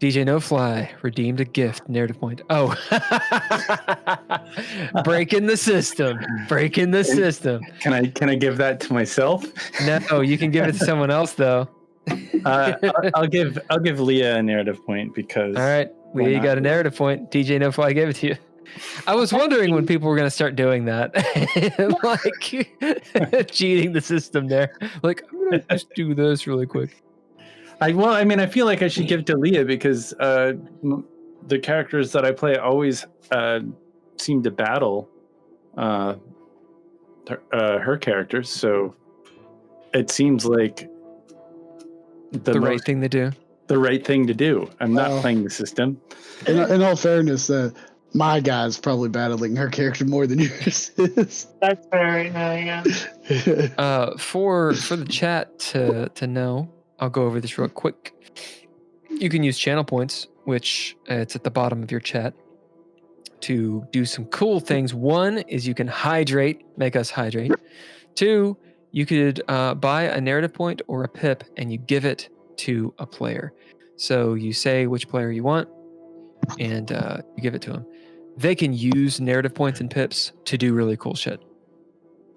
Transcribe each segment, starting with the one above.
DJ No Fly redeemed a gift narrative point. Oh, breaking the system. Breaking the system. Can I give that to myself? No, you can give it to someone else though. I'll give Leah a narrative point because. All right, Leah, you got a narrative point. DJ No Fly gave it to you. I was wondering when people were going to start doing that, like cheating the system there. Like, I'm going to just do this really quick. I feel like I should give it to Leah because the characters that I play always seem to battle her characters, so it seems like the right thing to do. The right thing to do. I'm not playing the system. In all fairness, my guy's probably battling her character more than yours is. That's fair, yeah. For the chat to know, I'll go over this real quick. You can use channel points, which it's at the bottom of your chat, to do some cool things. One is you can make us hydrate. Two, you could buy a narrative point or a pip and you give it to a player. So you say which player you want and you give it to them. They can use narrative points and pips to do really cool shit.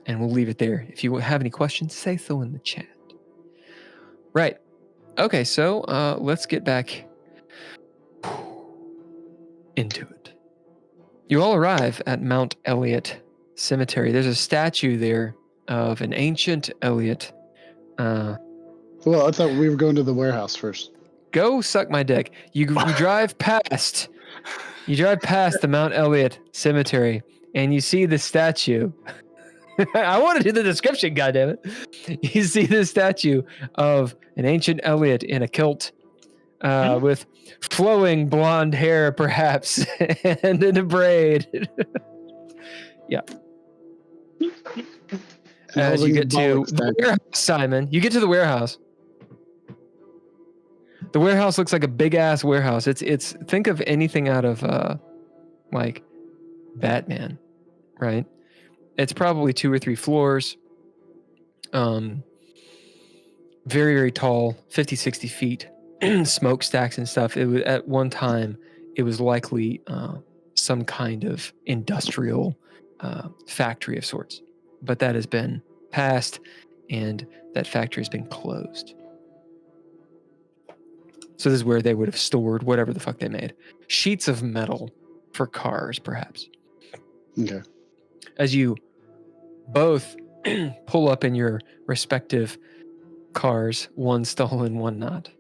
And we'll leave it there. If you have any questions, say so in the chat. Right. Okay, so let's get back into it. You all arrive at Mount Elliot Cemetery. There's a statue there of an ancient Elliot. Well, I thought we were going to the warehouse first. Go suck my dick. You drive past. You drive past the Mount Elliot Cemetery, and you see the statue. I want to do the description, goddammit. You see the statue of an ancient Elliot in a kilt with flowing blonde hair, perhaps, and in a braid. Yeah. As you get to the warehouse, Simon, you get to the warehouse. The warehouse looks like a big ass warehouse. It's think of anything out of like Batman, right? It's probably 2 or 3 floors. Very, very tall, 50, 60 feet, smokestacks and stuff. It was at one time, it was likely some kind of industrial factory of sorts, but that has been passed and that factory has been closed. So this is where they would have stored whatever the fuck they made. Sheets of metal for cars, perhaps. Okay. As you both pull up in your respective cars, one stolen, one not.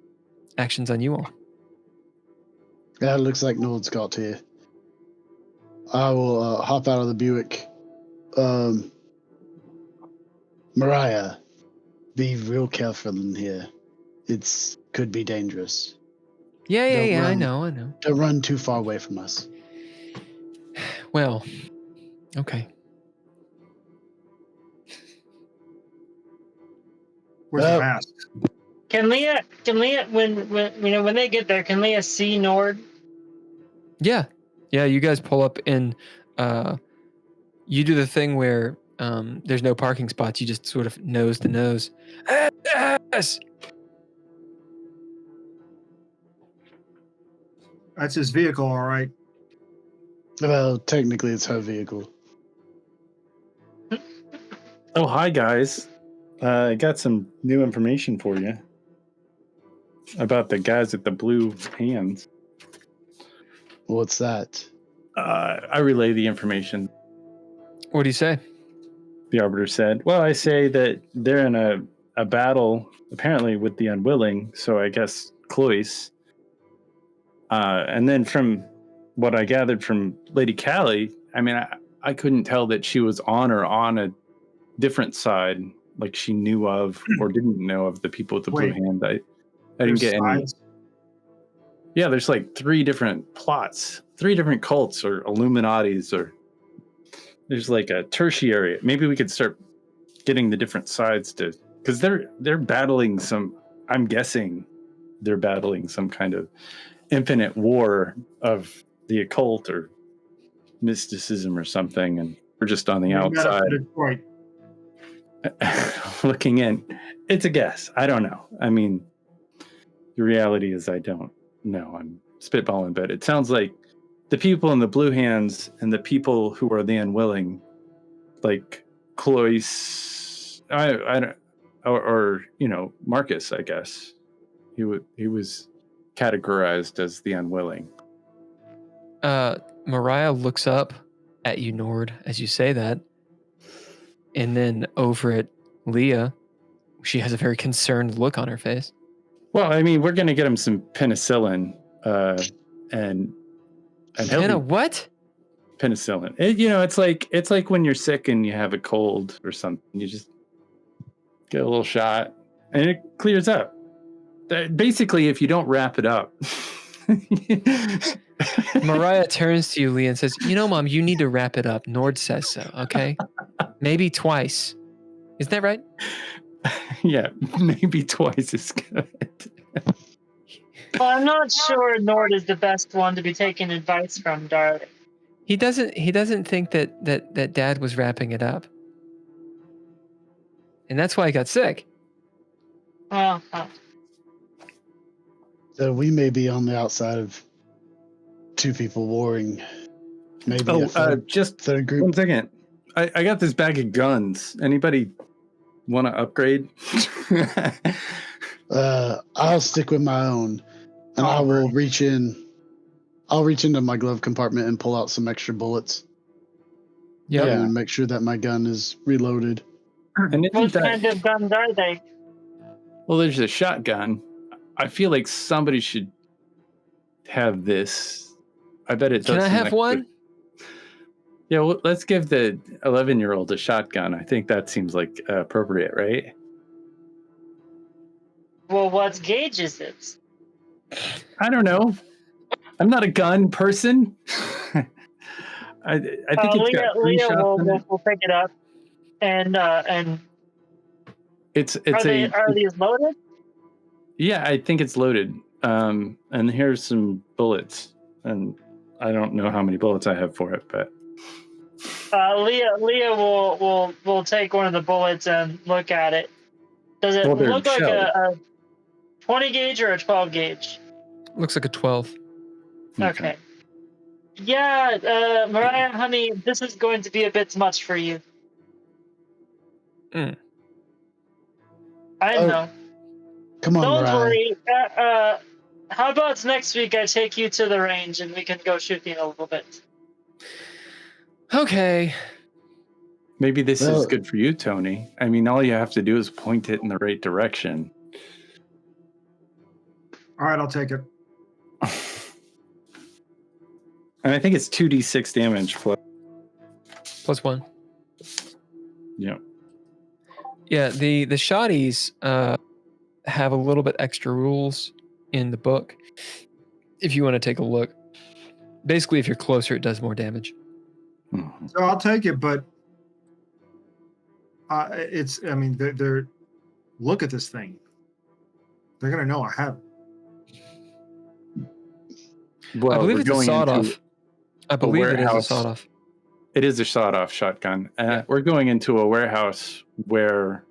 Actions on you all. Yeah, it looks like Nold's got here. I will hop out of the Buick. Mariah, be real careful in here. Could be dangerous. Yeah, I know. Don't run too far away from us. Well, okay. Where's the mask? Can Leah, when they get there, can Leah see Nord? Yeah, you guys pull up in, you do the thing where there's no parking spots. You just sort of nose to nose. Yes! That's his vehicle, all right. Well, technically it's her vehicle. Oh, hi, guys. I got some new information for you about the guys with the blue hands. What's that? I relay the information. What do you say? The Arbiter said, well, I say that they're in a battle, apparently with the Unwilling, so I guess Cloyce. And then from what I gathered from Lady Callie, I mean, I couldn't tell that she was on a different side, like she knew of or didn't know of the people with the blue hand. I didn't get any. Yeah, there's like 3 different plots, 3 different cults or Illuminatis, or there's like a tertiary. Maybe we could start getting the different sides to, because they're battling some. I'm guessing they're battling some kind of infinite war of the occult or mysticism or something, and we're just on the outside looking in. It's a guess. I don't know. I mean, the reality is I don't. no, I'm spitballing, but it sounds like the people in the blue hands and the people who are the unwilling, like Cloyce, I don't, or Marcus, I guess. He was categorized as the unwilling. Mariah looks up at you, Nord, as you say that. And then over at Leah, she has a very concerned look on her face. Well, I mean, we're going to get him some penicillin, and he'll be What? penicillin. It's like when you're sick and you have a cold or something. You just get a little shot, and it clears up. Basically, if you don't wrap it up. Mariah turns to you, Leah, and says, Mom, you need to wrap it up. Nord says so, okay? Maybe twice. Isn't that right? Yeah, maybe twice is good. Well, I'm not sure Nord is the best one to be taking advice from, darling. He doesn't think that Dad was wrapping it up. And that's why I got sick. Well, So we may be on the outside of two people warring. Maybe just third group. 1 second. I got this bag of guns. Anybody want to upgrade? I'll stick with my own, and I will reach in. I'll reach into my glove compartment and pull out some extra bullets. Yep. Yeah, and make sure that my gun is reloaded. And what kind of guns are they? Well, there's a shotgun. I feel like somebody should have this. I bet it does. Can I have one? Yeah, well, let's give the 11-year-old a shotgun. I think that seems like appropriate, right? Well, what gauge is it? I don't know. I'm not a gun person. I think it's got three Leah shots in it. will pick it up, and It's are these loaded? Yeah, I think it's loaded. And here's some bullets, and I don't know how many bullets I have for it, but Leah will take one of the bullets and look at it. Does it Well, they're look like shelled. a 20 gauge or a 12 gauge? Looks like a 12. Okay. Yeah, Mariah, honey, this is going to be a bit much for you. Mm. I Oh, know. Come on, Don't Mariah. worry. How about next week I take you to the range and we can go shooting a little bit? Okay. maybe this is Well- good for you, Tony. I mean, all you have to do is point it in the right direction. All right, I'll take it. And I think it's 2d6 damage Plus 1. Yeah. Yeah, the shotties have a little bit extra rules in the book. If you want to take a look. Basically, if you're closer, it does more damage. Mhm. So I'll take it, but they're look at this thing. They're gonna know I have it. Well, I believe we're it's a going sawed into off. I believe it is a warehouse. sawed off. It is a sawed-off shotgun. Yeah. We're going into a warehouse where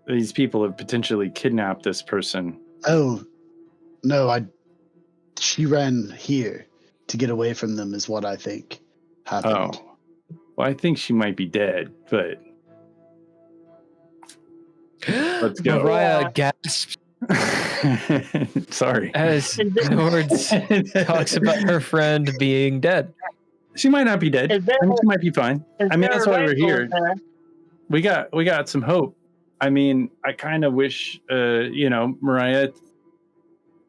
these people have potentially kidnapped this person. Oh, no, she ran here to get away from them is what I think happened. Oh. Well, I think she might be dead, but let's go. Mariah gasps Sorry. as Nords talks about her friend being dead. She might not be dead. Is there- I mean, she might be fine. Is I mean, there that's a why we're rifle here. in there? We got some hope. I mean, I kind of wish, Mariah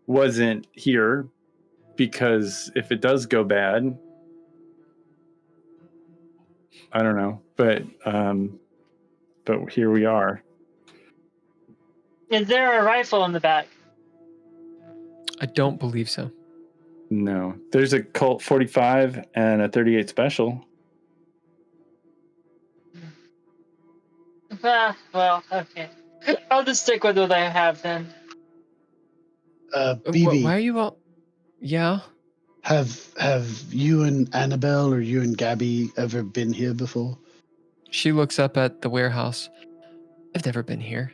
wasn't here, because if it does go bad, I don't know. But here we are. Is there a rifle in the back? I don't believe so. No, there's a Colt 45 and a 38 special. Well, okay. I'll just stick with what I have then. BB, Why are you all... Yeah? have you and Annabelle or you and Gabby ever been here before? She looks up at the warehouse. I've never been here.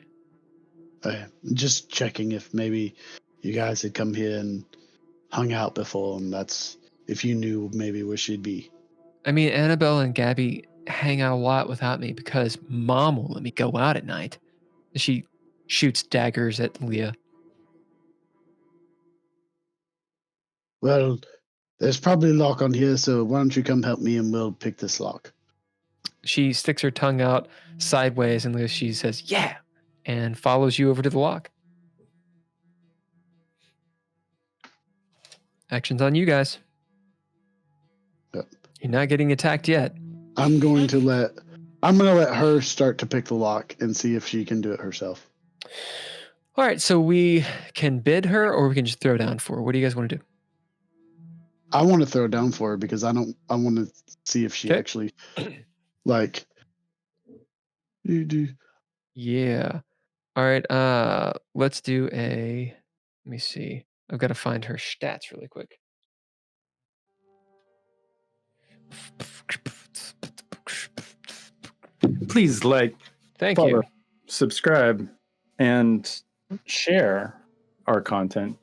Just checking if maybe you guys had come here and hung out before, and that's if you knew maybe where she'd be. I mean, Annabelle and Gabby hang out a lot without me because Mom won't let me go out at night. She shoots daggers at Leah. Well, there's probably a lock on here, so why don't you come help me and we'll pick this lock. She sticks her tongue out sideways and she says, yeah, and follows you over to the lock. Action's on you guys. Yep. You're not getting attacked yet. I'm going to let her start to pick the lock and see if she can do it herself. All right, so we can bid her or we can just throw down for her. What do you guys want to do? I want to throw down for her because I want to see if she actually like you do. Yeah. All right, let's do let me see. I've got to find her stats really quick. Please Thank follow, you. subscribe, and share our content.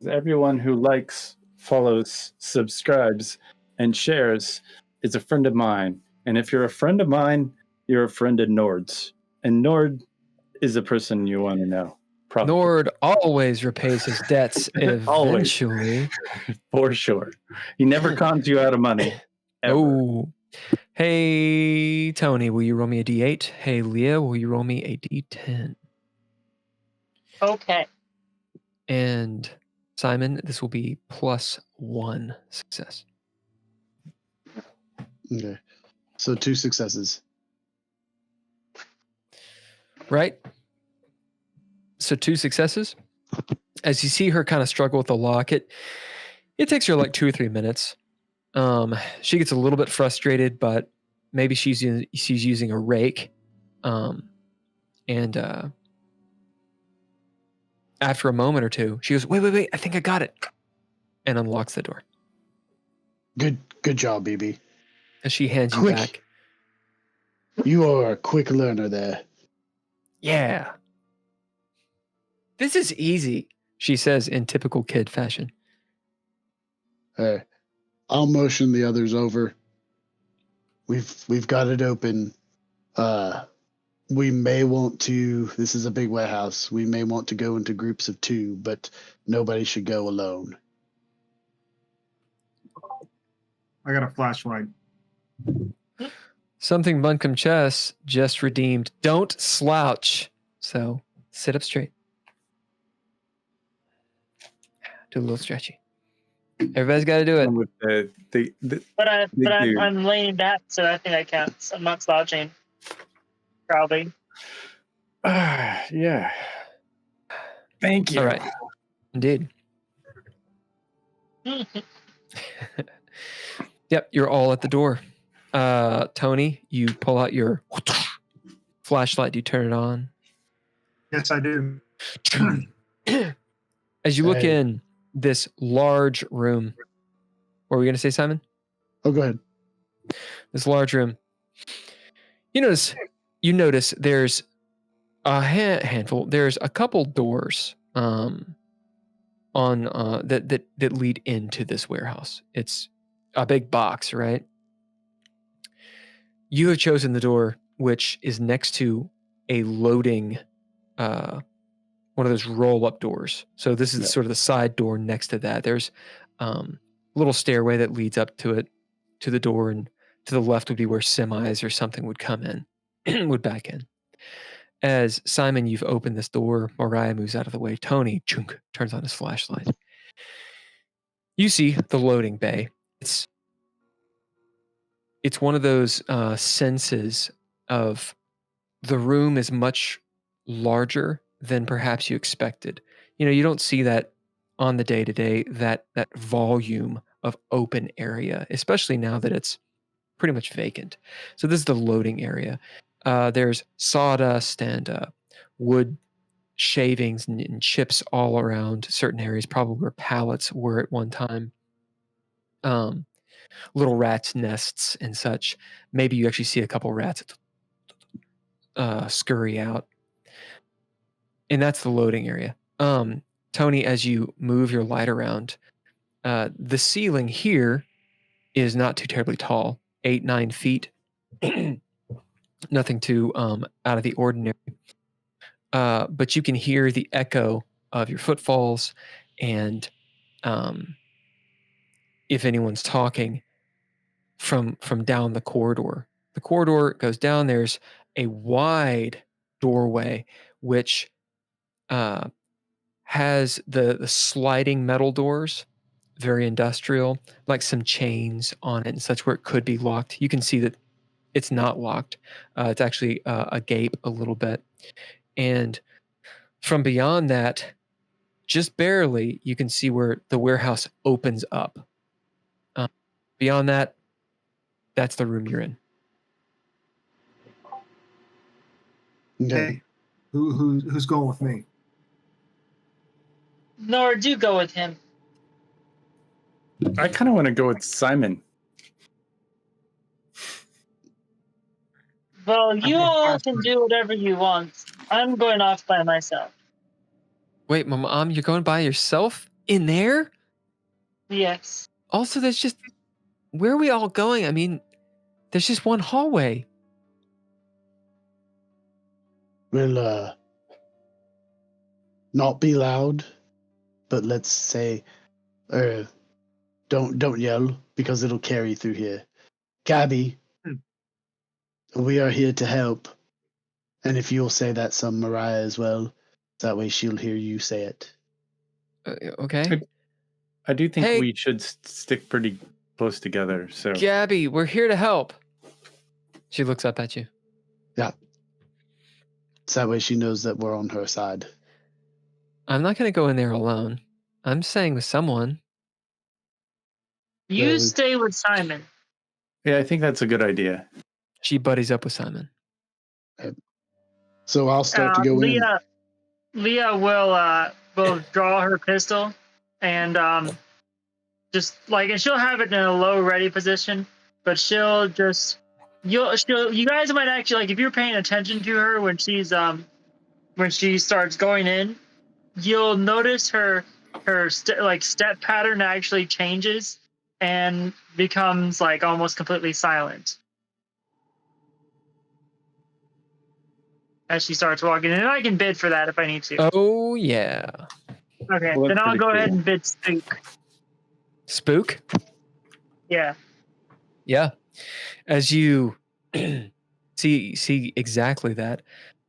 Everyone who likes, follows, subscribes, and shares is a friend of mine. And if you're a friend of mine, you're a friend of Nord's. And Nord is a person you want to know. Probably. Nord always repays his debts Always. eventually. For sure. He never cons you out of money. Ever. Oh. Hey, Tony, will you roll me a D8? Hey, Leah, will you roll me a D10? Okay. And Simon, this will be +1 success. Okay. So 2 successes. Right? So 2 successes. As you see her kind of struggle with the lock, it takes her like 2 or 3 minutes. She gets a little bit frustrated, but maybe she's using a rake. And after a moment or two, she goes, wait, I think I got it. And unlocks the door. Good job, BB. And she hands you Quick. back. You are a quick learner there. Yeah. This is easy, she says in typical kid fashion. Hey, I'll motion the others over. We've got it open. We may want to, this is a big warehouse. We may want to go into groups of 2, but nobody should go alone. I got a flashlight. Something Buncombe Chess just redeemed. Don't slouch. So sit up straight. Do a little stretchy. Everybody's got to do it. With I'm leaning back, so I think I can't. I'm not slouching. Probably. Yeah. Thank you. All right. Indeed. Yep, you're all at the door. Tony, you pull out your flashlight. Do you turn it on? Yes, I do. As you look in this large room, what were we going to say, Simon? Oh, go ahead. This large room. You notice there's a handful. There's a couple doors on that lead into this warehouse. It's a big box, right? You have chosen the door which is next to a loading one of those roll-up doors. So this is sort of the side door next to that. There's a little stairway that leads up to it, to the door, and to the left would be where semis or something would come in, would back in. As Simon, you've opened this door, Mariah moves out of the way. Tony, chunk, turns on his flashlight. You see the loading bay. It's one of those senses of the room is much larger than perhaps you expected. You don't see that on the day-to-day, that volume of open area, especially now that it's pretty much vacant. So this is the loading area. There's sawdust and wood shavings and chips all around certain areas, probably where pallets were at one time. Little rats' nests and such. Maybe you actually see a couple rats scurry out. And that's the loading area. Tony, as you move your light around, the ceiling here is not too terribly tall, 8-9 feet. Nothing too out of the ordinary. But you can hear the echo of your footfalls, and if anyone's talking from down the corridor. The corridor goes down. There's a wide doorway which has the sliding metal doors, very industrial, like some chains on it and such, where it could be locked. You can see that it's not locked. It's actually agape a little bit. And from beyond that, just barely, you can see where the warehouse opens up. Beyond that, that's the room you're in. Okay. Hey, who's going with me? Nor do go with him. I kind of want to go with Simon. Well, you all can do whatever you want. I'm going off by myself. Wait, Mom, you're going by yourself in there? Yes. Also, there's just, where are we all going? I mean, there's just one hallway. We'll not be loud, but let's say, don't yell because it'll carry through here. Gabby, we are here to help, and if you'll say that some Mariah as well, that way she'll hear you say it. Okay. I do think Hey. we should stick pretty close together. So Gabby, we're here to help. She looks up at you. Yeah. So that way she knows that we're on her side. I'm not going to go in there alone. I'm staying with someone. You Well, stay with Simon. yeah, I think that's a good idea. She buddies up with Simon. So I'll start to go in. Leah will draw her pistol and just like, and she'll have it in a low ready position, but she'll you guys might actually, like, if you're paying attention to her when she starts going in, you'll notice her step pattern actually changes and becomes like almost completely silent as she starts walking in. And I can bid for that if I need to. Oh, yeah. Okay, Well, then that's I'll pretty go cool. ahead and bid spook. Spook? Yeah. Yeah. As you see exactly that,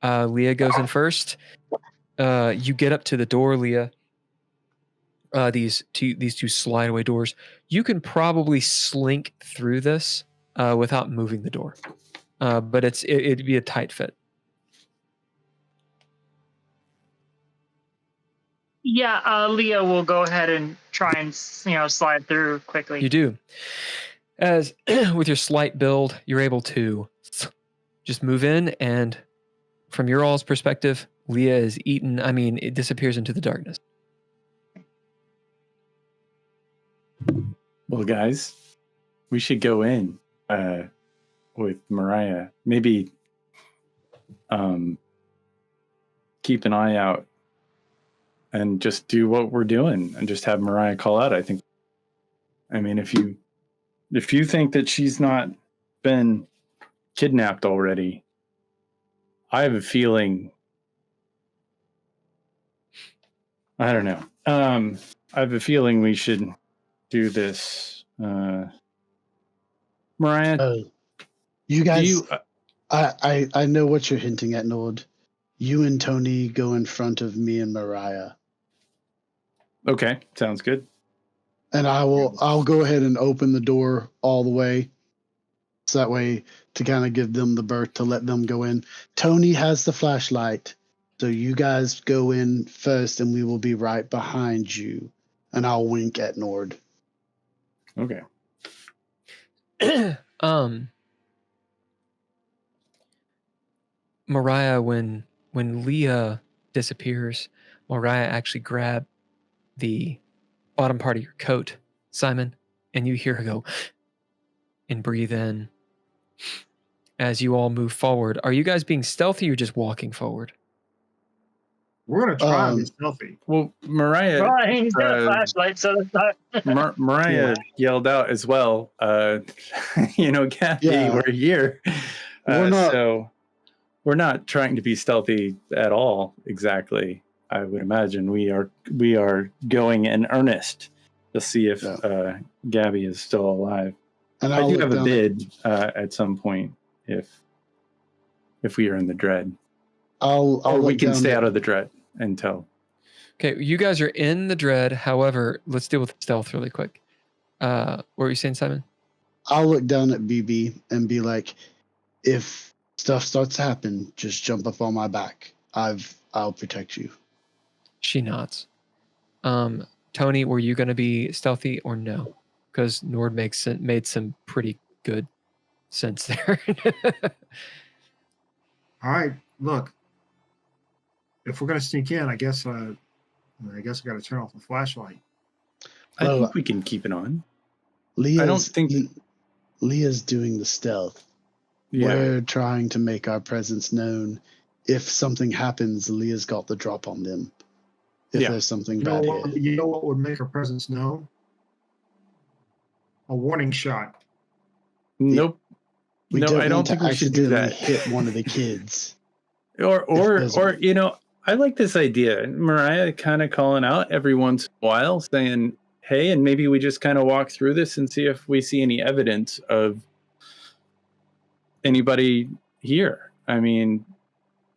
Leah goes in first. You get up to the door, Leah. These two slide away doors. You can probably slink through this without moving the door, but it'd be a tight fit. Yeah, Leah will go ahead and try and slide through quickly. You do. As with your slight build, you're able to just move in, and from your all's perspective, Leah is eaten. I mean, it disappears into the darkness. Well, guys, we should go in with Mariah. Maybe keep an eye out and just do what we're doing and just have Mariah call out. I mean, if you think that she's not been kidnapped already, I have a feeling. I don't know. I have a feeling we should do this. Mariah, You guys, do you, I know what you're hinting at, Nord. You and Tony go in front of me and Mariah. okay, sounds good. And I'll go ahead and open the door all the way. So that way to kind of give them the berth to let them go in. Tony has the flashlight. So you guys go in first and we will be right behind you. And I'll wink at Nord. Okay. Mariah, when Leah disappears, Mariah actually grabbed the bottom part of your coat, Simon, and you hear her go and breathe in. As you all move forward, are you guys being stealthy or just walking forward? We're gonna try to be Um, stealthy. Well, Mariah, Well, he's got a flashlight, so that's not. Mariah yelled out as well. Gabby, Yeah. we're here. We're not- So we're not trying to be stealthy at all. Exactly. I would imagine we are going in earnest to see if Gabby is still alive. and I I'll do look have a down bid at some point if we are in the dread, I'll or we look can down stay at- out of the dread until. Okay, you guys are in the dread. However, let's deal with stealth really quick. What were you saying, Simon? I'll look down at BB and be like, if stuff starts to happen, just jump up on my back. I'll protect you. She nods. Tony, were you going to be stealthy or no? Because Nord made some pretty good sense there. All right, look. If we're gonna sneak in, I guess I got to turn off the flashlight. I Well, think we can keep it on. Leah's, think- Leah's doing the stealth. Yeah. We're trying to make our presence known. If something happens, Leah's got the drop on them. If Yeah. there's something You know, bad here. you know what would make our presence known? A warning shot. Nope. We No, don't I don't want think to we should do accidentally that. hit one of the kids. Or there's a- I like this idea. Mariah kind of calling out every once in a while, saying, "Hey," and maybe we just kind of walk through this and see if we see any evidence of anybody here. I mean,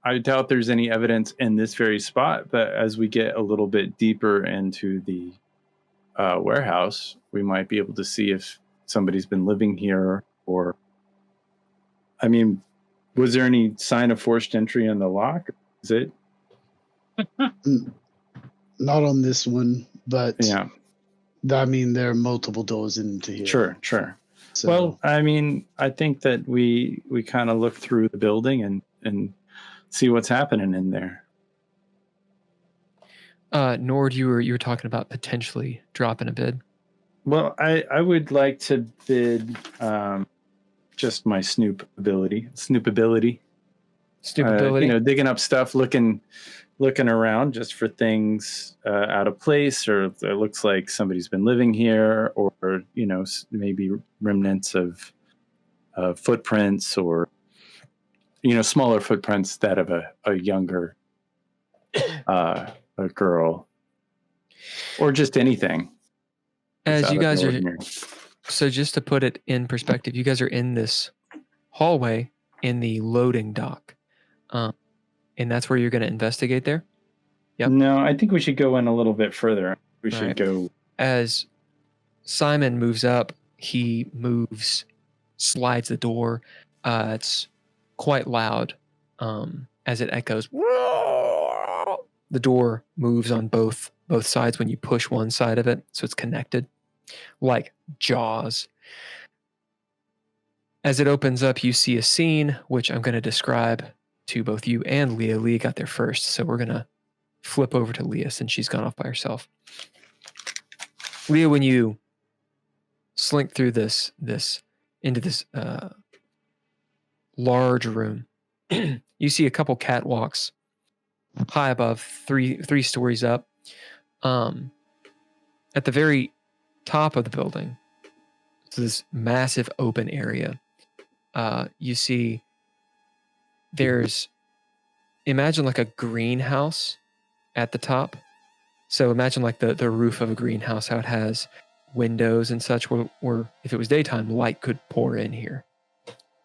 I doubt there's any evidence in this very spot, but as we get a little bit deeper into the warehouse, we might be able to see if somebody's been living here, or, I mean, was there any sign of forced entry on the lock? Is it? Not on this one, but Yeah, I mean, there are multiple doors into here. sure. So, Well, I mean, I think that we kind of look through the building and see what's happening in there. Nord, you were talking about potentially dropping a bid. Well, I would like to bid just my snoopability. Snoopability. Digging up stuff, looking around just for things out of place, or it looks like somebody's been living here, or maybe remnants of footprints, or smaller footprints that of a younger a girl, or just anything. As Out you of guys the are, ordinary. so just to put it in perspective, you guys are in this hallway in the loading dock, and that's where you're going to investigate there. Yep. No, I think we should go in a little bit further. We should Right. go. As Simon moves up, he slides the door. It's quite loud as it echoes. The door moves on both sides when you push one side of it, so it's connected, like Jaws. As it opens up, you see a scene, which I'm going to describe to both you and Leah. Leah got there first, so we're going to flip over to Leah since she's gone off by herself. Leah, when you slink through this into this large room, you see a couple catwalks high above, three stories up. At the very top of the building, so this massive open area, you see imagine like a greenhouse at the top. So imagine like the roof of a greenhouse, how it has windows and such, where if it was daytime, light could pour in here.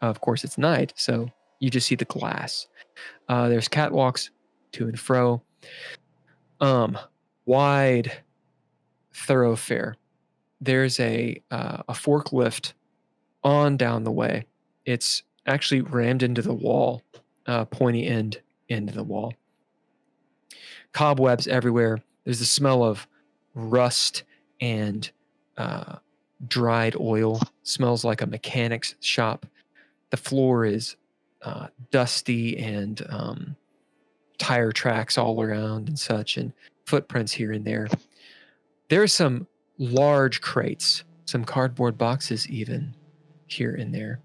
Of course, it's night, so you just see the glass. There's catwalks to and fro. Wide thoroughfare. There's a forklift on down the way. It's actually rammed into the wall, pointy end into the wall. Cobwebs everywhere. There's the smell of rust and dried oil. Smells like a mechanic's shop. The floor is dusty and tire tracks all around and such, and footprints here and there. There are some large crates, some cardboard boxes even here and there,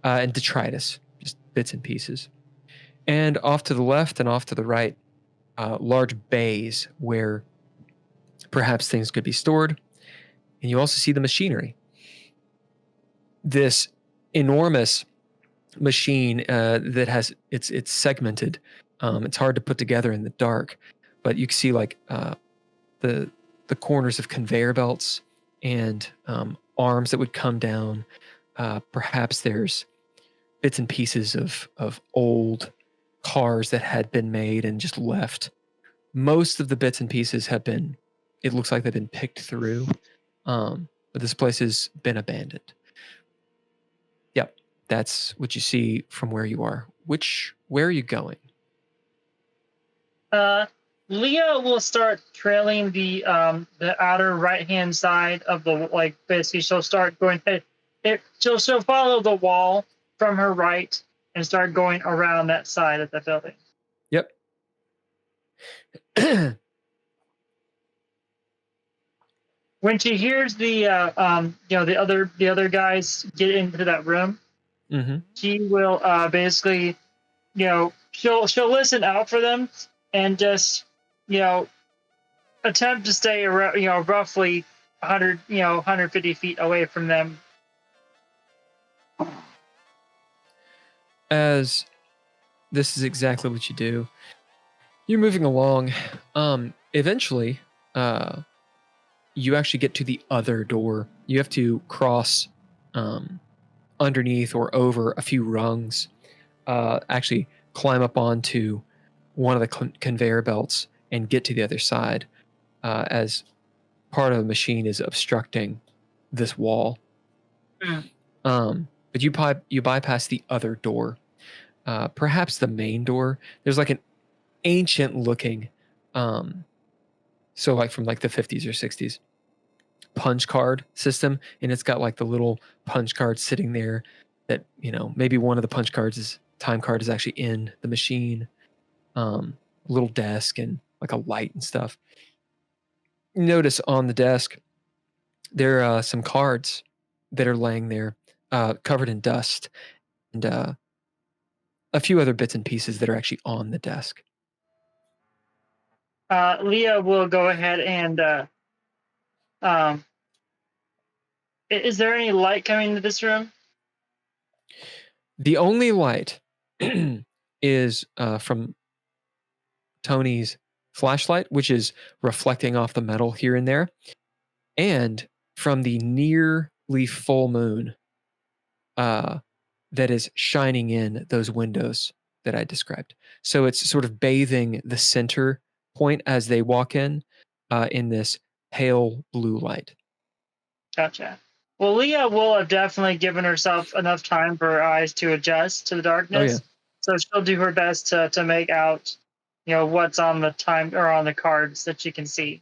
and detritus, just bits and pieces. And off to the left and off to the right, large bays where perhaps things could be stored. And you also see the machinery. This enormous machine that has it's segmented. It's hard to put together in the dark, but you can see like the corners of conveyor belts and arms that would come down. Perhaps there's bits and pieces of old cars that had been made and just left. Most of the bits and pieces have been, it looks like they've been picked through, but this place has been abandoned. Yep, that's what you see from where you are. Where are you going? Leah will start trailing the outer right hand side of the, like, basically she'll start going. She'll follow the wall from her right and start going around that side of the building. Yep. When she hears the the other guys get into that room, Mm-hmm. she will basically, she'll listen out for them and just, attempt to stay around, roughly 100, 150 feet away from them. As this is exactly what you do. You're moving along. Eventually, you actually get to the other door. You have to cross underneath or over a few rungs, actually climb up onto one of the conveyor belts and get to the other side, as part of the machine is obstructing this wall. But you bypass the other door, perhaps the main door. There's like an ancient looking, so like from like the 50s or 60s punch card system, and it's got like the little punch card sitting there that, maybe one of the punch cards is time card is actually in the machine. A little desk and like a light and stuff. Notice on the desk there are some cards that are laying there, covered in dust, and a few other bits and pieces that are actually on the desk. Leah will go ahead and is there any light coming into this room? The only light is from Tony's flashlight, which is reflecting off the metal here and there, and from the nearly full moon that is shining in those windows that I described. So it's sort of bathing the center point as they walk in this pale blue light. Gotcha. Well, Leah will have definitely given herself enough time for her eyes to adjust to the darkness. Oh, yeah. So she'll do her best to make out, what's on the time or on the cards that she can see.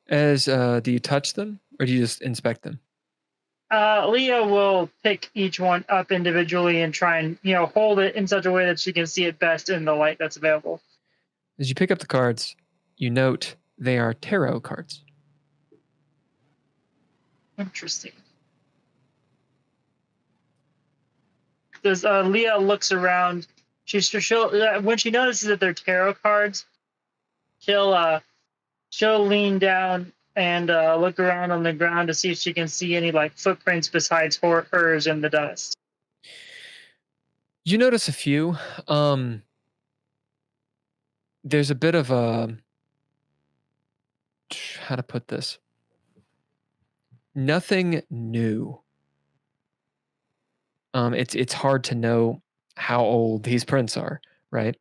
As do you touch them or do you just inspect them? Leah will pick each one up individually and try and, hold it in such a way that she can see it best in the light that's available. As you pick up the cards, you note they are tarot cards. Interesting. As Leah looks around, she'll when she notices that they're tarot cards, she'll lean down and look around on the ground to see if she can see any like footprints besides hers in the dust. You notice a few. There's a bit of a, how to put this? Nothing new. It's hard to know how old these prints are, right?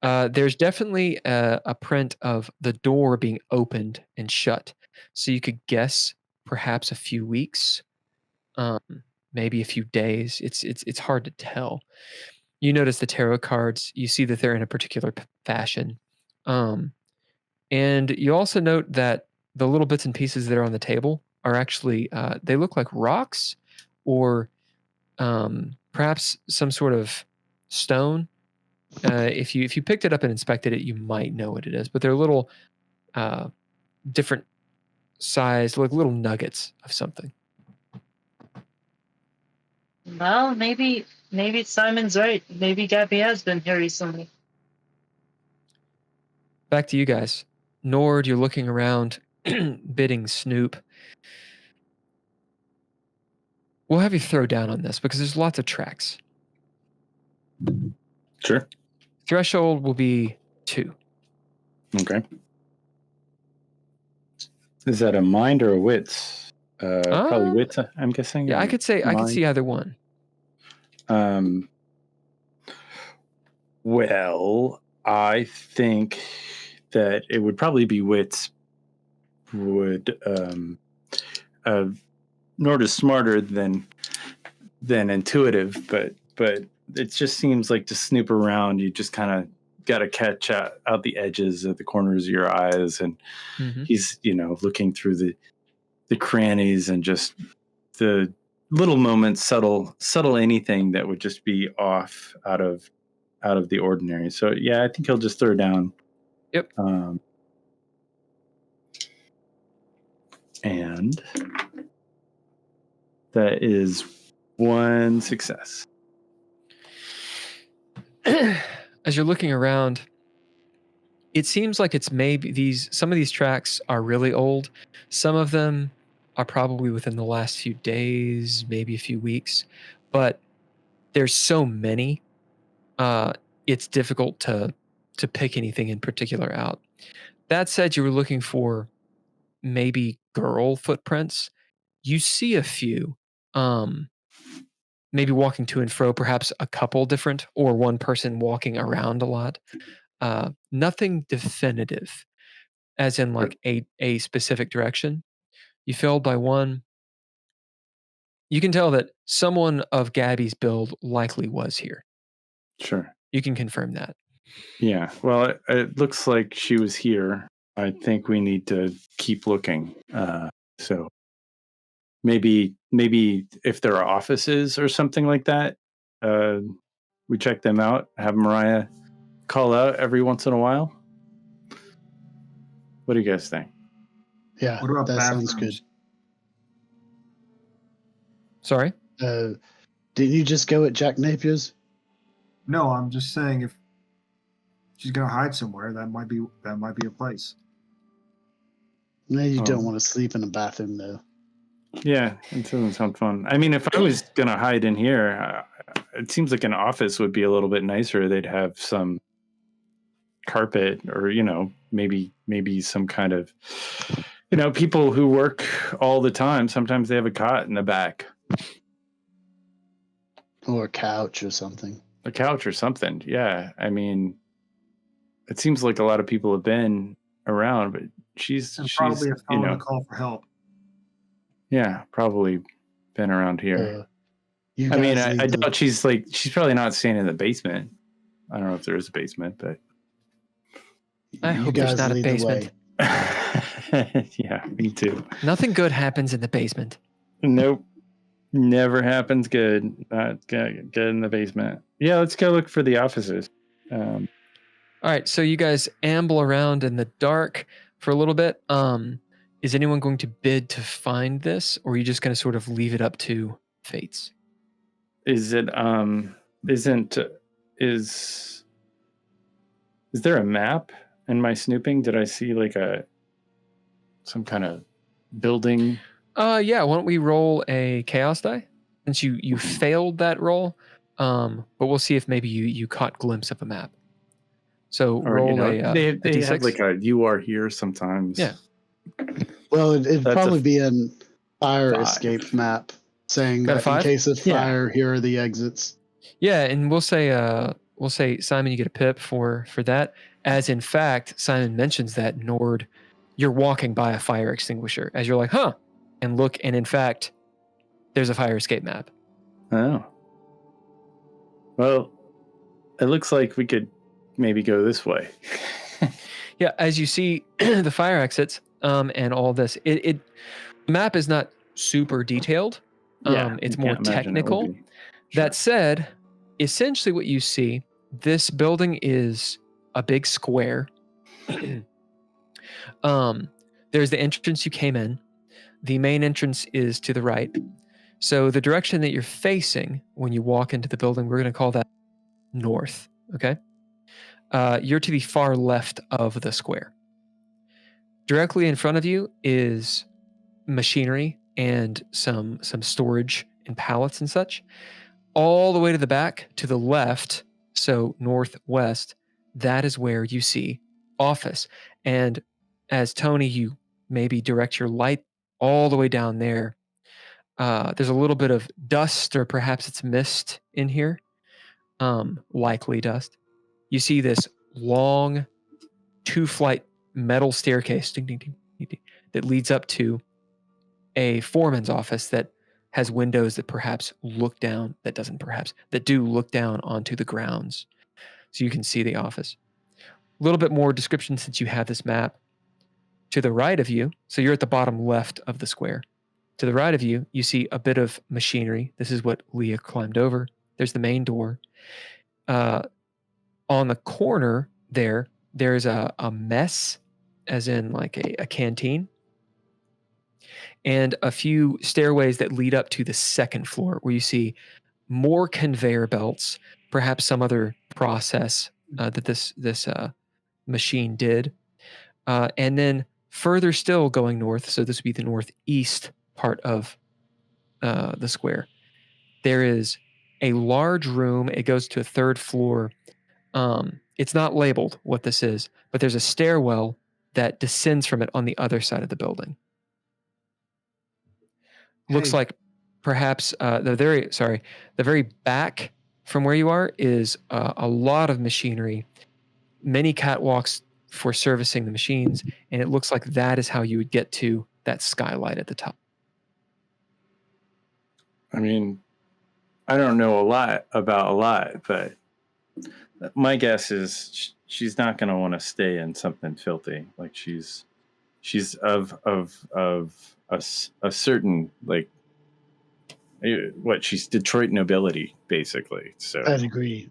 There's definitely a print of the door being opened and shut, so you could guess perhaps a few weeks, maybe a few days. It's hard to tell. You notice the tarot cards. You see that they're in a particular fashion, and you also note that the little bits and pieces that are on the table are actually they look like rocks or perhaps some sort of stone. If you picked it up and inspected it, you might know what it is. But they're little different size, like little nuggets of something. Well, maybe Simon's right. Maybe Gabby has been here recently. back to you guys. Nord, you're looking around, bidding Snoop. We'll have you throw down on this because there's lots of tracks. Sure. Threshold will be 2. Okay. Is that a mind or a wits? Probably wits, I'm guessing. Yeah, I could see either one. Well, I think that it would probably be wits. Nord is smarter than intuitive, but it just seems like to snoop around, you just kind of got to catch out the edges of the corners of your eyes, and he's looking through the crannies and just the little moments, subtle anything that would just be off out of the ordinary. So yeah, I think he'll just throw down. Yep. And that is 1 success. As you're looking around, it seems like it's maybe some of these tracks are really old. Some of them are probably within the last few days, maybe a few weeks, but there's so many, it's difficult to pick anything in particular out. That said, you were looking for maybe girl footprints. You see a few, maybe walking to and fro, perhaps a couple different, or one person walking around a lot. Nothing definitive, as in like a specific direction. You failed by one. You can tell that someone of Gabby's build likely was here. Sure. You can confirm that. Yeah. Well, it looks like she was here. I think we need to keep looking. So maybe if there are offices or something like that, we check them out. Have Mariah call out every once in a while. What do you guys think? Yeah, What about that sounds good. bathrooms? Sorry? Didn't you just go at Jack Napier's? No, I'm just saying if she's gonna hide somewhere, that might be a place. No, you don't want to sleep in a bathroom, though. Yeah, it doesn't sound fun. I mean, if I was gonna hide in here, it seems like an office would be a little bit nicer. They'd have some carpet, or maybe some kind of people who work all the time. Sometimes they have a cot in the back, Or a couch or something. a couch or something. Yeah, I mean, it seems like a lot of people have been around, but she's Probably a phone to call for help. Yeah, probably been around here. You I mean, guys I doubt she's probably not staying in the basement. I don't know if there is a basement, but I hope there's not a lead the basement. yeah, me too. Nothing good happens in the basement. Nope. Never happens good. Not good in the basement. Yeah, let's go look for the offices. All right, so you guys amble around in the dark for a little bit. Is anyone going to bid to find this, or are you just going to sort of leave it up to fates? Is there a map in my snooping? Did I see like some kind of building? Yeah, why don't we roll a chaos die? Since you failed that roll, but we'll see if maybe you caught glimpse of a map. So Or, roll they have D6. like a "you are here" sometimes. Yeah. Well, it'd That's probably be a fire 5. escape map saying Got a that in 5? case of fire, here are the exits. Yeah, and we'll say Simon, you get a pip for that. As in fact, Simon mentions that Nord, you're walking by a fire extinguisher as you're like, huh, and look, and in fact, there's a fire escape map. Oh. Well, it looks like we could maybe go this way. Yeah, as you see the fire exits, and all this, the map is not super detailed. It's more technical. Sure. That said, essentially what you see, this building is a big square. There's the entrance you came in. The main entrance is to the right. So the direction that you're facing when you walk into the building, we're going to call that north. Okay. You're to the far left of the square. Directly in front of you is machinery and some storage and pallets and such. All the way to the back, to the left, so northwest, that is where you see office. And as Tony, you maybe direct your light all the way down there. There's a little bit of dust, or perhaps it's mist in here, likely dust. You see this long 2-flight metal staircase ding, ding, ding, ding, ding, that leads up to a foreman's office that has windows that perhaps look down, that do look down onto the grounds. So you can see the office. A little bit more description since you have this map. To the right of you, so you're at the bottom left of the square. To the right of you, you see a bit of machinery. This is what Leah climbed over. There's the main door. On the corner there's a mess, as in like a canteen, and a few stairways that lead up to the second floor, where you see more conveyor belts, perhaps some other process that this machine did. And then further still going north, so this would be the northeast part of the square, there is a large room. It goes to a third floor. It's not labeled what this is, but there's a stairwell that descends from it on the other side of the building. Looks Hey. like perhaps the very back from where you are is a lot of machinery, many catwalks for servicing the machines, and it looks like that is how you would get to that skylight at the top. I mean, I don't know a lot about a lot, but my guess is she's not going to want to stay in something filthy. Like she's of a certain, like, she's Detroit nobility, basically. So I'd agree.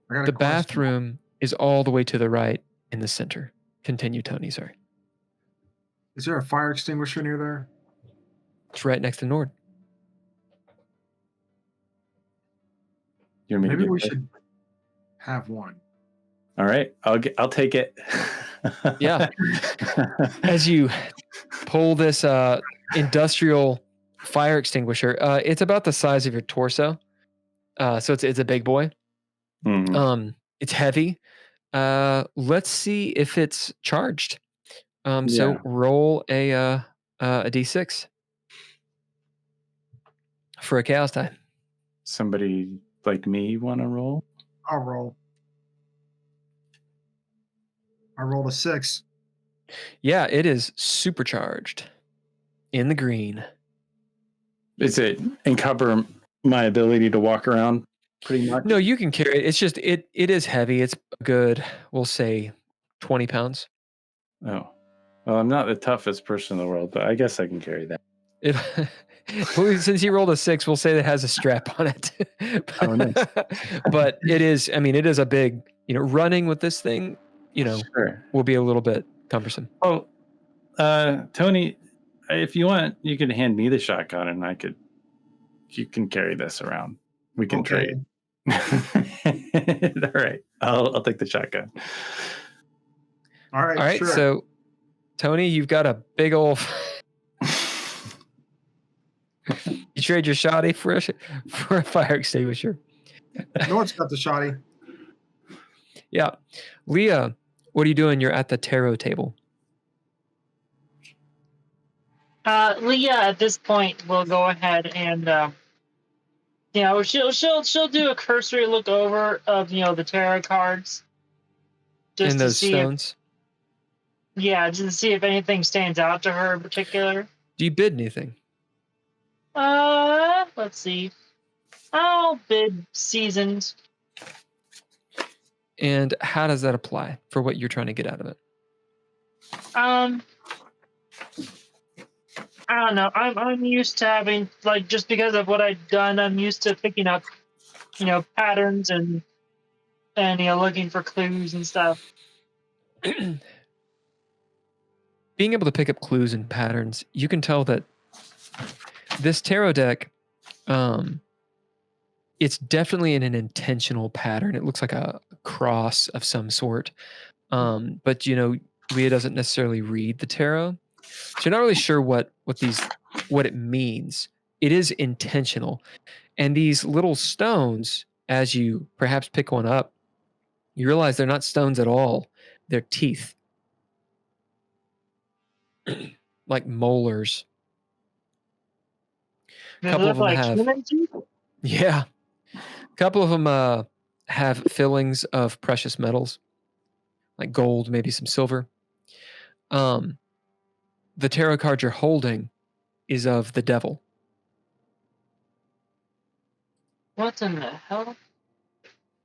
I got a The question. bathroom is all the way to the right in the center. Continue, Tony. Sorry. Is there a fire extinguisher near there? It's right next to Nord. you want me to Maybe give we her- should have one. All right, I'll take it. Yeah. As you pull this industrial fire extinguisher, it's about the size of your torso. So it's a big boy. Mhm. It's heavy. Let's see if it's charged. So Yeah. roll a d6 for a chaos die. Somebody like me want to roll? I'll roll. I rolled a 6. Yeah, it is supercharged in the green. Is it encumber my ability to walk around pretty much? No, you can carry it. It's just it is heavy. It's good. We'll say 20 pounds. Oh. Well, I'm not the toughest person in the world, but I guess I can carry that. It, well, since you rolled a 6, we'll say that it has a strap on it. Oh, nice. But it is. I mean, it is a big. Running with this thing, Sure. will be a little bit cumbersome. Oh, Tony, if you want, you can hand me the shotgun, and you can carry this around. We can Okay. trade. All right, I'll take the shotgun. All right. All right. Sure. So, Tony, you've got a big old. You trade your shoddy for a fire extinguisher. Nord's got the shoddy. Yeah. Leah, what are you doing? You're at the tarot table. Leah at this point will go ahead and she'll do a cursory look over of the tarot cards just In to those see stones. just to see if anything stands out to her in particular. Do you bid anything? Let's see. I'll bid seasoned. And how does that apply for what you're trying to get out of it? I don't know. I'm used to having, like, just because of what I've done, I'm used to picking up, patterns and looking for clues and stuff. Being able to pick up clues and patterns, you can tell that this tarot deck it's definitely in an intentional pattern. It looks like a cross of some sort. But Leah doesn't necessarily read the tarot, so you're not really sure what it means. It is intentional, and these little stones, as you perhaps pick one up, you realize they're not stones at all. They're teeth, like molars. A Does it couple of look them like have, human teeth? yeah. A couple of them have fillings of precious metals, like gold, maybe some silver. The tarot card you're holding is of the devil. What in the hell?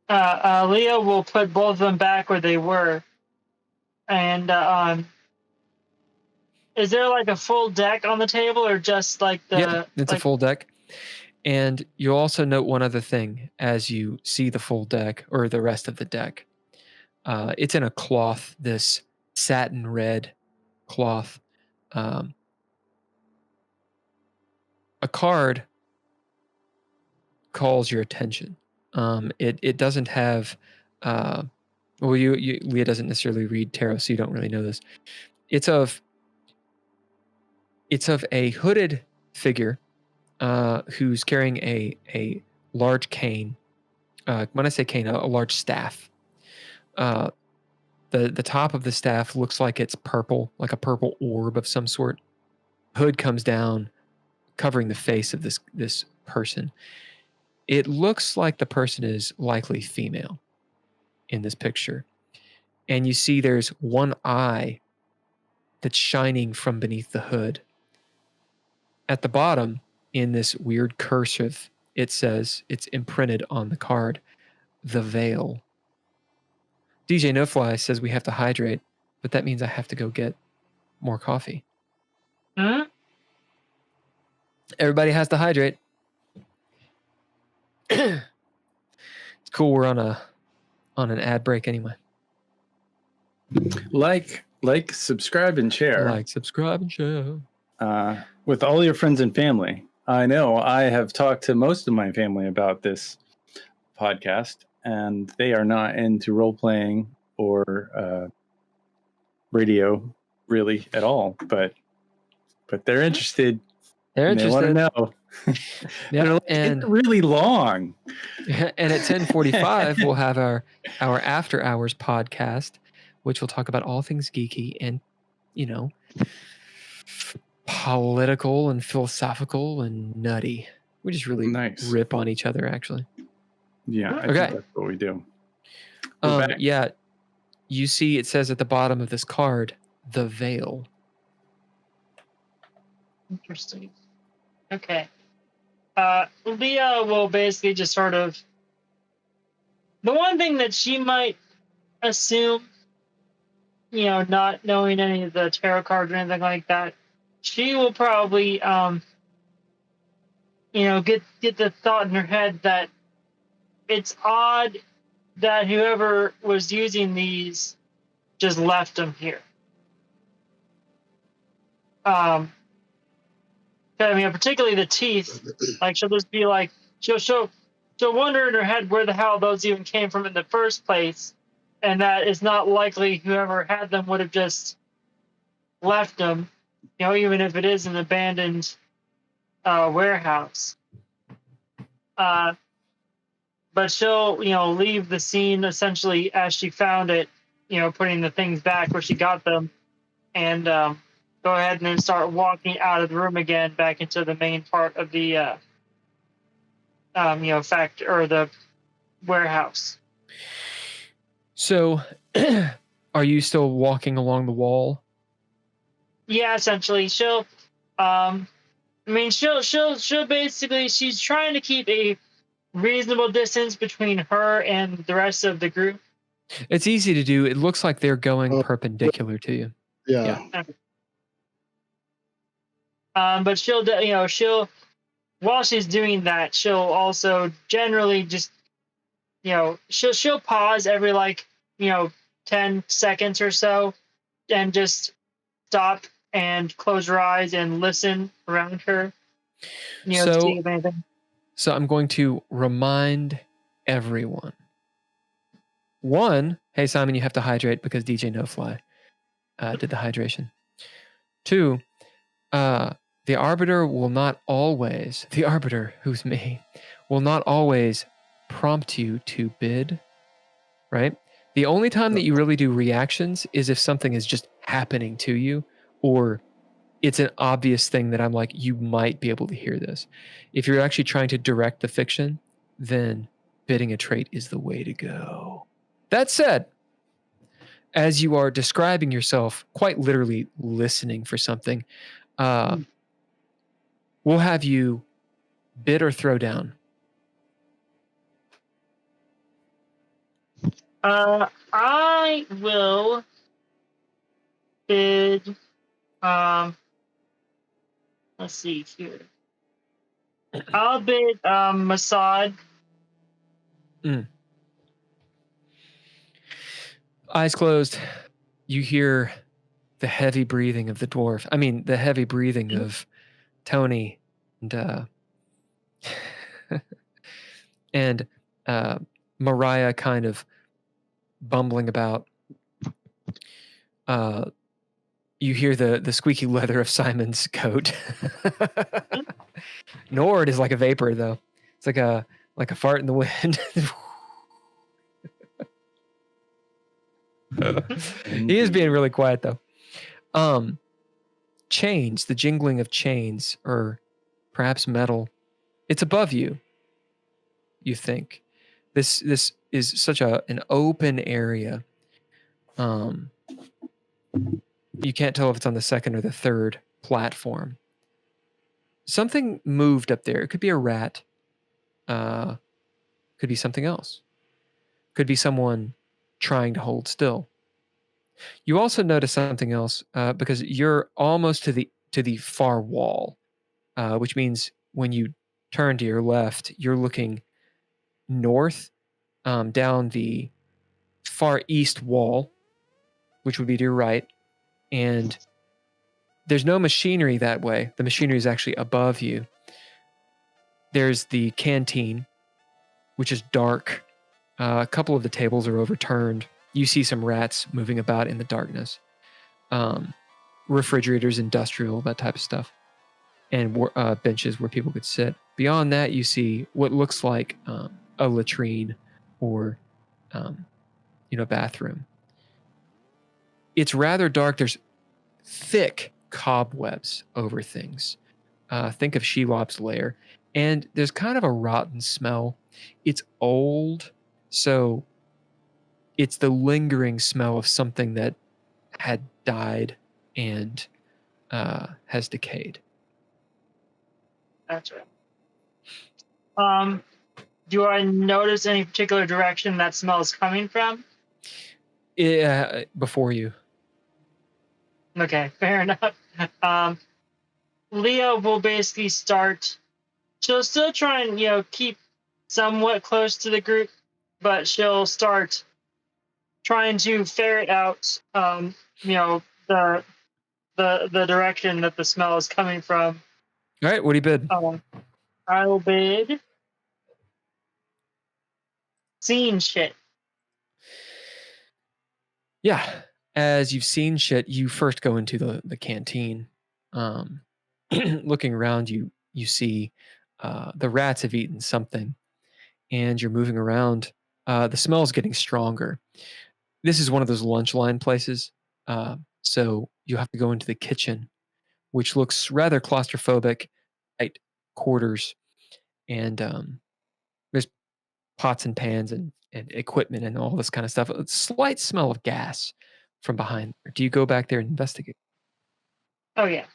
Leah will put both of them back where they were. And is there like a full deck on the table, or just like Yeah, it's a full deck. And you'll also note one other thing as you see the full deck, or the rest of the deck. It's in a cloth, this satin red cloth. A card calls your attention. It doesn't have, Leah doesn't necessarily read tarot, so you don't really know this. It's of a hooded figure who's carrying a large cane. When I say cane, a large staff. The top of the staff looks like it's purple, like a purple orb of some sort. Hood comes down, covering the face of this person. It looks like the person is likely female in this picture. And you see there's one eye that's shining from beneath the hood. At the bottom, in this weird cursive, it says, it's imprinted on the card, the veil. DJ No Fly says we have to hydrate, but that means I have to go get more coffee. Hmm? Everybody has to hydrate. It's cool. We're on an ad break anyway. Like, subscribe, and share. Like, subscribe, and share. With all your friends and family. I know I have talked to most of my family about this podcast, and they are not into role playing or radio really at all. But they're interested. They're interested. They want to know. Yep, They're like, it's really long. And at 10:45, we'll have our after hours podcast, which will talk about all things geeky and, political and philosophical and nutty. We just really rip on each other, actually. Yeah, I Okay. think that's what we do. Yeah, you see it says at the bottom of this card, the veil. Interesting. Okay. Leah will basically just sort of... The one thing that she might assume, not knowing any of the tarot cards or anything like that, she will probably, get the thought in her head that it's odd that whoever was using these just left them here. Particularly the teeth. Like, she'll just be like, she'll wonder in her head where the hell those even came from in the first place, and that it's not likely whoever had them would have just left them, even if it is an abandoned warehouse. But she'll, leave the scene essentially as she found it, putting the things back where she got them, and go ahead and then start walking out of the room again, back into the main part of the, factory or the warehouse. So, are you still walking along the wall? Yeah, essentially, she'll basically, she's trying to keep a reasonable distance between her and the rest of the group. It's easy to do. It looks like they're going perpendicular to you. Yeah. But she'll while she's doing that, she'll also generally just, she'll pause every 10 seconds or so, and just stop and close her eyes and listen around her. To see if anything. So I'm going to remind everyone. 1, hey Simon, you have to hydrate because DJ No Fly did the hydration. 2, the arbiter will not always, the arbiter, who's me, will not always prompt you to bid, right? The only time that you really do reactions is if something is just happening to you, or it's an obvious thing that I'm like, you might be able to hear this. If you're actually trying to direct the fiction, then bidding a trait is the way to go. That said, as you are describing yourself, quite literally listening for something, we'll have you bid or throw down. I will bid. Let's see here. I'll bid Masad. Eyes closed. You hear the heavy breathing of the dwarf. I mean, the heavy breathing of Tony and and Mariah kind of bumbling about. You hear the squeaky leather of Simon's coat. Nord is like a vapor, though. It's like a fart in the wind. He is being really quiet, though. Chains, the jingling of chains, or perhaps metal. It's above you. You think this is such an open area. You can't tell if it's on the second or the third platform. Something moved up there. It could be a rat. Could be something else. Could be someone trying to hold still. You also notice something else because you're almost to the far wall, which means when you turn to your left, you're looking north down the far east wall, which would be to your right. And there's no machinery that way. The machinery is actually above you. There's the canteen, which is dark. A couple of the tables are overturned. You see some rats moving about in the darkness. Refrigerators, industrial, that type of stuff. And benches where people could sit. Beyond that, you see what looks like a latrine or bathroom. It's rather dark. There's thick cobwebs over things. Think of Shelob's lair. And there's kind of a rotten smell. It's old, so it's the lingering smell of something that had died and has decayed. That's right. Do I notice any particular direction that smell is coming from? Yeah, before you. Okay, fair enough. Leah will basically start. She'll still try and keep somewhat close to the group, but she'll start trying to ferret out the direction that the smell is coming from. All right, what do you bid? I will bid seen shit. Yeah, as you've seen shit, you first go into the canteen. Looking around, you see the rats have eaten something, and you're moving around. The smell's getting stronger. This is one of those lunch line places, so you have to go into the kitchen, which looks rather claustrophobic, tight quarters, and there's pots and pans and equipment and all this kind of stuff. A slight smell of gas from behind. Do you go back there and investigate? Oh, yeah.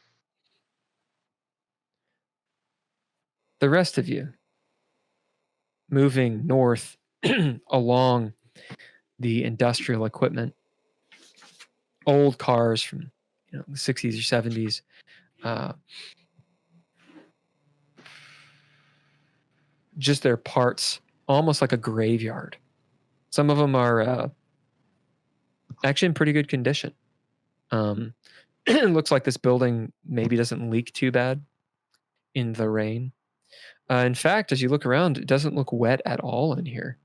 The rest of you moving north along the industrial equipment, old cars from the 60s or 70s, just their parts, almost like a graveyard. Some of them are actually in pretty good condition. It looks like this building maybe doesn't leak too bad in the rain. In fact, as you look around, it doesn't look wet at all in here,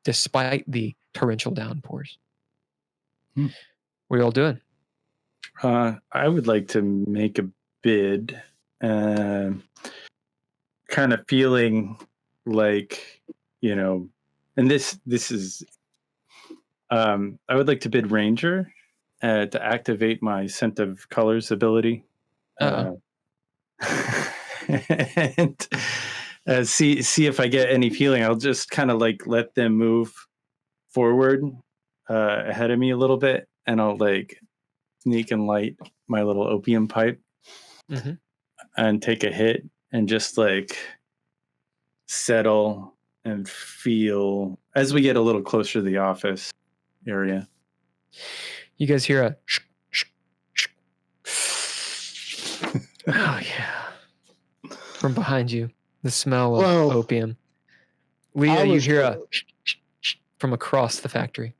despite the torrential downpours. Hmm. What are you all doing? I would like to make a bid, kind of feeling like, and this is, I would like to bid Ranger to activate my scent of colors ability. And see if I get any feeling. I'll just kind of like let them move forward ahead of me a little bit, and I'll like sneak and light my little opium pipe and take a hit and just like settle and feel as we get a little closer to the office area. You guys hear a oh yeah, from behind you, the smell of opium. Leah, you hear a from across the factory.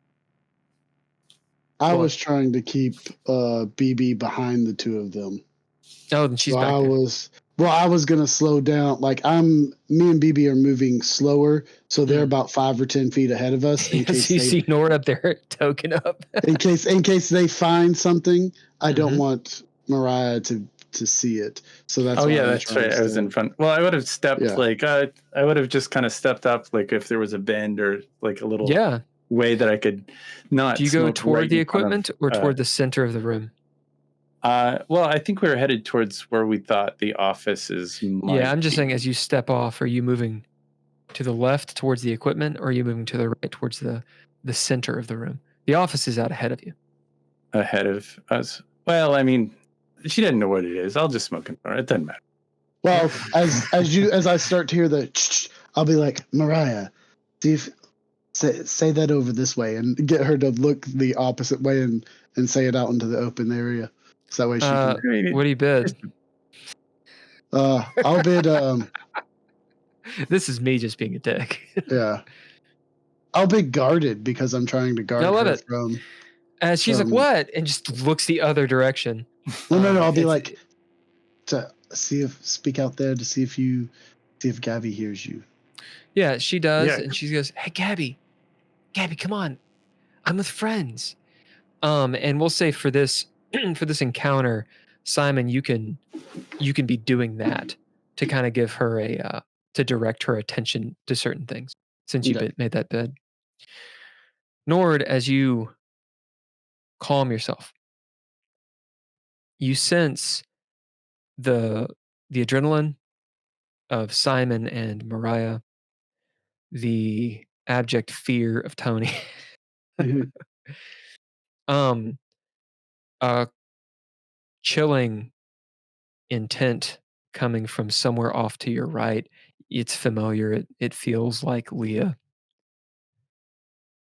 I was trying to keep BB behind the two of them. Oh, then she's back there. I was gonna slow down. Like me and BB are moving slower, so they're about 5 or 10 feet ahead of us. In case you see Nord up there token up. in case they find something, I don't want Mariah to see it. So that's that's right. I was in front. Well, I would have stepped I would have just kind of stepped up, like if there was a bend or like a little way that I could not. Do you go toward the equipment or toward the center of the room? Well, I think we were headed towards where we thought the offices might Yeah, I'm just saying, as you step off, are you moving to the left towards the equipment, or are you moving to the right towards the center of the room? The office is out ahead of you. Ahead of us? Well, I mean, she didn't know what it is. I'll just smoke it. It doesn't matter. Well, as I start to hear the, I'll be like, Mariah, say that over this way, and get her to look the opposite way and say it out into the open area. So that way she can. What do you bid? I'll bid. This is me just being a dick. Yeah, I'll bid guarded because I'm trying to guard her from. She's like, "What?" and just looks the other direction. No. I'll be like, to speak out there to see if Gabby hears you. Yeah, she does, and she goes, "Hey, Gabby, come on, I'm with friends." And we'll say for this encounter, Simon, you can be doing that to kind of give her to direct her attention to certain things, since you made that bid. Nord, as you calm yourself, you sense the adrenaline of Simon and Mariah, the abject fear of Tony. Chilling intent coming from somewhere off to your right. It's familiar. It feels like Leah.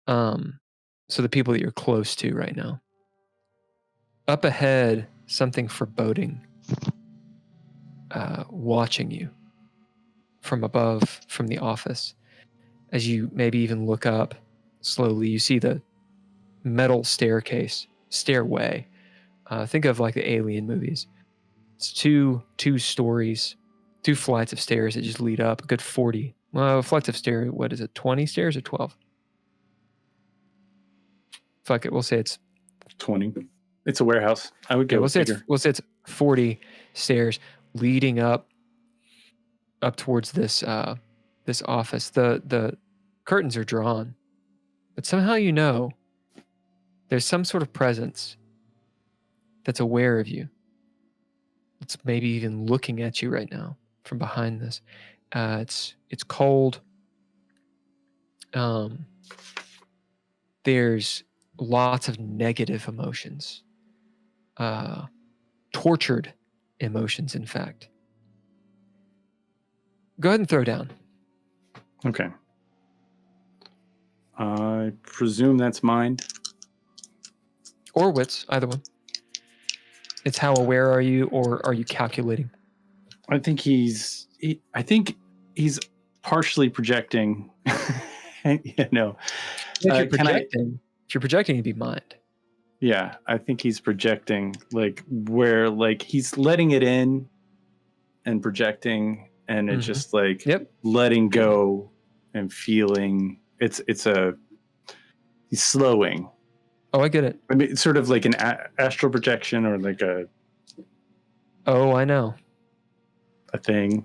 So the people that you're close to right now. Up ahead, something foreboding, watching you from above, from the office. As you maybe even look up slowly, you see the metal stairway. Think of like the Alien movies. It's two stories, 2 flights of stairs that just lead up, a good 40. Well, flights of stairs, what is it, 20 stairs or 12? Fuck it, we'll say it's 20. It's a warehouse. I would go we'll say it's 40 stairs leading up towards this office. The curtains are drawn, but somehow there's some sort of presence that's aware of you. It's maybe even looking at you right now from behind this. It's cold. There's lots of negative emotions. Tortured emotions, in fact. Go ahead and throw down. Okay. I presume that's mind. Or wits, either one. It's how aware are you, or are you calculating? I think he's partially projecting. If you're projecting, it'd be mind. Yeah, I think he's projecting, like where like he's letting it in and projecting and it's Mhm. just like Yep. letting go and feeling. He's slowing. Oh, I get it. I mean, it's sort of like an astral projection or like a Oh, I know. thing.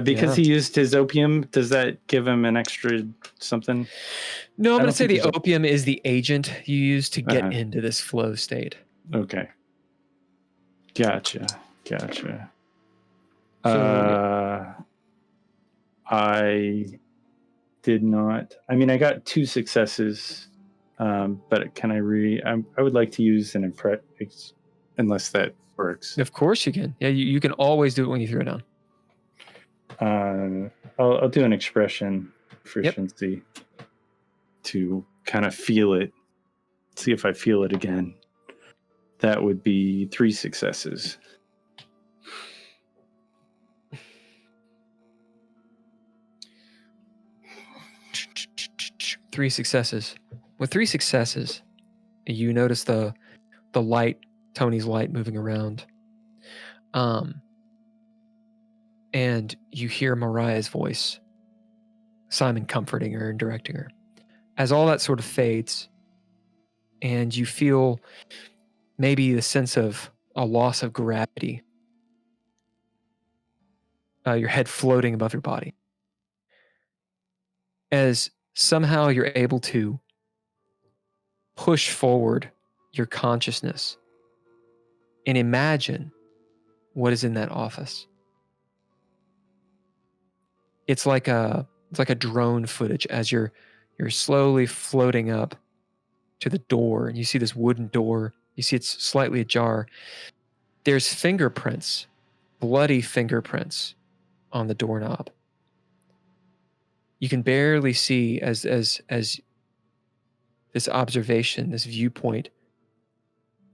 Because he used his opium, does that give him an extra something? No, I'm I going to don't say think the he's opium is the agent you use to get Uh-huh. into this flow state. Okay. Gotcha. So, I did not. I mean, I got 2 successes, but can I would like to use an impress, unless that works. Of course you can. Yeah, you can always do it when you throw down. I'll do an expression proficiency to kind of feel it. See if I feel it again. That would be 3 successes. Three successes. With 3 successes, you notice the light, Tony's light moving around. And you hear Mariah's voice, Simon comforting her and directing her. As all that sort of fades, and you feel maybe the sense of a loss of gravity, your head floating above your body. As somehow you're able to push forward your consciousness and imagine what is in that office. It's like a drone footage as you're slowly floating up to the door, and you see this wooden door. You see it's slightly ajar. There's fingerprints, bloody fingerprints on the doorknob. You can barely see as this observation, this viewpoint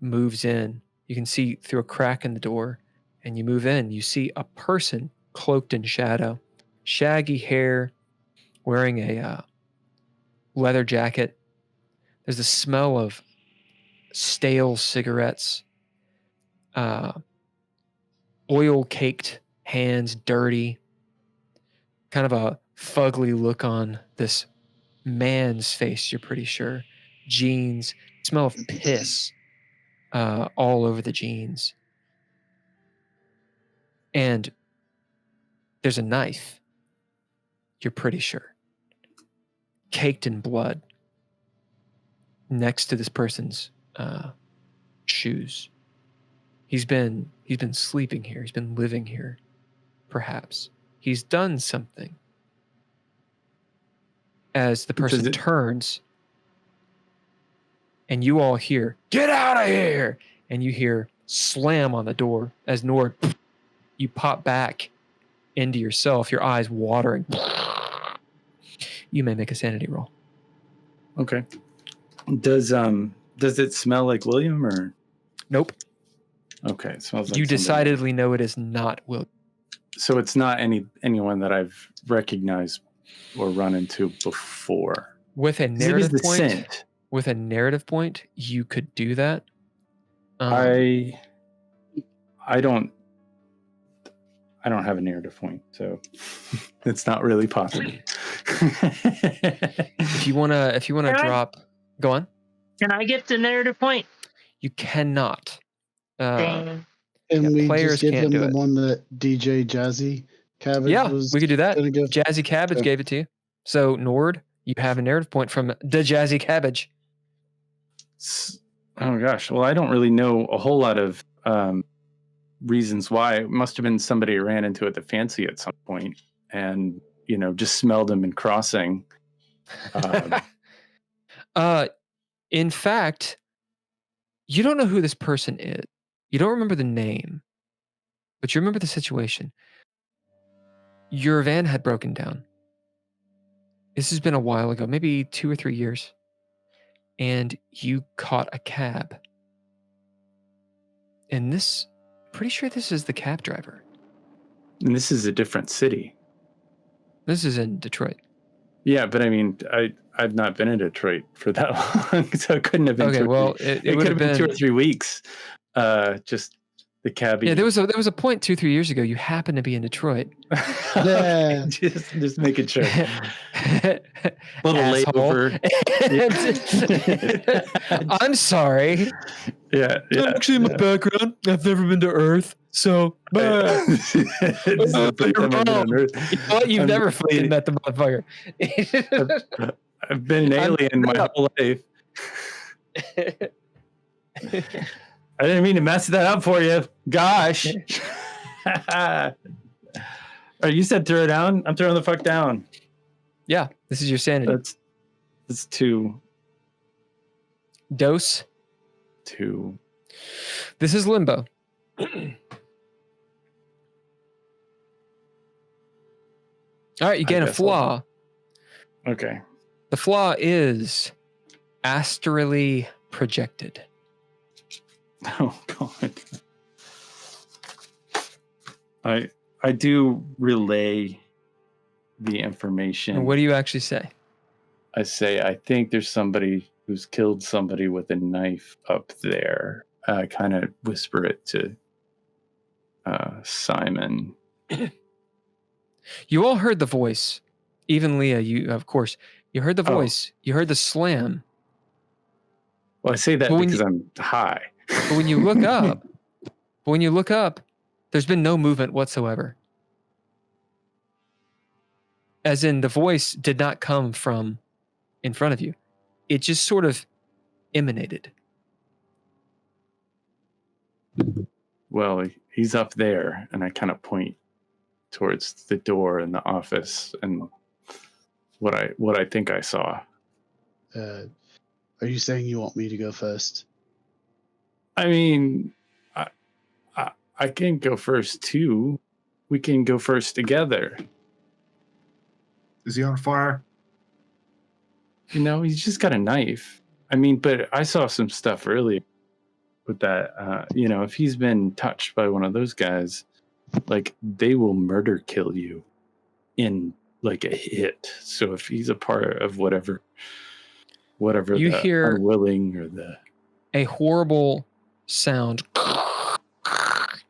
moves in. You can see through a crack in the door, and you move in. You see a person cloaked in shadow, shaggy hair, wearing a leather jacket. There's the smell of stale cigarettes, oil-caked hands, dirty, kind of a fugly look on this man's face, you're pretty sure. Jeans, smell of piss all over the jeans. And there's a knife, you're pretty sure, caked in blood next to this person's shoes. He's been sleeping here. He's been living here, perhaps. He's done something. As the person turns, and you all hear, "Get out of here!" And you hear slam on the door as Nord, you pop back into yourself, your eyes watering. You may make a sanity roll. Okay. Does it smell like William or? Nope. Okay, it smells like you somebody. decidedly know it is not William. So it's not anyone that I've recognized or run into before. With a narrative the point, scent. With a narrative point, you could do that. I don't have a narrative point, so it's not really possible. If you wanna drop, go on. Can I get the narrative point? You cannot. Dang. And we players just give can't them do the it. one that DJ Jazzy Cabbage was. We could do that. gonna give. Jazzy Cabbage Okay. gave it to you. So Nord, you have a narrative point from the Jazzy Cabbage. Oh gosh, well I don't really know a whole lot of reasons why. It must have been somebody I ran into at the fancy at some point, and just smelled him in crossing. In fact, you don't know who this person is. You don't remember the name, but you remember the situation. Your van had broken down. This has been a while ago, maybe 2 or 3 years. And you caught a cab. And pretty sure this is the cab driver. And this is a different city. This is in Detroit. Yeah, but I mean, I've not been in Detroit for that long, so it couldn't have been. Okay, well, it could have been 2 or 3 weeks. Just the cabbie. Yeah, there was a point 2-3 years ago. You happened to be in Detroit. Yeah. just making sure. Little Asshole. layover. I'm sorry. Yeah. Actually, my background, I've never been to Earth, so This is the first time I've been on Earth. You know what? You've I'm never really- fucking met the motherfucker. I've been an alien my whole life. I didn't mean to mess that up for you. Gosh. Oh, you said throw down? I'm throwing the fuck down. Yeah, this is your sanity. That's two. Dose. This is limbo. All right, you gain a flaw. Okay. The flaw is astrally projected. Oh God. I do relay the information. And what do you actually say? I say I think there's somebody who's killed somebody with a knife up there. I kind of whisper it to Simon. You all heard the voice. Even Leah, you of course, you heard the voice. You heard the slam. Well, I say that because I'm high. But when you look up, there's been no movement whatsoever. As in, the voice did not come from in front of you. It just sort of emanated. Well, he's up there, and I kind of point towards the door in the office and what I think I saw. Are you saying you want me to go first? I mean, I can go first too. We can go first together. Is he on fire? You know, he's just got a knife. I mean, but I saw some stuff earlier with that. You know, if he's been touched by one of those guys, like they will murder kill you in like a hit. So if he's a part of whatever You the hear unwilling or the a horrible sound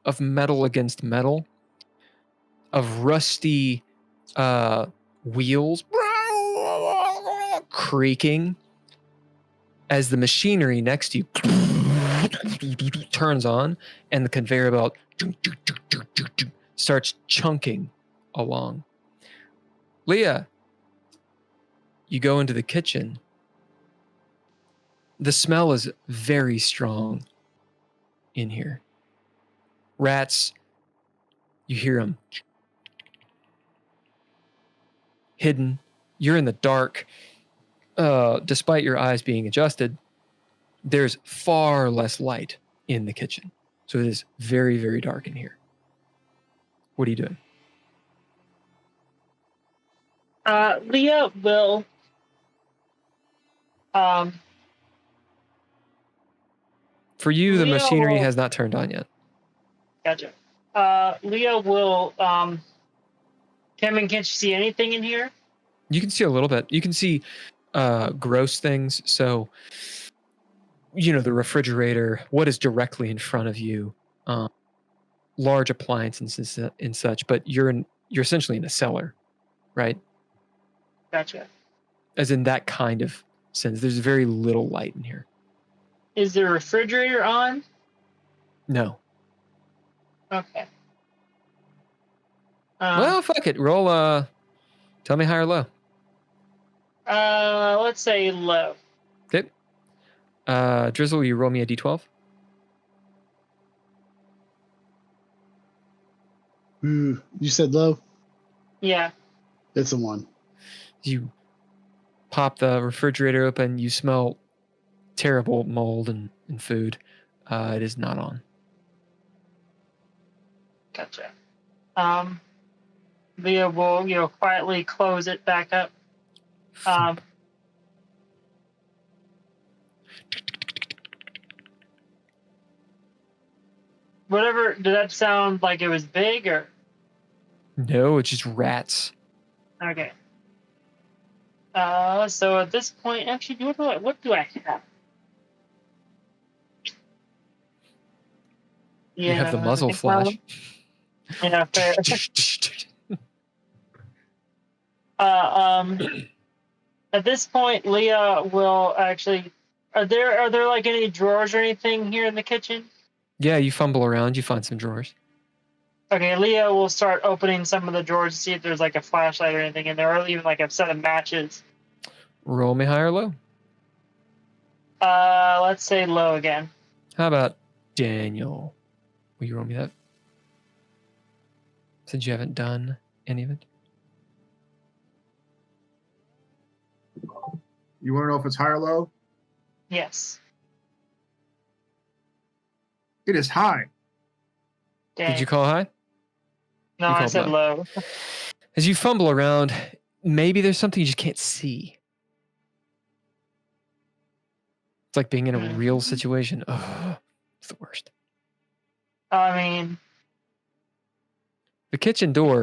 of metal against metal, of rusty wheels creaking as the machinery next to you turns on and the conveyor belt starts chunking along. Leah, you go into the kitchen. The smell is very strong in here. Rats, you hear them. Hidden. You're in the dark. Despite your eyes being adjusted, there's far less light in the kitchen. So it is very, very dark in here. What are you doing? Leah will For you, the Leah machinery will- has not turned on yet. Gotcha. Leah will Cameron, can't you see anything in here? You can see a little bit. You can see gross things. So, you know, the refrigerator, what is directly in front of you, large appliances and such, but you're essentially in a cellar, right? Gotcha. As in that kind of sense. There's very little light in here. Is the refrigerator on? No. Okay. Well, fuck it. Roll, tell me high or low. Let's say low. Okay. Drizzle, you roll me a d12. Ooh, you said low? Yeah. It's a 1. You pop the refrigerator open. You smell terrible mold and food. It is not on. Gotcha. Leah will, quietly close it back up. Whatever, did that sound like it was big or? No, it's just rats. Okay. So at this point, actually, what do I have? You have the muzzle it's flash. Yeah, fair. At this point, Leah will actually. Are there like any drawers or anything here in the kitchen? Yeah, you fumble around, you find some drawers. Okay, Leah will start opening some of the drawers to see if there's like a flashlight or anything in there, or even like a set of matches. Roll me high or low. Let's say low again. How about Daniel? Will you roll me that? Since you haven't done any of it. You want to know if it's high or low? Yes. It is high. Dang. Did you call high? No, you I called said low. As you fumble around, maybe there's something you just can't see. It's like being in a real situation. Oh, it's the worst. I mean, The kitchen door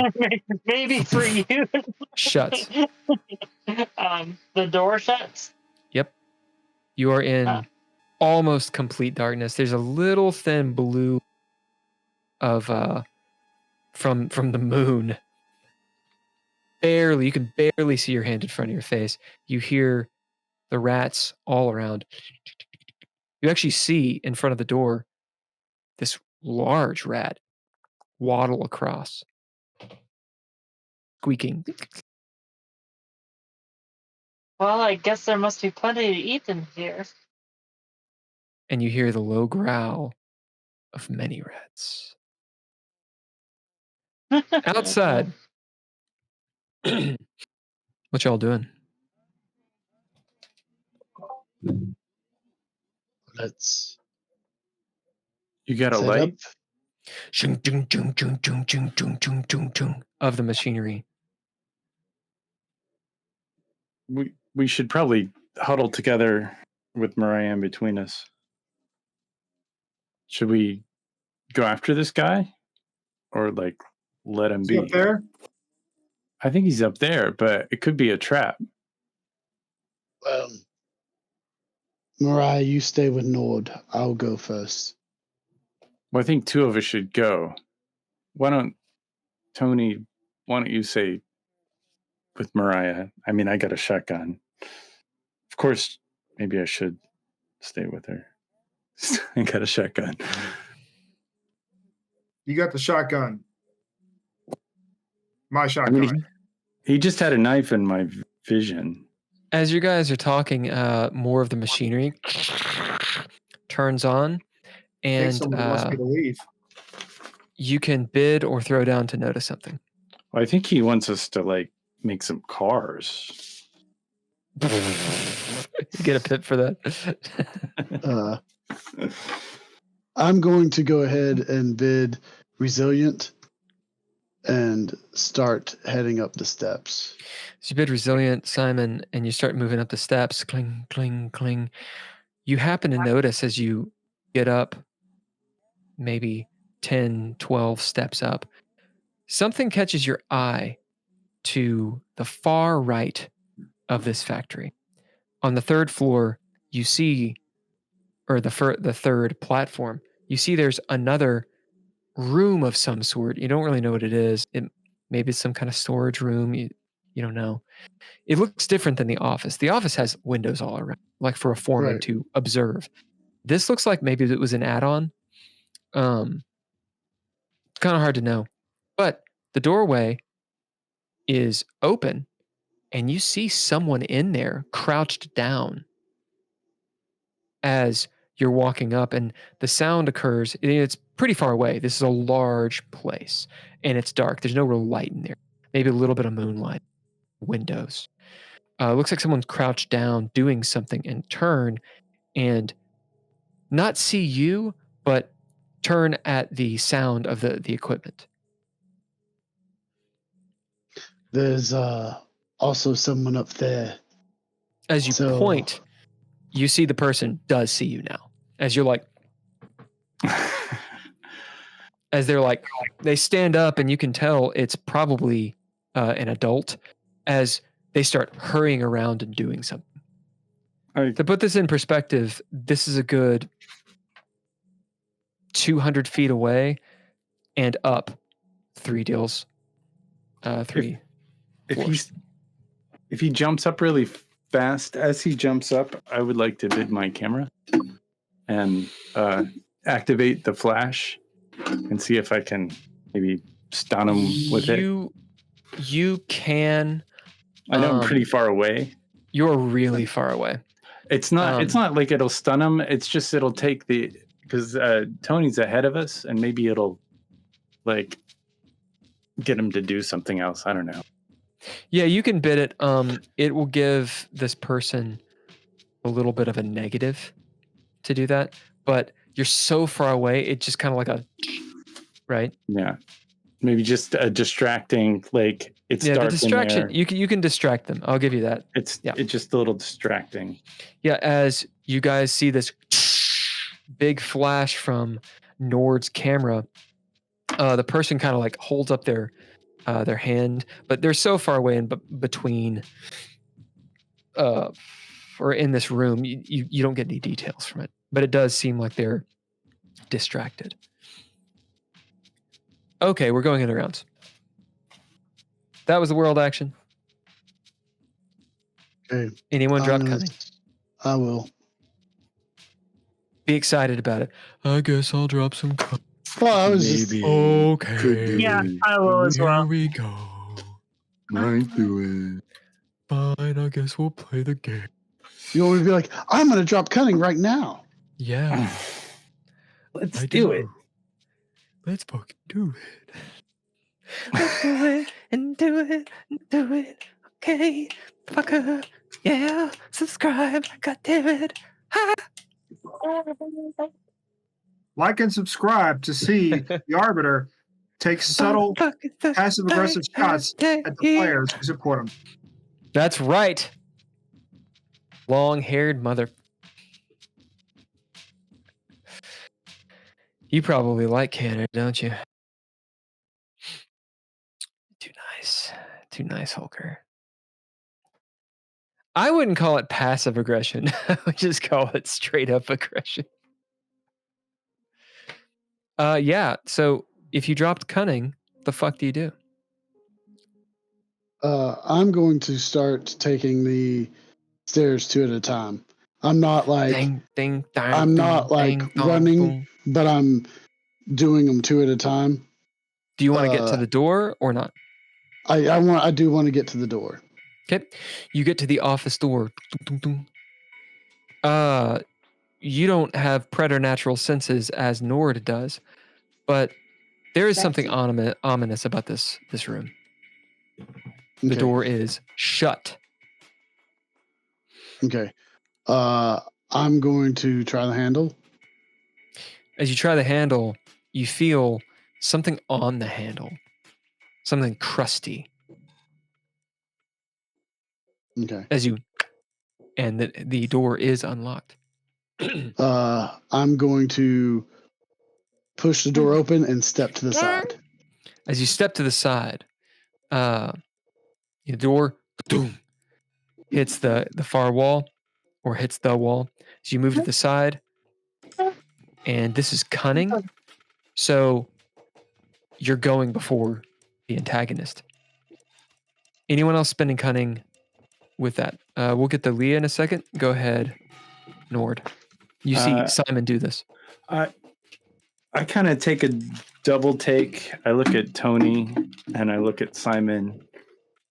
maybe for you. shuts. The door shuts. Yep. You are in almost complete darkness. There's a little thin blue of from the moon. You can barely see your hand in front of your face. You hear the rats all around. You actually see in front of the door this large rat waddle across, squeaking. Well, I guess there must be plenty to eat in here. And you hear the low growl of many rats. Outside. What y'all doing? Let's You got a set light? up. Chung, chung, chung, chung, chung, chung, chung, chung, chung, chung, of the machinery. We should probably huddle together with Mariah in between us. Should we go after this guy? Or like let him Is he be? up there? I think he's up there, but it could be a trap. Well, Mariah, you stay with Nord. I'll go first. Well, I think two of us should go. Why don't you say with Mariah? I mean, I got a shotgun. Of course, maybe I should stay with her. I got a shotgun. You got the shotgun. My I shotgun. mean, he just had a knife in my vision. As you guys are talking, more of the machinery turns on, I think and someone wants me to leave. you can bid or throw down to notice something. Well, I think he wants us to like make some cars. You get a pip for that. I'm going to go ahead and bid resilient and start heading up the steps. So you bid resilient, Simon, and you start moving up the steps. Cling, cling, cling. You happen to notice as you get up, maybe 10, 12 steps up, something catches your eye to the far right of this factory. On the third floor, you see, or the third platform, you see there's another room of some sort. You don't really know what it is. Maybe it's some kind of storage room. You don't know. It looks different than the office. The office has windows all around, like for a foreman Right. to observe. This looks like maybe it was an add-on. Kind of hard to know. But the doorway is open, and you see someone in there crouched down as you're walking up, and the sound occurs. It's pretty far away. This is a large place, and it's dark. There's no real light in there. Maybe a little bit of moonlight. Windows. Looks like someone's crouched down doing something and turn and not see you, but turn at the sound of the equipment. There's also someone up there. As you point, you see the person does see you now. As you're like, as they're like, they stand up and you can tell it's probably an adult as they start hurrying around and doing something. To put this in perspective, this is a good 200 feet away and up 3 deals. 3 floors. If he jumps up really fast, as he jumps up, I would like to vid my camera and activate the flash and see if I can maybe stun him with it. You can. I know I'm pretty far away. You're really far away. It's not like it'll stun him. It's just it'll take because Tony's ahead of us, and maybe it'll like get him to do something else. I don't know. Yeah, you can bid it. It will give this person a little bit of a negative to do that, but you're so far away, it just kind of like a right. Yeah, maybe just a distracting. Like it's dark the distraction. in there. You can distract them. I'll give you that. It's just a little distracting. Yeah, as you guys see this big flash from Nord's camera, the person kind of like holds up their hand, but they're so far away in between or in this room, you don't get any details from it, but it does seem like they're distracted. Okay, we're going into rounds. That was the world action. Okay. Anyone drop cunning? I will. Be excited about it. I guess I'll drop some cunning. Well, I was Maybe. Okay. Yeah, I will as well. Here we go. Might do it. Fine, I guess we'll play the game. You want me to be like, I'm going to drop cunning right now. Yeah. Let's do it. Let's fucking do it. Let's do it and do it and do it. Okay, fucker. Yeah, subscribe. God damn it. Ha. Like and subscribe to see the Arbiter take subtle, passive-aggressive shots at the players who support him. That's right. Long-haired mother. You probably like Canada, don't you? Too nice. Too nice, Holker. I wouldn't call it passive aggression. I would just call it straight up aggression. Yeah. So if you dropped cunning, the fuck do you do? I'm going to start taking the stairs 2 at a time. I'm not like I'm not like running, but I'm doing them 2 at a time. Do you want to get to the door or not? I do want to get to the door. Okay. You get to the office door. You don't have preternatural senses as Nord does, but there is something ominous about this room. The door is shut. Okay. I'm going to try the handle. As you try the handle, you feel something on the handle. Something crusty. Okay. And the door is unlocked. I'm going to push the door open and step to the side. As you step to the side, the door hits the far wall or hits the wall. As you move to the side, and this is cunning, so you're going before the antagonist. Anyone else spending cunning with that? We'll get to Leah in a second. Go ahead, Nord. You see Simon do this. I kind of take a double take. I look at Tony and I look at Simon,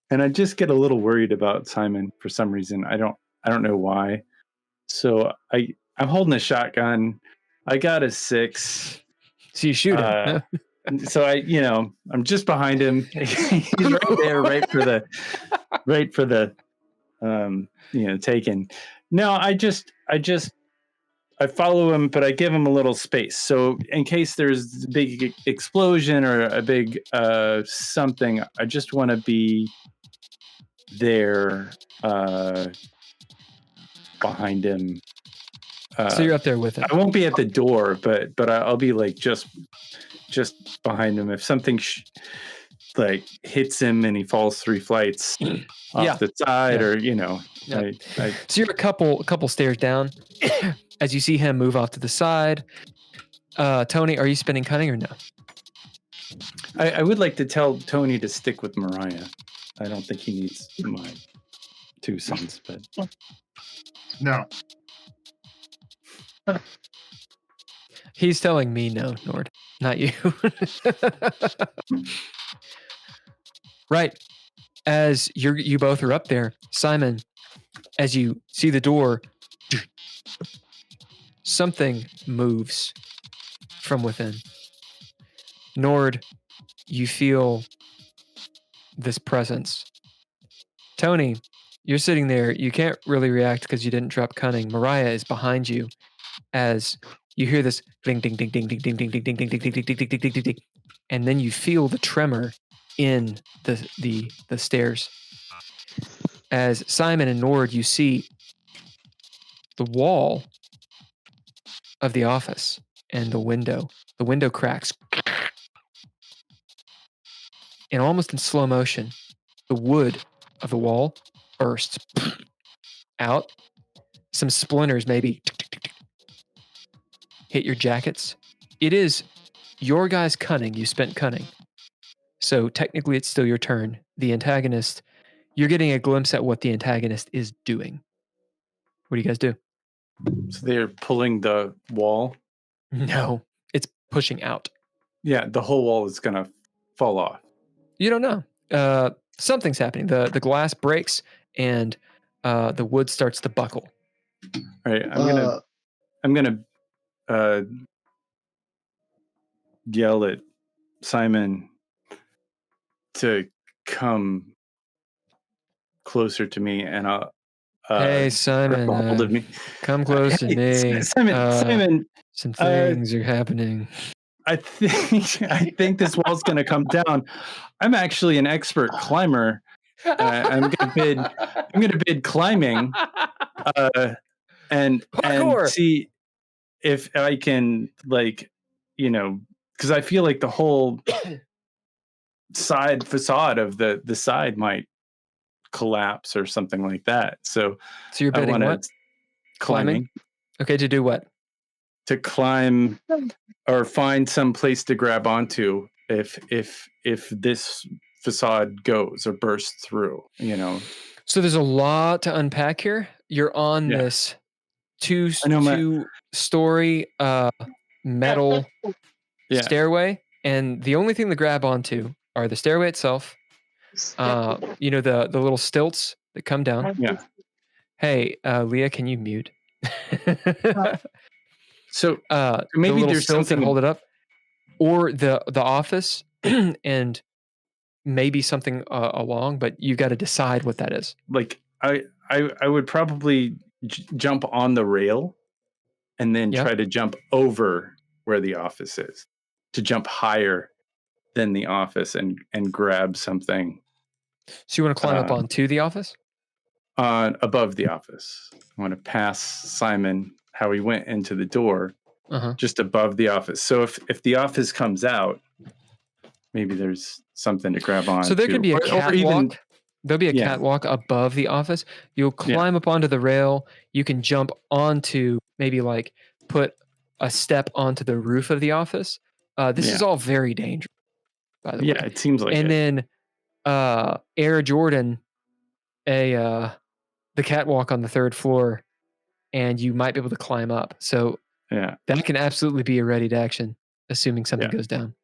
and I just get a little worried about Simon for some reason. I don't know why. So I'm holding a shotgun. I got a 6. So you shoot him. So I'm just behind him. He's right there, right for the taken. No, I follow him, but I give him a little space. So in case there's a big explosion or a big something, I just want to be there behind him. So you're up there with him. I won't be at the door, but I'll be like just behind him. If something like hits him and he falls 3 flights off the side, or So you're a couple stairs down. As you see him move off to the side, Tony, are you spending cunning or no? I would like to tell Tony to stick with Mariah. I don't think he needs my 2 cents, but No. He's telling me no, Nord, not you. Right. As you both are up there, Simon, as you see the door, something moves from within. Nord, you feel this presence. Tony, you're sitting there. You can't really react because you didn't drop cunning. Mariah is behind you as you hear this ding, ding, ding, ding, ding, ding, ding, ding, ding, ding, ding, ding, ding, ding, ding, ding, ding, ding, and then you feel the tremor in the stairs. As Simon and Nord, you see the wall of the office and the window. The window cracks. And almost in slow motion, the wood of the wall bursts out. Some splinters maybe hit your jackets. It is your guys' cunning. You spent cunning. So technically it's still your turn. The antagonist, you're getting a glimpse at what the antagonist is doing. What do you guys do? so they're pulling the wall. No, it's pushing out. Yeah, the whole wall is gonna fall off. You don't know. Something's happening. The glass breaks and the wood starts to buckle. All right, I'm gonna yell at Simon to come closer to me, and I'll Hey, Simon, grab a hold of me. come close to Hey, me. Simon, Some things are happening. I think this wall's gonna come down. I'm actually an expert climber. I'm gonna bid climbing, and Parkour! see if I can, like, because I feel like the whole side facade of the side might collapse or something like that. So you're I bidding want what? climbing Okay, to do what? to climb or find some place to grab onto if this facade goes or bursts through. So there's a lot to unpack here. You're on this two-story metal stairway, and the only thing to grab onto are the stairway itself. The little stilts that come down. Yeah. Hey, Leah, can you mute? So the maybe little there's stilts that something hold it up, or the office, and maybe something along. But you've got to decide what that is. like I would probably jump on the rail and then try to jump over where the office is, to jump higher than the office and grab something. So you want to climb up onto the office? Above the office. I want to pass Simon how he went into the door, just above the office. So if the office comes out, maybe there's something to grab on. So there could be a catwalk. There'll be a catwalk above the office. You'll climb up onto the rail. You can jump onto, maybe like put a step onto the roof of the office. This is all very dangerous, by the way. Yeah, it seems like and it. then Air Jordan, the catwalk on the 3rd floor, and you might be able to climb up. So that can absolutely be a ready to action, assuming something goes down.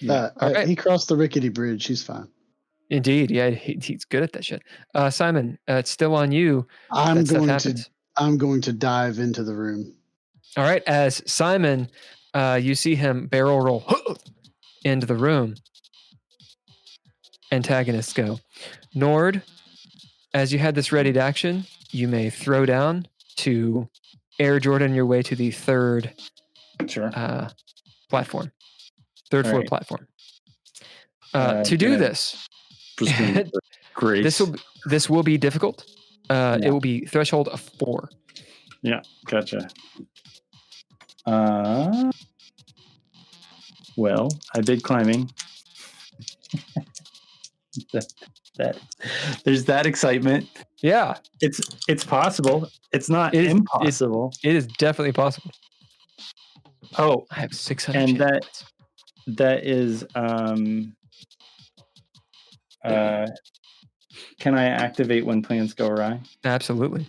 Right. He crossed the rickety bridge. He's fine. Indeed, yeah, he's good at that shit. Simon, it's still on you. I'm going to dive into the room. All right, as Simon, you see him barrel roll into the room. Antagonists go. Nord, as you had this ready to action, you may throw down to Air Jordan your way to the 3rd platform. 3rd floor platform. To do this, great. This will be difficult. It will be threshold of 4. Yeah, gotcha. Well, I did climbing. that there's that excitement. Yeah, it's possible. It's not impossible. It is definitely possible. Oh, I have 600 and channel points. that is can I activate when plans go awry? Absolutely.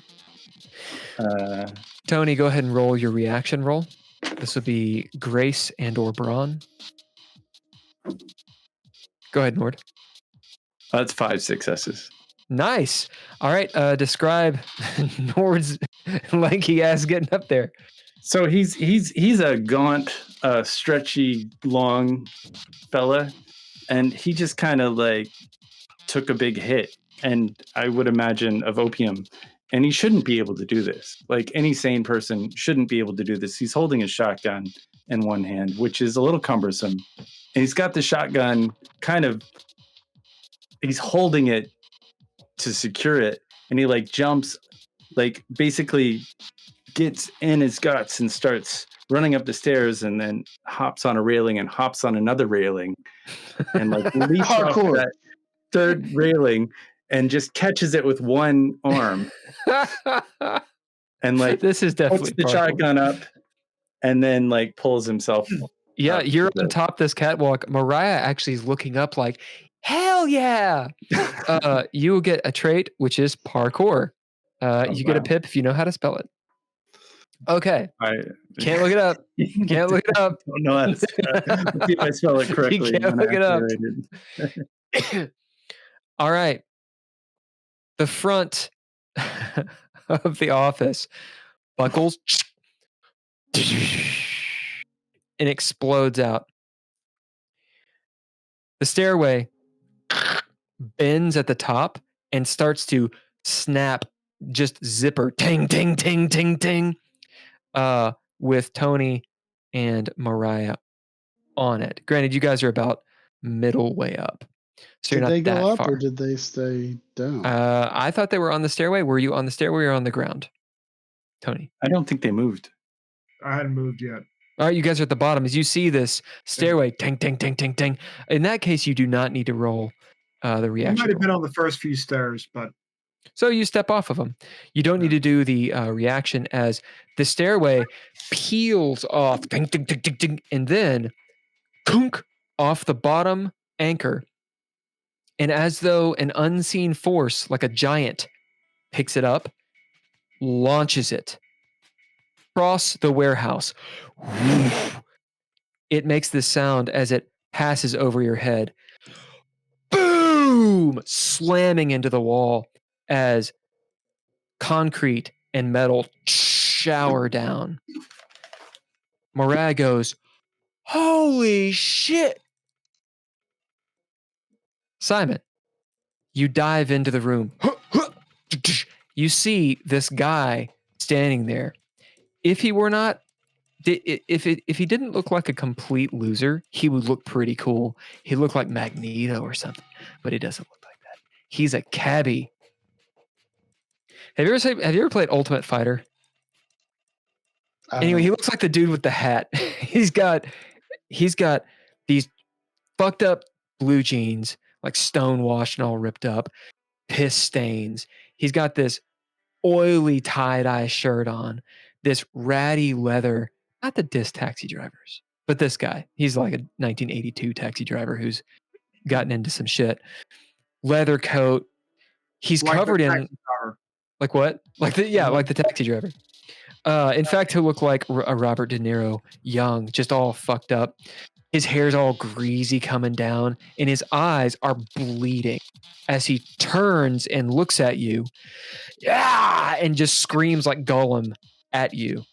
Uh, Tony, go ahead and roll your reaction roll. This will be Grace and or Braun. Go ahead, Nord. that's 5 successes. Nice. All right. Describe Nord's lanky ass getting up there. So he's a gaunt, stretchy, long fella, and he just kind of like took a big hit, and I would imagine of opium, and he shouldn't be able to do this. Like any sane person shouldn't be able to do this. He's holding a shotgun in one hand, which is a little cumbersome, and he's got the shotgun he's holding it to secure it, and he like jumps, like basically gets in his guts and starts running up the stairs, and then hops on a railing and hops on another railing, and like leaps off that third railing and just catches it with one arm, and like This is definitely puts the shotgun up, and then like pulls himself. Yeah, you're on top of this catwalk. Mariah actually is looking up like, hell yeah. You will get a trait, which is parkour. You get a pip if you know how to spell it. Okay. Can't look it up. Can't look it up. Don't know how to spell it. Let's see if I spell it correctly. You can't look it up. All right. The front of the office buckles and explodes out. The stairway bends at the top and starts to snap, just zipper, ting, ting, ting, ting, ting, with Tony and Mariah on it. Granted, you guys are about middle way up. So Did you're not they that go up far. or did they stay down? I thought they were on the stairway. Were you on the stairway or on the ground, Tony? I don't think they moved. I hadn't moved yet. All right, you guys are at the bottom. As you see this stairway, ting, ting, ting, ting, ting. In that case, you do not need to roll the You reaction. might have been roll. on the first few stairs, but So you step off of them. You don't need to do the reaction as the stairway peels off, ting, ting, ting, ting, ting, and then kunk off the bottom anchor. And as though an unseen force, like a giant, picks it up, launches it across the warehouse. It makes this sound as it passes over your head. Boom! Slamming into the wall as concrete and metal shower down. Mariah goes, holy shit! Simon, you dive into the room. You see this guy standing there. If he were not, if he didn't look like a complete loser, he would look pretty cool. He looked like Magneto or something, but he doesn't look like that. He's a cabbie. Have you ever played Ultimate Fighter? Anyway, he looks like the dude with the hat. He's got these fucked up blue jeans, like stonewashed and all ripped up, piss stains. He's got this oily tie-dye shirt on, this ratty leather, not the disc taxi drivers, but this guy. He's like a 1982 taxi driver who's gotten into some shit. Leather coat. He's like covered in driver. like what? Like the taxi driver. In fact, he'll look like a Robert De Niro young, just all fucked up. His hair's all greasy coming down, and his eyes are bleeding as he turns and looks at you, and just screams like Gollum at you.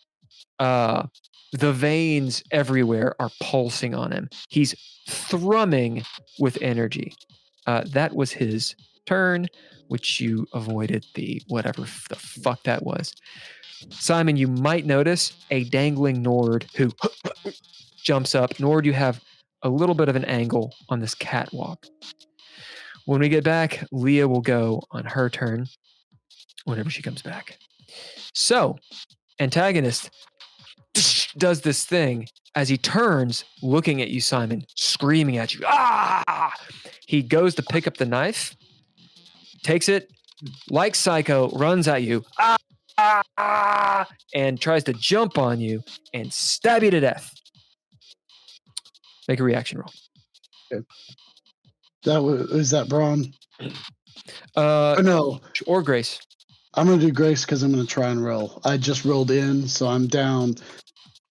The veins everywhere are pulsing on him. He's thrumming with energy. That was his turn, which you avoided the whatever the fuck that was. Simon, you might notice a dangling Nord who jumps up. Nord, you have a little bit of an angle on this catwalk. When we get back, Leah will go on her turn whenever she comes back. So, antagonist does this thing as he turns, looking at you, Simon, screaming at you. Ah! He goes to pick up the knife, takes it, like Psycho, runs at you. Ah! And tries to jump on you and stab you to death. Make a reaction roll. Is that Braun? Uh, Oh, no, or Grace. I'm gonna do Grace because I'm gonna try and roll. I just rolled in, so I'm down,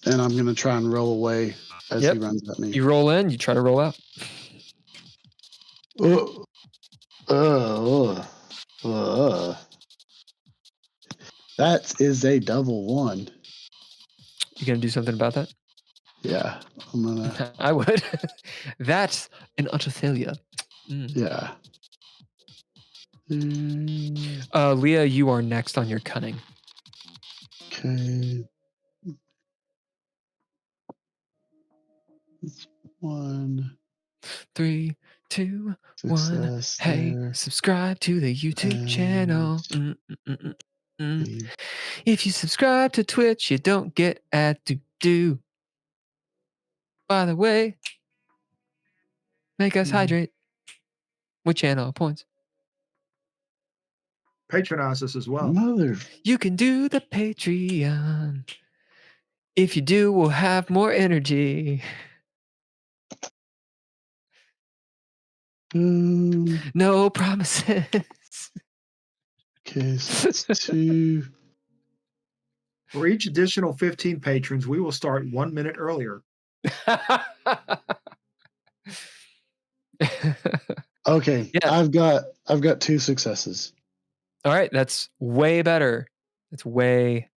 and I'm gonna try and roll away as Yep. he runs at me. You roll in, you try to roll out. That is a double 1. You gonna do something about that? Yeah, I'm gonna. I would. That's an utter failure. Yeah. Leah, you are next on your cunning. Okay. It's 1. 3, 2, 1. Success Hey, there. subscribe to the YouTube And channel. If you subscribe to Twitch, you don't get ad do. By the way, make us hydrate with channel points. Patronize us as well. Mother. You can do the Patreon. If you do, we'll have more energy. No promises. Okay, so it's 2. For each additional 15 patrons, we will start 1 minute earlier. Okay, Yeah. I've got 2 successes. All right, that's way better. That's way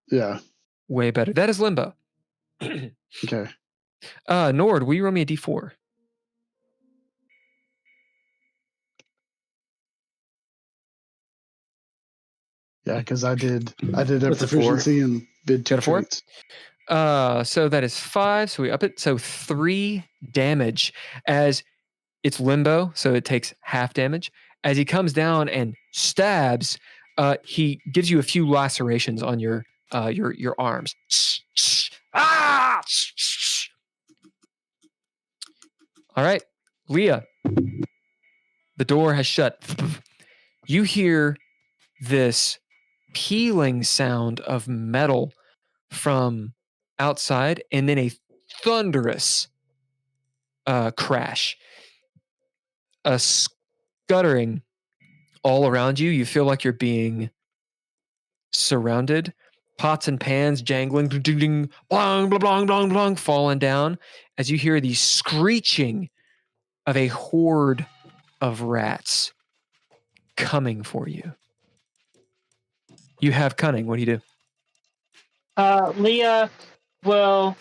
better. That is limbo. Okay. Nord, will you roll me a d4? Yeah, because I did a What's a 4? proficiency in bid 2 Got a 4? traits. So that is 5. So we up it. So 3 damage as it's limbo. So it takes half damage. As he comes down and stabs, he gives you a few lacerations on your arms. Ah! All right, Leah. The door has shut. You hear this peeling sound of metal from outside, and then a thunderous crash, a scuttering all around you. You feel like you're being surrounded. Pots and pans jangling, ding, ding, ding, blong, blah, blong, blong, blong, falling down as you hear the screeching of a horde of rats coming for you. You have cunning. What do you do? Leah will,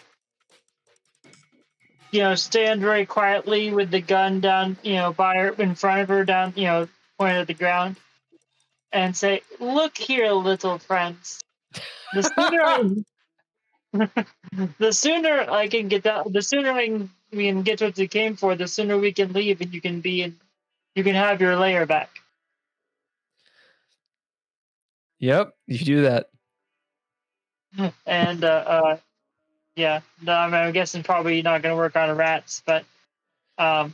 stand very quietly with the gun down, by her, in front of her, down, pointed at the ground, and say, "Look here, little friends. The sooner I can get that, the sooner we can get what you came for, the sooner we can leave, and you can have your lair back." Yep, you do that. And yeah, no, I'm guessing probably not going to work on rats, but I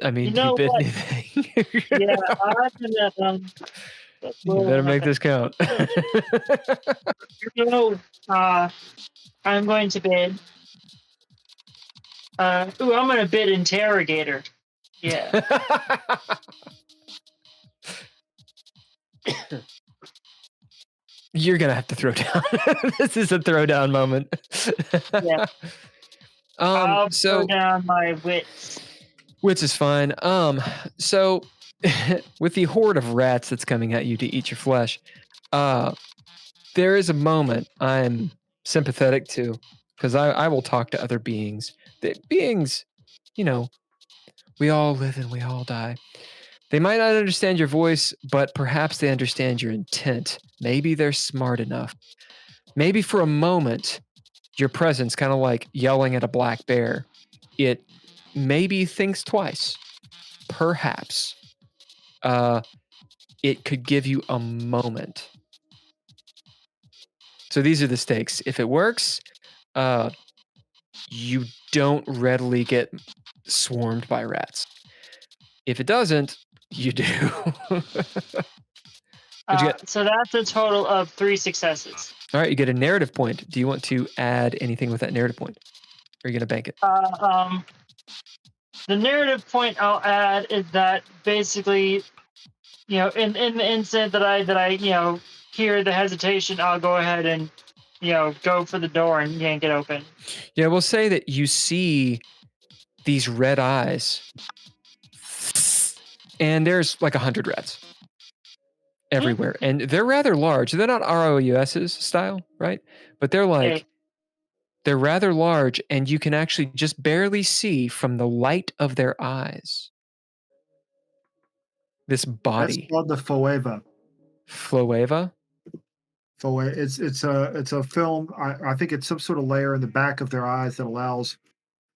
mean, you do know you bid what? anything? Yeah, I'm gonna, You better make this count. I'm going to bid. I'm going to bid interrogator. Yeah. You're gonna have to throw down. This is a throwdown moment. Yeah. I'll So throw down my wits. wits is fine. So with the horde of rats that's coming at you to eat your flesh, there is a moment I'm sympathetic to, because I will talk to other beings. The beings, we all live and we all die. They might not understand your voice, but perhaps they understand your intent. Maybe they're smart enough. Maybe for a moment, your presence, kind of like yelling at a black bear, it maybe thinks twice. Perhaps it could give you a moment. So these are the stakes. If it works, you don't readily get swarmed by rats. If it doesn't, you do. What'd you get? So that's a total of 3 successes. All right, you get a narrative point. Do you want to add anything with that narrative point? are you gonna bank it? The narrative point I'll add is that basically, in the instant that I hear the hesitation, I'll go ahead and go for the door and yank it open. Yeah, we'll say that you see these red eyes, and there's like 100 rats everywhere, and they're rather large. They're not ROUS's style, right? But they're like, they're rather large, and you can actually just barely see from the light of their eyes this body. That's called the Foeva. Floeva? It's a film. I think it's some sort of layer in the back of their eyes that allows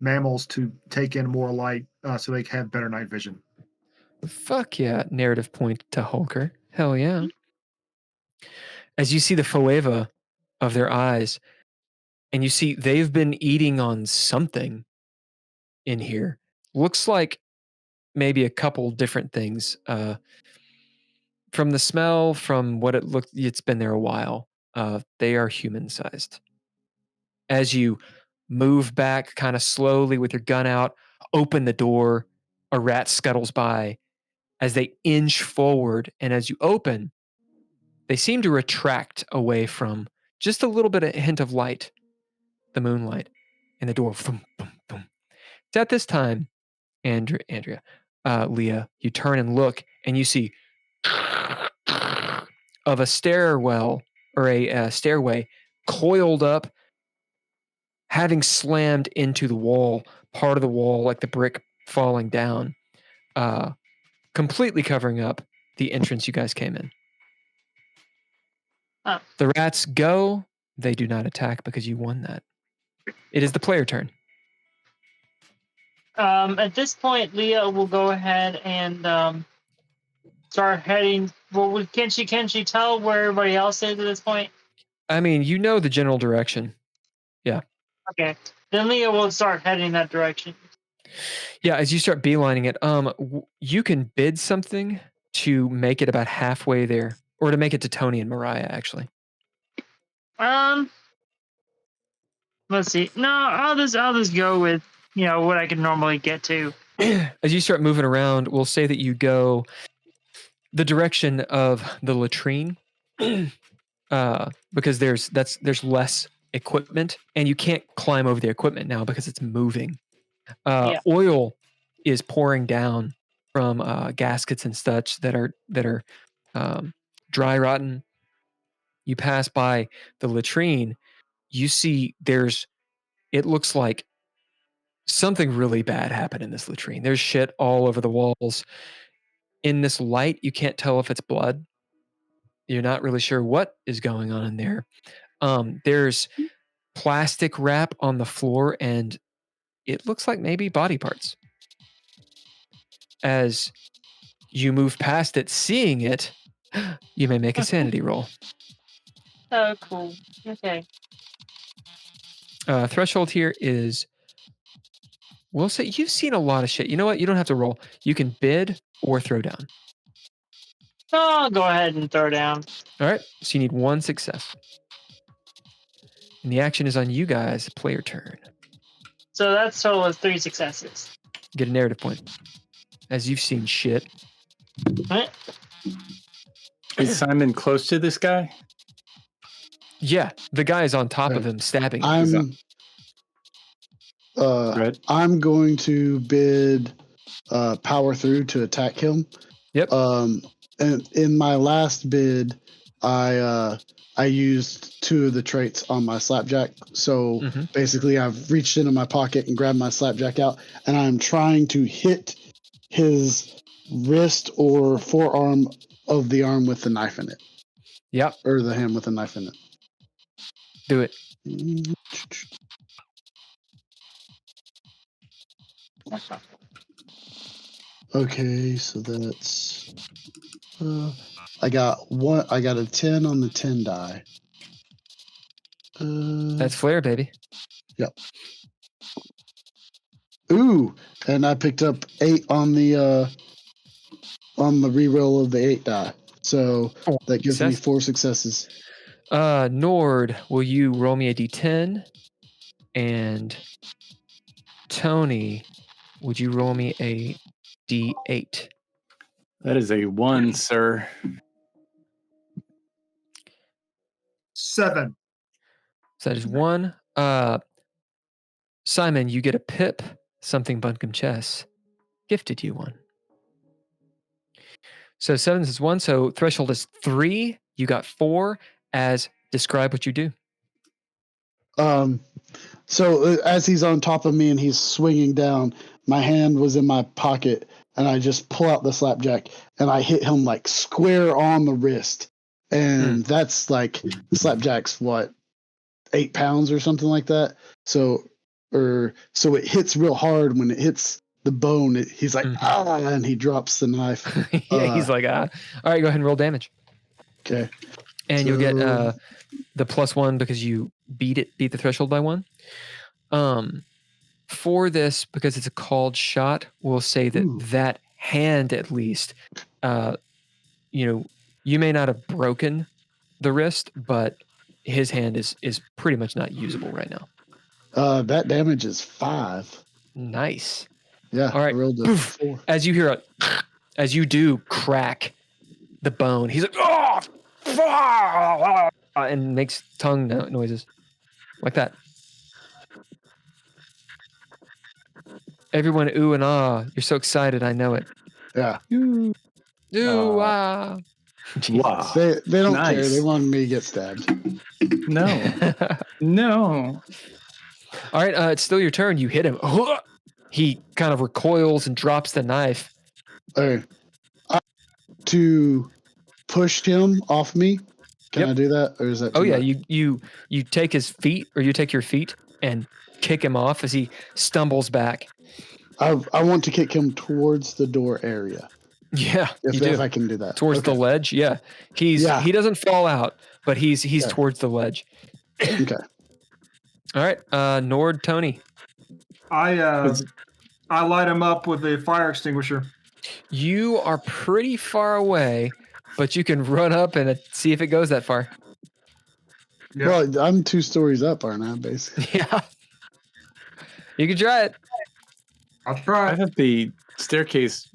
mammals to take in more light, so they can have better night vision. Fuck yeah! Narrative point to Hulker. Hell yeah! As you see the Foeva of their eyes, and you see they've been eating on something in here. Looks like maybe a couple different things. From the smell, from what it looked, it's been there a while. They are human-sized. As you move back kind of slowly with your gun out, open the door, a rat scuttles by. As they inch forward, and as you open, they seem to retract away from just a little bit of hint of light, the moonlight, and the door. Boom, boom, boom. It's at this time, Leah, you turn and look, and you see of a stairwell or a stairway coiled up, having slammed into the wall, part of the wall, like the brick falling down, completely covering up the entrance you guys came in. The rats go. They do not attack because you won that. It is the player turn. At this point, Leah will go ahead and start heading. Well, can she tell where everybody else is at this point? I mean, you know the general direction. Yeah. Okay. Then Leah will start heading that direction. Yeah, as you start beelining it, you can bid something to make it about halfway there, or to make it to Tony and Mariah, actually. Let's see. No, I'll just go with what I can normally get to. As you start moving around, we'll say that you go the direction of the latrine, because there's less equipment, and you can't climb over the equipment now because it's moving. Oil is pouring down from gaskets and such that are dry rotten. You pass by the latrine, you see it looks like something really bad happened in this latrine. There's shit all over the walls. In this light, you can't tell if it's blood. You're not really sure what is going on in there. There's plastic wrap on the floor, and it looks like maybe body parts. As you move past it, seeing it, you may make a sanity roll. Oh, cool. Okay. Threshold here is, we'll say you've seen a lot of shit. You know what? You don't have to roll. You can bid or throw down. I'll go ahead and throw down. All right. So you need one success. And the action is on you guys. Player turn. So that's total of 3 successes. Get a narrative point. As you've seen shit. What? Is Simon close to this guy? Yeah, the guy is on top of him, stabbing. I'm going to bid power through to attack him. Yep. And in my last bid, I used 2 of the traits on my slapjack. So basically, I've reached into my pocket and grabbed my slapjack out, and I'm trying to hit his wrist or forearm of the arm with the knife in it. Yep. Or the hand with the knife in it. Do it. Okay, so that's I got a 10 on the 10 die. That's flare, baby. Yep. Ooh, and I picked up 8 on the reroll of the 8 die. So that gives me 4 successes. Nord, will you roll me a d10 and Tony, would you roll me a D8? That is a 1, sir. 7. So that is 1. Simon, you get a pip. Something Buncombe Chess gifted you one. So 7 is 1. So threshold is 3. You got 4. As describe what you do. So as he's on top of me and he's swinging down, my hand was in my pocket and I just pull out the slapjack and I hit him like square on the wrist. And that's like, the slapjack's what, 8 pounds or something like that. So it hits real hard. When it hits the bone, he's like, ah, and he drops the knife. Yeah, he's like, ah. All right, go ahead and roll damage. Okay. And you'll get the +1 because you beat the threshold by 1. For this, because it's a called shot, we'll say that hand at least, you may not have broken the wrist, but his hand is pretty much not usable right now. That damage is 5. Nice. Yeah. All right. I rolled a 4. As you hear as you do crack the bone, he's like, oh, and makes tongue noises like that. Everyone ooh and ah. You're so excited. I know it. Yeah. Ooh ah. Wow. They don't Nice. care. They wanted me to get stabbed. No. No. All right. It's still your turn. You hit him. He kind of recoils and drops the knife. Okay. To push him off me. Can I do that, or is that? Oh too yeah, much? you take his feet, or you take your feet and kick him off as he stumbles back. I want to kick him towards the door area. Yeah, if I can do that towards the ledge. Yeah, he doesn't fall out, but he's towards the ledge. Okay. All right, Nord, Tony. I light him up with a fire extinguisher. You are pretty far away, but you can run up and see if it goes that far. Yep. Well, I'm 2 stories up, aren't I, basically? Yeah. You can try it. I'll try. I thought the staircase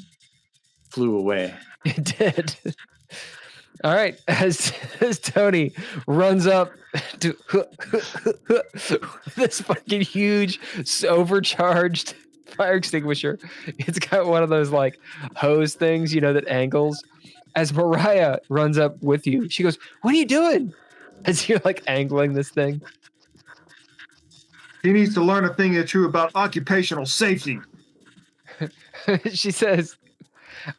flew away. It did. All right. As Tony runs up to this fucking huge, overcharged fire extinguisher. It's got one of those like hose things, that angles. As Mariah runs up with you, she goes, "What are you doing?" As you're like angling this thing. He needs to learn a thing or two about occupational safety. She says,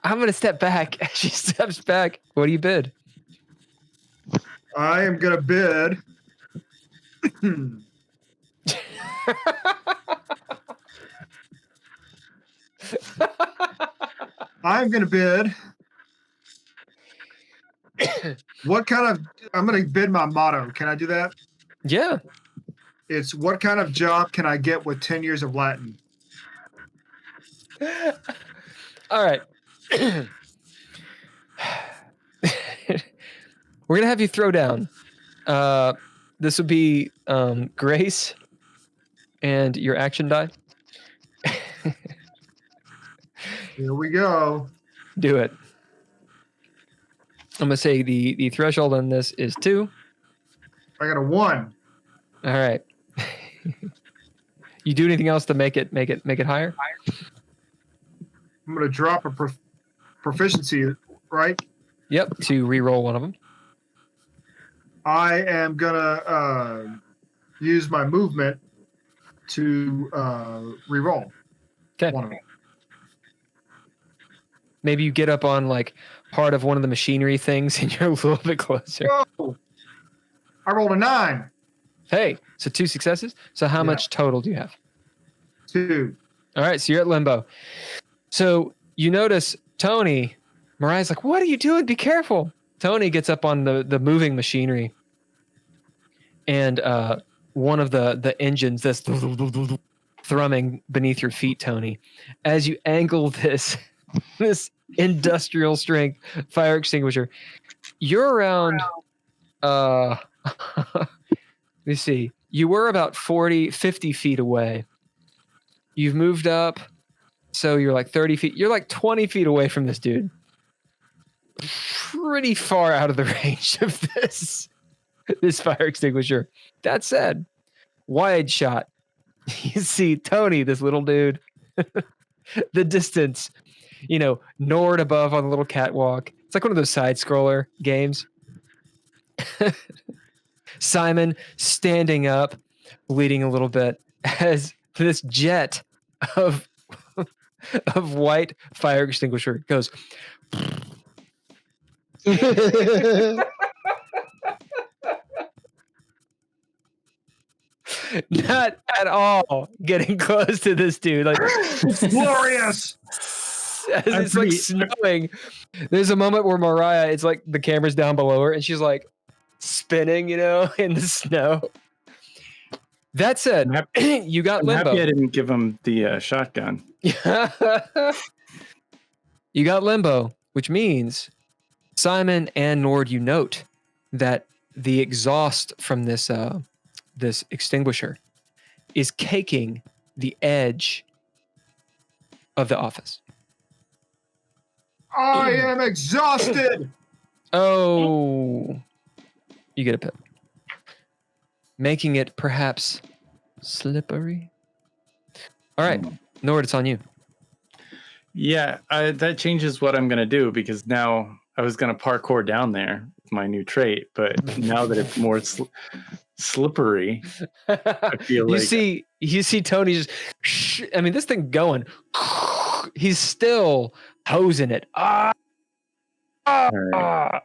"I'm going to step back." She steps back. What do you bid? I am going to bid. I'm going to bid. I'm going to bid my motto. Can I do that? Yeah. It's what kind of job can I get with 10 years of Latin? All right. We're going to have you throw down. This would be Grace and your action die. Here we go. Do it. I'm going to say the threshold on this is 2. I got a 1. All right. You do anything else to make it higher? I'm going to drop a proficiency, right? Yep, to re-roll one of them. I am going to use my movement to re-roll. Okay. One of them. Maybe you get up on like part of one of the machinery things and you're a little bit closer. Whoa. I rolled a 9. Hey, so 2 successes. So how much total do you have? 2. All right, so you're at limbo. So you notice Tony, Mariah's like, "What are you doing? Be careful." Tony gets up on the moving machinery. And one of the engines that's thrumming beneath your feet, Tony. As you angle this industrial strength fire extinguisher, you're around let me see. You were about 50 feet away. You've moved up, so you're like 30 feet. You're like 20 feet away from this dude. Pretty far out of the range of this fire extinguisher. That said, wide shot. You see Tony, this little dude, the distance, Nord above on the little catwalk. It's like one of those side scroller games. Simon standing up, bleeding a little bit as this jet of white fire extinguisher goes. Not at all getting close to this dude. Like, it's glorious. As it's like snowing. There's a moment where Mariah, it's like the camera's down below her and she's like spinning, in the snow. That said, you got Limbo. I'm happy I didn't give him the shotgun. You got Limbo, which means Simon and Nord, you note that the exhaust from this extinguisher is caking the edge of the office. I am exhausted. Oh, you get a pip. Making it perhaps slippery. All right, Nord, it's on you. Yeah, that changes what I'm going to do, because now I was going to parkour down there with my new trait, but now that it's more slippery, I feel like... You see Tony just... this thing going. He's still hosing it. Right.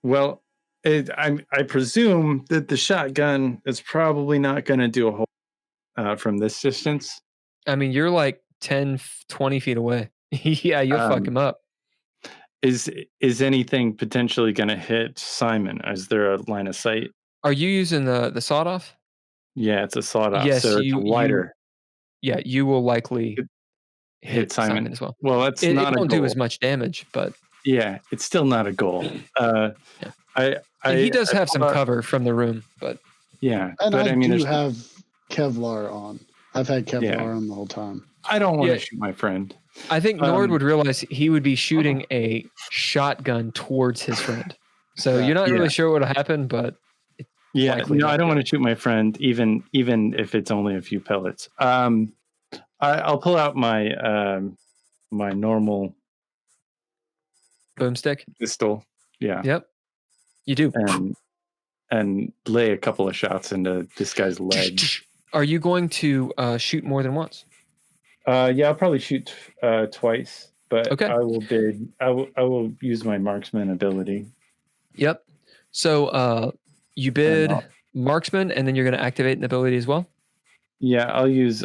Well, I presume that the shotgun is probably not going to do a whole from this distance. You're like 10, 20 feet away. Yeah, you'll fuck him up. Is anything potentially going to hit Simon? Is there a line of sight? Are you using the sawed off? Yeah, it's a sawed off. Yes, so it's wider. You will likely hit Simon as well. Well, it won't do as much damage, but yeah, it's still not a goal. He does have some cover from the room, but yeah. And but I do have Kevlar on. I've had Kevlar on the whole time. I don't want to shoot my friend. I think Nord would realize he would be shooting a shotgun towards his friend. So you're not really sure what will happen, but I don't want to shoot my friend, even if it's only a few pellets. I'll pull out my my normal boomstick pistol. Yeah. Yep. You do. And lay a couple of shots into this guy's leg. Are you going to shoot more than once? I'll probably shoot twice, but okay. I will use my marksman ability. Yep. So you bid marksman, and then you're going to activate an ability as well? Yeah, I'll use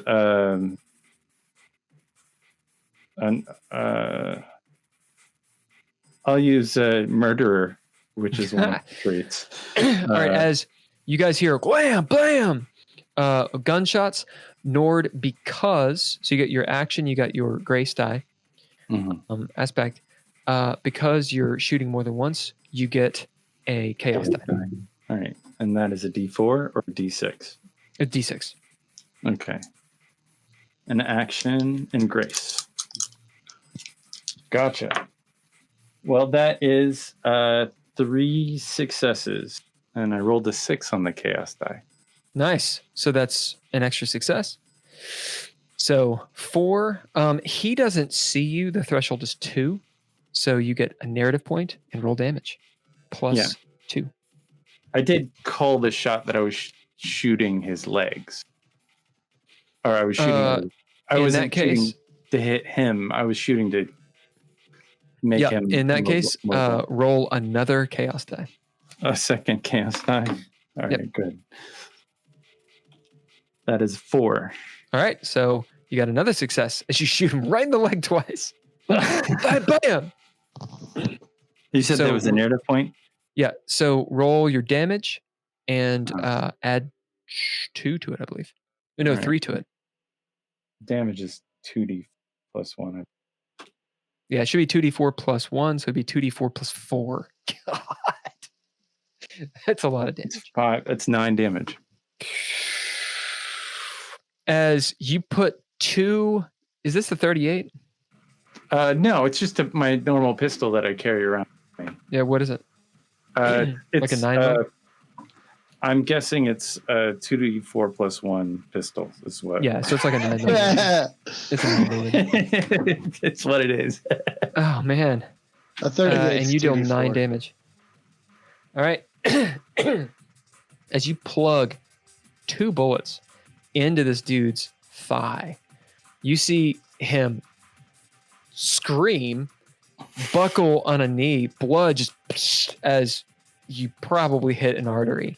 murderer, which is one of the traits. All right, as you guys hear blam, blam, gunshots, Nord, because so you get your action, you got your grace die aspect. Because you're shooting more than once, you get a chaos die. All right, and that is a D4 or a D6? A D6. Okay. An action and grace. Gotcha. Well, that is 3 successes, and I rolled a 6 on the chaos die. Nice. So that's an extra success. So 4. He doesn't see you. The threshold is 2. So you get a narrative point and roll damage. Plus 2. I did call the shot that I was shooting his legs. Or I was shooting... I wasn't shooting to hit him. I was shooting to make him... In that case, roll another chaos die. A second chaos die? All right, good. That is 4. All right, so you got another success as you shoot him right in the leg twice. Bam! You said there was a narrative point? Yeah, so roll your damage and add 2 to it, I believe. No, 3 to it. Damage is 2d plus 1. Yeah, it should be 2d4 plus 1, so it'd be 2d4 plus 4. God. That's a lot of damage. It's 5. That's 9 damage. As you put 2. Is this the 38? No, it's just my normal pistol that I carry around with me. Yeah, what is it? It's Like a 9mm? I'm guessing it's a 2d4 plus 1 pistol. Is what? Yeah, so it's like a 9mm. It's a 9mm. It's what it is. Oh man. A 38. And you deal 9 damage. All right. As you plug 2 bullets into this dude's thigh, you see him scream, buckle on a knee, blood just as you probably hit an artery.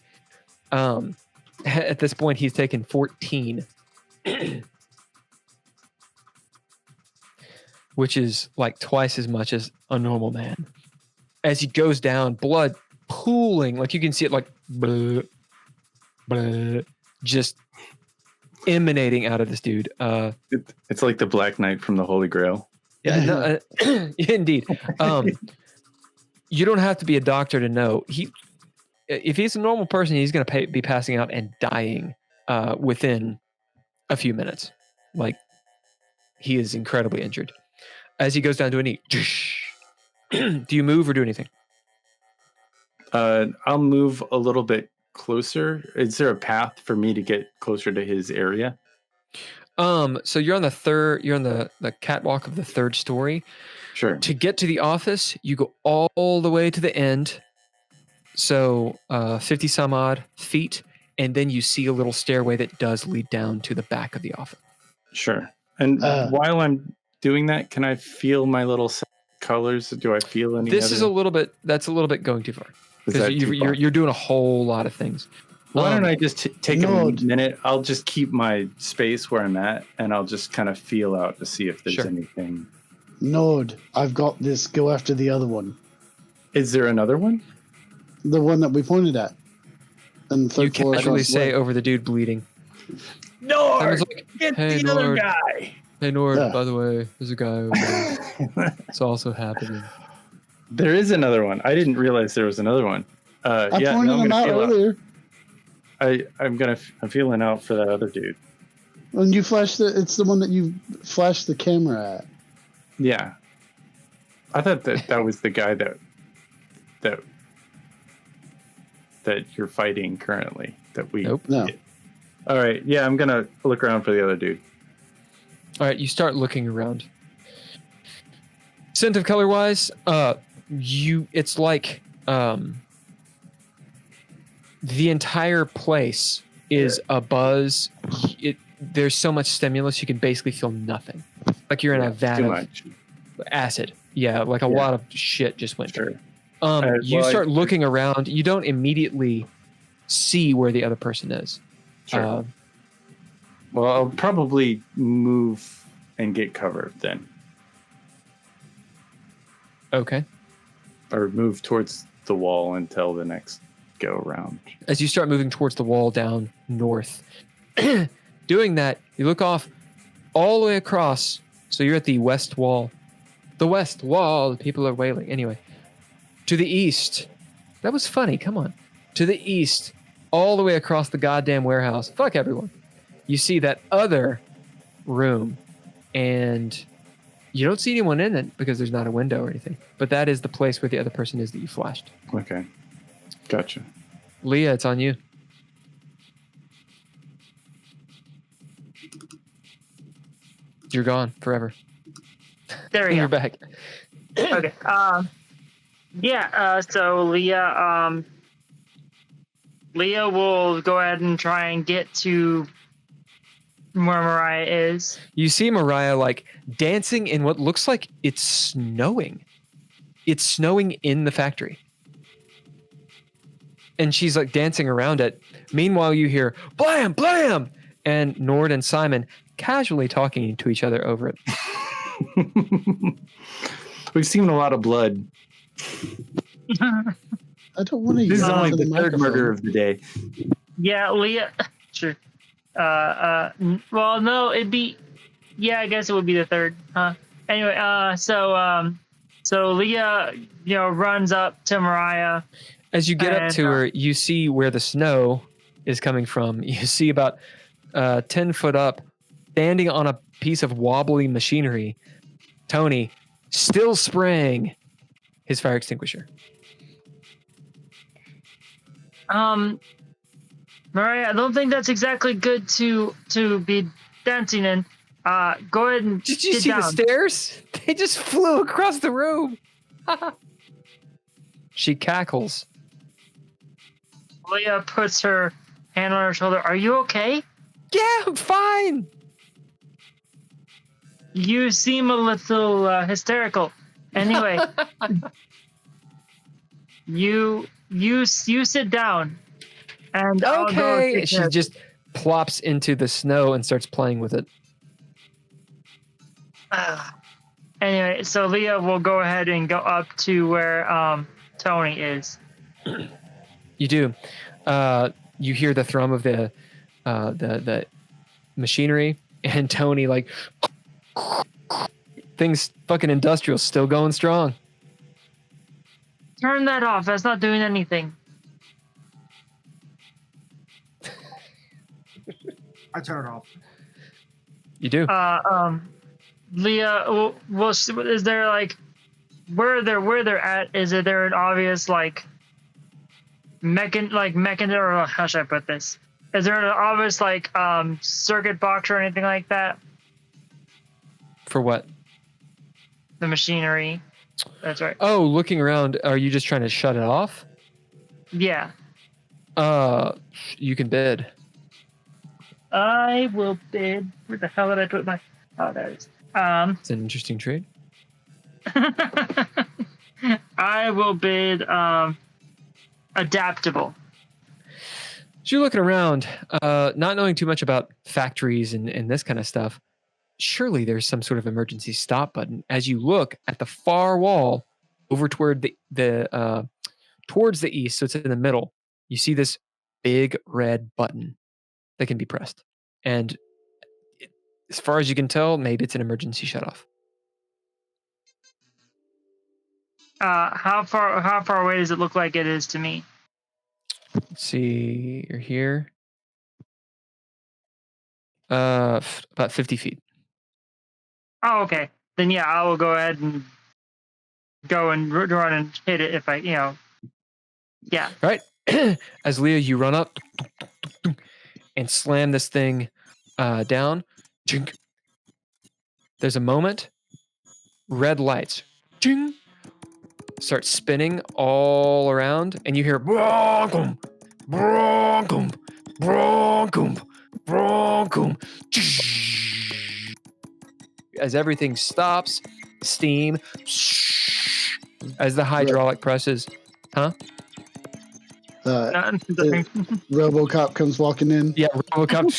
At this point, he's taken 14, which is like twice as much as a normal man. As he goes down, blood pooling, like you can see it like blah, blah, just emanating out of this dude. It's like the Black Knight from the Holy Grail. Yeah, no, indeed. You don't have to be a doctor to know. If he's a normal person, he's going to be passing out and dying within a few minutes. Like, he is incredibly injured. As he goes down to a knee, do you move or do anything? I'll move a little bit closer. Is there a path for me to get closer to his area? So you're on the catwalk of the 3rd story. Sure. To get to the office, you go all the way to the end. So 50 some odd feet, and then you see a little stairway that does lead down to the back of the office. Sure. And while I'm doing that, can I feel my little colors? Do I feel any? That's a little bit going too far. Because far? you're doing a whole lot of things. Why don't I just take a minute? I'll just keep my space where I'm at, and I'll just kind of feel out to see if there's anything. Nord, I've got this. Go after the other one. Is there another one? The one that we pointed at. And you casually say over the dude bleeding. Nord, like, get hey, the other guy. Hey, Nord, by the way, there's a guy over there. It's also happening. There is another one. I didn't realize there was another one. I pointed him out earlier. I'm feeling out for that other dude. When you flash it's the one that you flashed the camera at. Yeah. I thought that was the guy that you're fighting currently. Nope. No. All right. Yeah, I'm gonna look around for the other dude. All right, you start looking around. Scent of color wise, it's like the entire place is a buzz. There's so much stimulus, you can basically feel nothing. Like you're in a vat of acid. Yeah, like a lot of shit just went through. You start looking around. You don't immediately see where the other person is. Sure. Well, I'll probably move and get cover then. Okay. Or move towards the wall until the next go around. As you start moving towards the wall down north, doing that, you look off all the way across. So you're at the west wall. The west wall, the people are wailing. Anyway, to the east. That was funny. Come on. To the east, all the way across the goddamn warehouse. Fuck everyone. You see that other room, and you don't see anyone in it because there's not a window or anything. But that is the place where the other person is that you flashed. Okay. Gotcha. Leah, it's on you. You're gone forever. There we You're go. back. Okay. So Leah will go ahead and try and get to where Mariah is. You see Mariah like dancing in what looks like it's snowing. It's snowing in the factory. And she's like dancing around it. Meanwhile, you hear blam, blam, and Nord and Simon casually talking to each other over it. We've seen a lot of blood. I don't want to. This is only the microphone. third murder of the day. Yeah, Leah. Sure. Well, no, it'd be. Yeah, I guess it would be the third. Huh. Anyway, so Leah, runs up to Mariah. As you get up to her, you see where the snow is coming from. You see about 10 foot up, standing on a piece of wobbly machinery, Tony still spraying his fire extinguisher. Mariah, I don't think that's exactly good to be dancing in. Go ahead and Did you get see down. the stairs? They just flew across the room. She cackles. Leah puts her hand on her shoulder. Are you okay? Yeah, I'm fine. You seem a little hysterical. Anyway, you sit down, and I'll go Okay. take She care. just plops into the snow and starts playing with it. Anyway, so Leah will go ahead and go up to where Tony is. You do. You hear the thrum of the machinery, and Tony like things fucking industrial, still going strong. Turn that off. That's not doing anything. I turn it off. You do. Leah, is there like where they're at? Is there an obvious like or how should I put this? Is there an obvious like circuit box or anything like that? For what? The machinery. That's right. Oh, looking around. Are you just trying to shut it off? Yeah. You can bid. I will bid. Where the hell did I put my? Oh, there it is. It's an interesting trade. I will bid adaptable. So you're looking around, not knowing too much about factories and this kind of stuff. Surely there's some sort of emergency stop button. As you look at the far wall over toward the towards the east, so it's in the middle, you see this big red button that can be pressed. And as far as you can tell, maybe it's an emergency shutoff. How far away does it look like it is to me? Let's see, you're here. About 50 feet. Oh, okay. Then yeah, I will go ahead and go and run and hit it if I, yeah. All right. As Leah, you run up and slam this thing down. There's a moment. Red lights start spinning all around, and you hear bronkum, bronkum, bronkum, bronkum. As everything stops, steam as the hydraulic presses. RoboCop comes walking in. Yeah, RoboCop.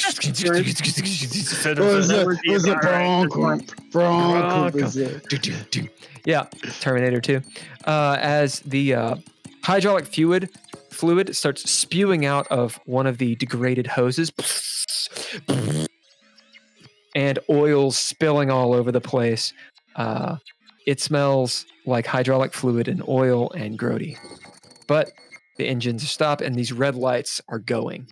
Yeah, Terminator 2. As the hydraulic fluid starts spewing out of one of the degraded hoses, and oil spilling all over the place. It smells like hydraulic fluid and oil and grody. But the engines stop and these red lights are going.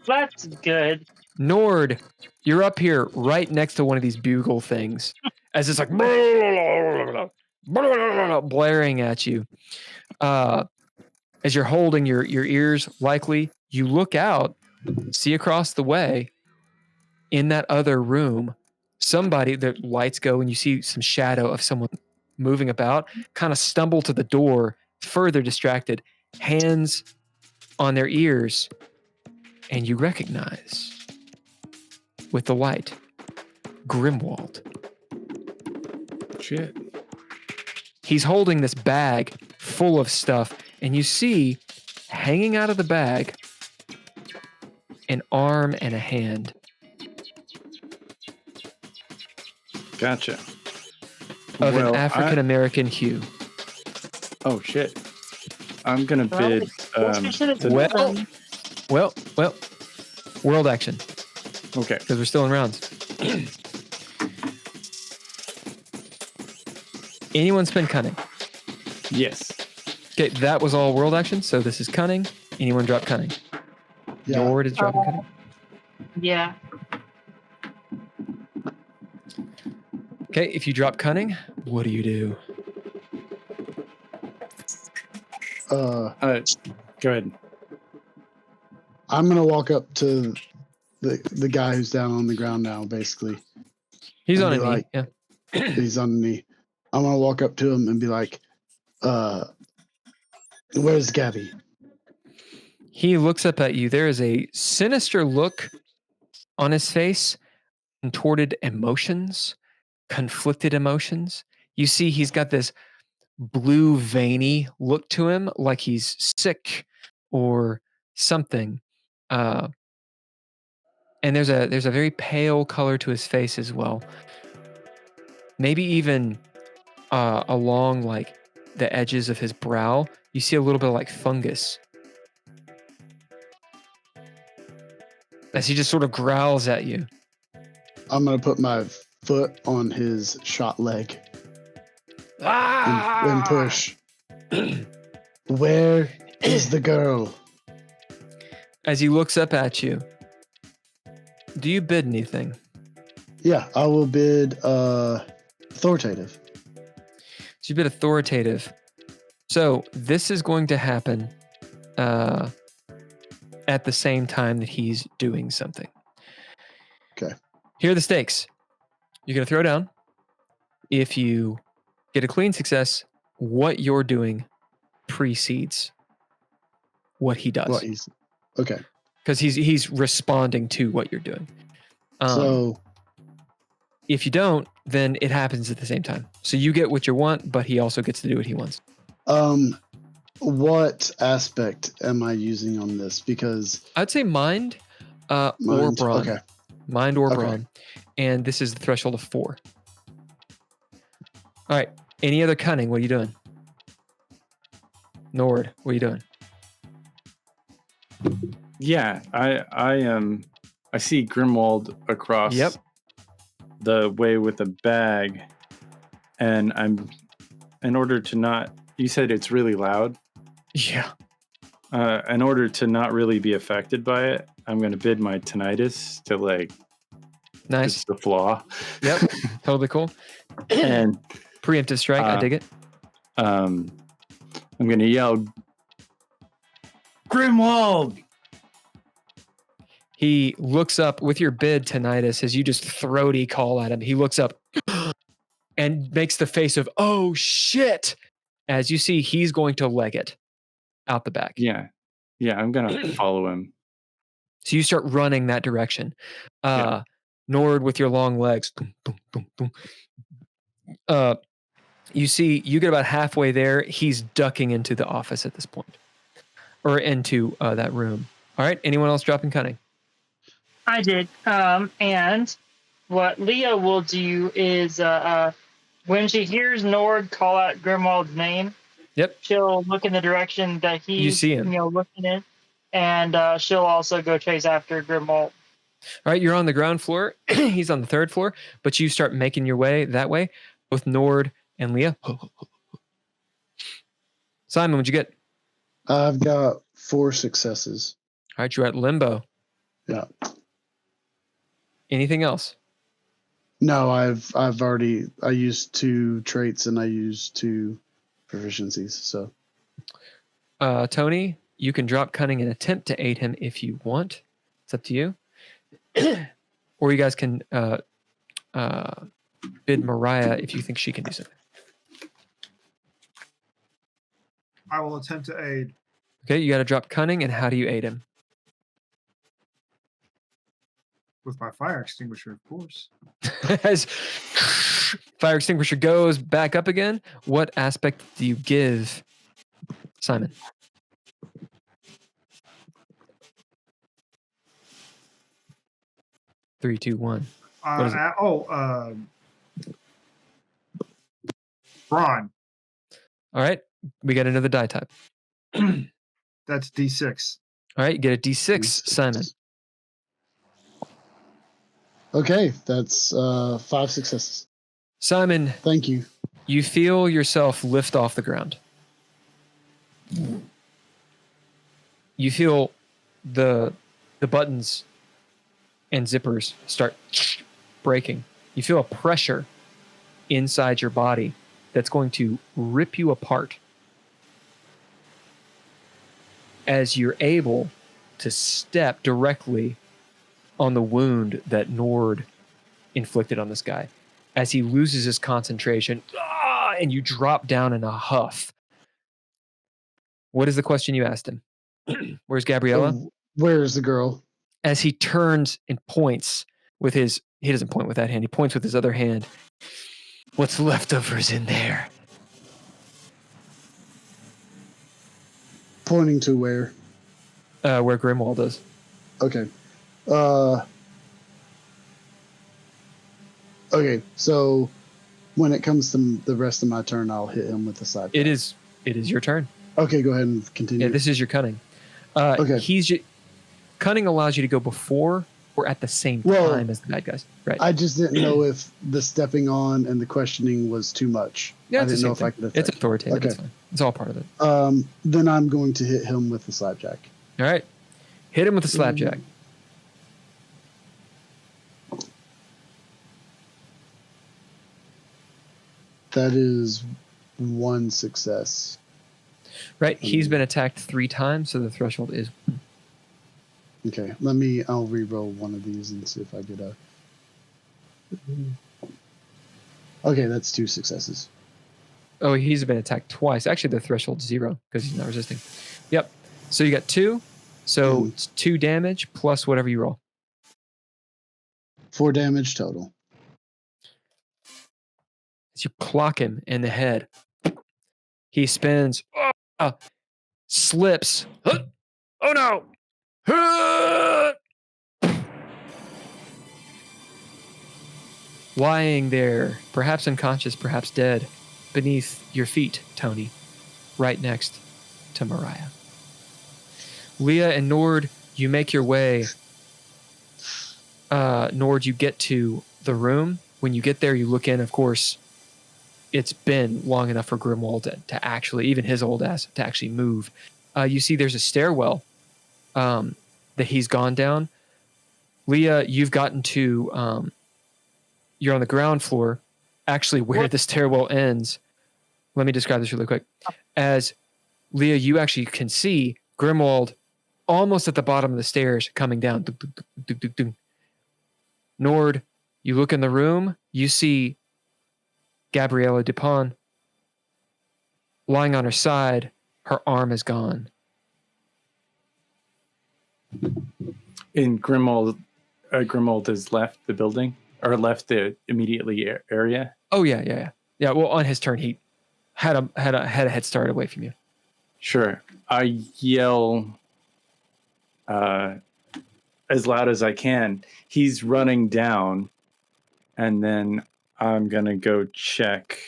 That's good. Nord, you're up here right next to one of these bugle things as it's like blaring at you. As you're holding your ears, likely, you look out, see across the way in that other room, somebody, the lights go and you see some shadow of someone moving about, kind of stumble to the door, further distracted, hands on their ears, and you recognize with the light, Grimwald. Shit. He's holding this bag full of stuff, and you see hanging out of the bag an arm and a hand. Gotcha. Of an African American hue. Oh shit! I'm gonna bid. Well, world action. Okay. Because we're still in rounds. Anyone spend cunning? Yes. Okay, that was all world action. So this is cunning. Anyone drop cunning? Yeah. Nord is dropping cunning. Yeah. Okay, if you drop cunning, what do you do? Go ahead. I'm gonna walk up to the guy who's down on the ground now, basically. He's And on a be knee. like- Yeah. He's on the knee. I'm gonna walk up to him and be like, where's Gabby? He looks up at you. There is a sinister look on his face, contorted emotions, conflicted emotions. You see, he's got this blue, veiny look to him, like he's sick or something. And there's a very pale color to his face as well. Maybe even along like the edges of his brow, you see a little bit of like fungus. As he just sort of growls at you. I'm gonna put my foot on his shot leg and push. Where is the girl? As he looks up at you, do you bid anything? Yeah, I will bid authoritative. So you bid authoritative. So this is going to happen at the same time that he's doing something. Okay. Here are the stakes. You're going to throw down. If you get a clean success, what you're doing precedes what he does. What he's okay. Because he's responding to what you're doing. So if you don't, then it happens at the same time. So you get what you want, but he also gets to do what he wants. what aspect am I using on this? Because I'd say mind, or mind, brawn. okay. Mind or Okay. brawn. And this is the threshold of 4. All right. Any other cunning? What are you doing? Nord, what are you doing? Yeah, I see Grimwald across Yep. the way with a bag, and I'm in order to not. You said it's really loud. Yeah. In order to not really be affected by it, I'm going to bid my tinnitus to like Nice. it's the flaw. Yep. Totally cool. And Preemptive strike. I dig it. I'm going to yell, Grimwald! He looks up with your bid tinnitus as you just throaty call at him. He looks up and makes the face of, oh shit. As you see, he's going to leg it out the back. Yeah, I'm going to follow him. So you start running that direction. Yeah. Nord with your long legs. Boom, boom, boom, boom. You see, you get about halfway there. He's ducking into the office at this point. Or into that room. All right. Anyone else dropping cunning? I did. And what Leah will do is when she hears Nord call out Grimwald's name, Yep. she'll look in the direction that he's You see him. looking in, and she'll also go chase after Grimwald. All right, you're on the ground floor. He's on the 3rd floor, but you start making your way that way, both Nord and Leah. Simon, what'd you get? I've got 4 successes. All right, you're at limbo. Yeah. Anything else? No, I've already I used 2 traits and I used 2 proficiencies. So Tony, you can drop cunning and attempt to aid him if you want. It's up to you. Or you guys can bid Mariah if you think she can do something. I will attempt to aid. Okay, you got to drop cunning, and how do you aid him? With my fire extinguisher, of course. As fire extinguisher goes back up again, what aspect do you give Simon? Three, two, one. What is it? Brawn. All right, we got another die type. That's D6. All right, you get a D6, Simon. okay, that's 5 successes. Simon, Thank you. you feel yourself lift off the ground. You feel the buttons and zippers start breaking. You feel a pressure inside your body that's going to rip you apart as you're able to step directly on the wound that Nord inflicted on this guy. As he loses his concentration, and you drop down in a huff. What is the question you asked him? Where's Gabriella? Where's the girl? As he turns and points with his, he doesn't point with that hand, he points with his other hand. What's left of her's in there? Pointing to where? Where Grimwald is. Okay. Okay, so when it comes to the rest of my turn, I'll hit him with the side. It is your turn. Okay, go ahead and continue. Yeah, this is your cunning. Okay. Cunning allows you to go before or at the same time as the bad guys. Right. I just didn't know if the stepping on and the questioning was too much. Yeah, I didn't know if I could affect. It's authoritative. Okay. It's fine. It's all part of it. Then I'm going to hit him with the slapjack. All right. Hit him with the slapjack. That is 1 success. Right. He's been attacked 3 times, so the threshold is 1. Okay. I'll re-roll one of these and see if I get a... Okay, that's 2 successes. Oh, he's been attacked twice. Actually, the threshold's 0 because he's not resisting. Yep. So you got 2. So it's 2 damage plus whatever you roll. 4 damage total. As you clock him in the head, he spins, slips. Oh no! Lying there, perhaps unconscious, perhaps dead, beneath your feet, Tony, right next to Mariah. Leah and Nord, you make your way. Nord, you get to the room. When you get there, you look in, of course. It's been long enough for Grimwald to actually, even his old ass, to actually move. You see there's a stairwell that he's gone down. Leah, you've gotten to, you're on the ground floor, actually where the stairwell ends. Let me describe this really quick. As Leah, you actually can see Grimwald almost at the bottom of the stairs coming down. Nord, you look in the room, you see Gabriella Dupont lying on her side, her arm is gone. And Grimwald has left the building or left the immediately area. Oh yeah. Well, on his turn, he had a head start away from you. Sure. I yell as loud as I can. He's running down, and then I'm gonna go check.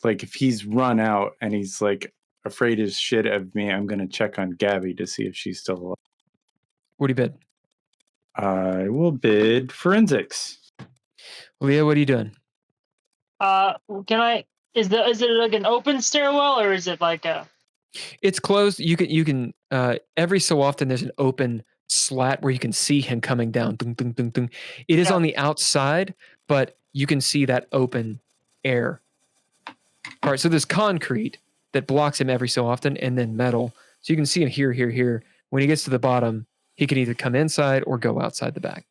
Like if he's run out and he's like afraid as shit of me, I'm gonna check on Gabby to see if she's still alive. What do you bid? I will bid forensics. Leah, what are you doing? Is it like an open stairwell or is it like a... It's closed. You can every so often there's an open slat where you can see him coming down. Dun, dun, dun, dun. It is on the outside, but you can see that open air part. So there's concrete that blocks him every so often, and then metal. So you can see him here. When he gets to the bottom, he can either come inside or go outside the back.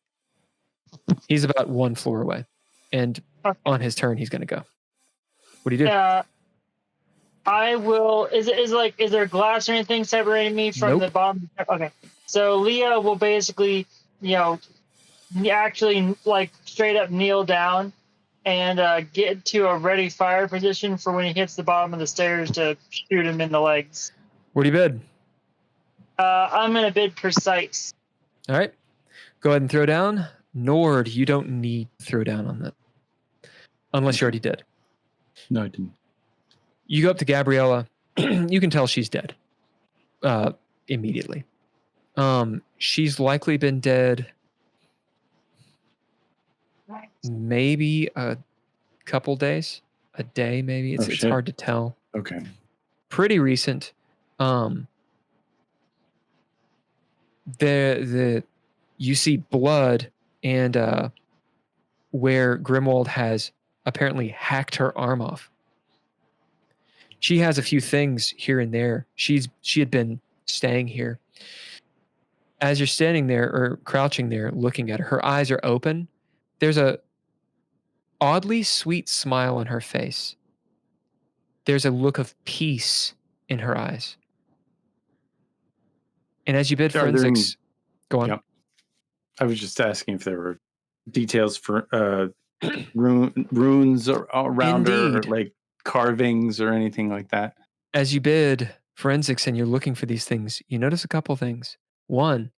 He's about 1 floor away, and on his turn, he's going to go. What do you do? I will. Is there glass or anything separating me from the bottom? Okay. So Leah will basically, actually like straight up kneel down and get to a ready fire position for when he hits the bottom of the stairs to shoot him in the legs. What do you bid? I'm gonna bid precise. All right. Go ahead and throw down. Nord, you don't need to throw down on that. Unless you already did. No, I didn't. You go up to Gabriella. You can tell she's dead. Immediately. She's likely been dead maybe a couple days. A day, maybe. It's hard to tell. Okay. Pretty recent. You see blood and where Grimwald has apparently hacked her arm off. She has a few things here and there. She had been staying here. As you're standing there or crouching there looking at her, her eyes are open. There's a oddly sweet smile on her face. There's a look of peace in her eyes. And as you bid forensics, go on. Yep. I was just asking if there were details for runes around her, or Indeed. like carvings or anything like that. As you bid forensics and you're looking for these things, you notice a couple things. One,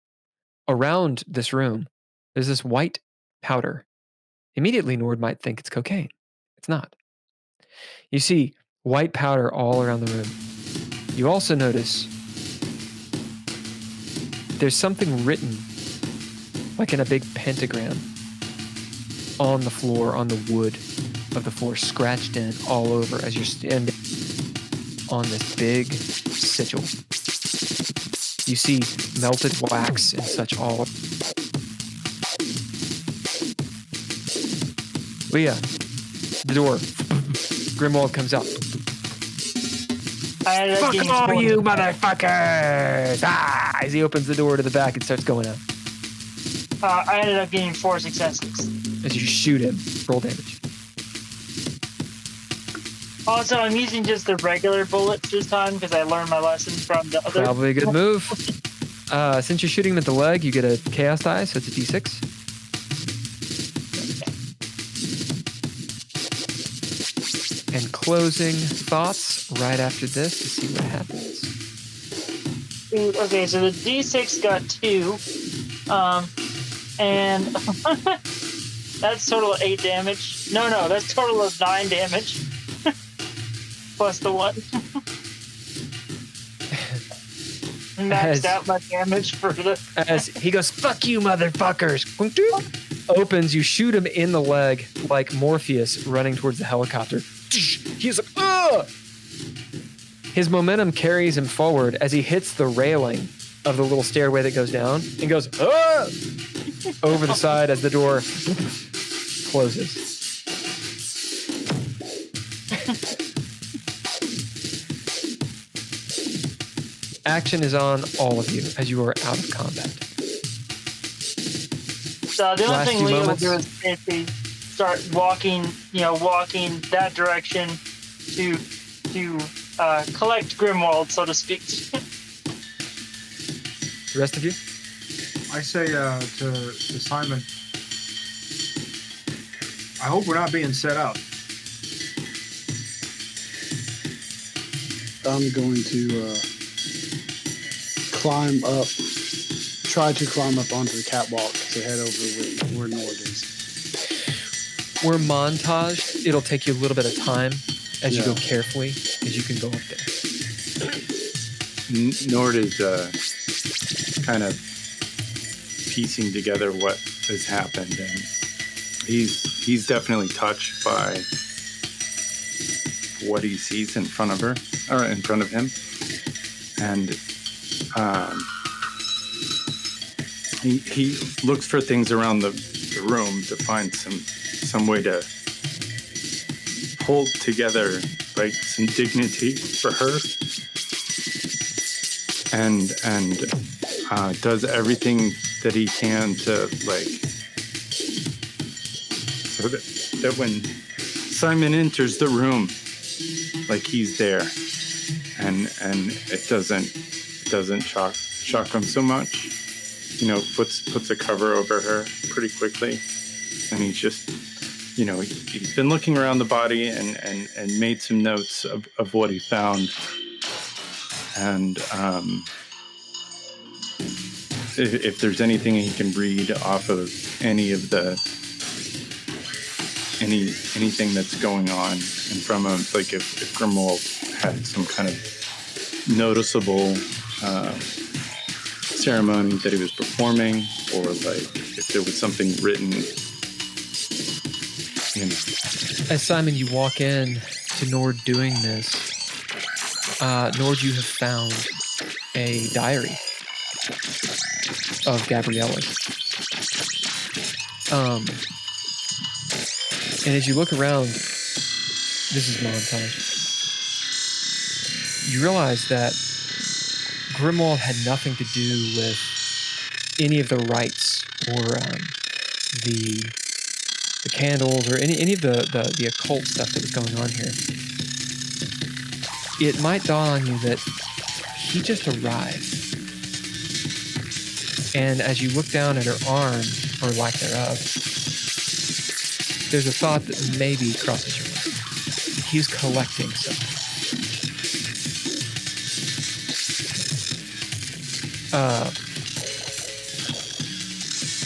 around this room, there's this white powder. Immediately, Nord might think it's cocaine. It's not. You see white powder all around the room. You also notice there's something written, like in a big pentagram, on the floor, on the wood of the floor, scratched in all over as you're standing on this big sigil. You see melted wax and such all. Leah, the door. Grimwald comes out. Fuck all you motherfuckers! Ah! As he opens the door to the back and starts going out. I ended up getting 4 successes. As you shoot him, roll damage. Also, I'm using just the regular bullets this time because I learned my lesson from the other. Probably a good move. Since you're shooting him at the leg, you get a chaos die, so it's a d6. And closing thoughts right after this to see what happens. Okay, so the D6 got 2. And that's total of 8 damage. No, that's total of 9 damage. Plus the 1. Maxed out my damage for the... As he goes, fuck you, motherfuckers. Opens, you shoot him in the leg like Morpheus running towards the helicopter. He's like, ugh! His momentum carries him forward as he hits the railing of the little stairway that goes down and goes, ugh! Over the side as the door closes. Action is on all of you as you are out of combat. So the only Last thing few Leah will moments. do is basically start walking that direction to collect Grimwald, so to speak. The rest of you? I say to Simon, I hope we're not being set up. I'm going to try to climb up onto the catwalk to head over where Nord is. We're montaged. It'll take you a little bit of time as you go carefully, as you can go up there. Nord is kind of piecing together what has happened, and he's definitely touched by what he sees in front of her, or in front of him, and he looks for things around the room to find some way to hold together like some dignity for her, and does everything that he can to so that when Simon enters the room, like he's there, and it doesn't shock him so much. Puts a cover over her pretty quickly, and he's just, he's been looking around the body and made some notes of what he found, and if there's anything he can read off of anything that's going on in front of him, like if Grimwald had some kind of noticeable ceremony that he was performing, or like if there was something written. As Simon, you walk in to Nord doing this, Nord, you have found a diary of Gabriella's. And as you look around, this is montage. You realize that Grimwald had nothing to do with any of the rites or the candles or any of the occult stuff that was going on here. It might dawn on you that he just arrived. And as you look down at her arm, or lack thereof, there's a thought that maybe crosses your mind. He's collecting something.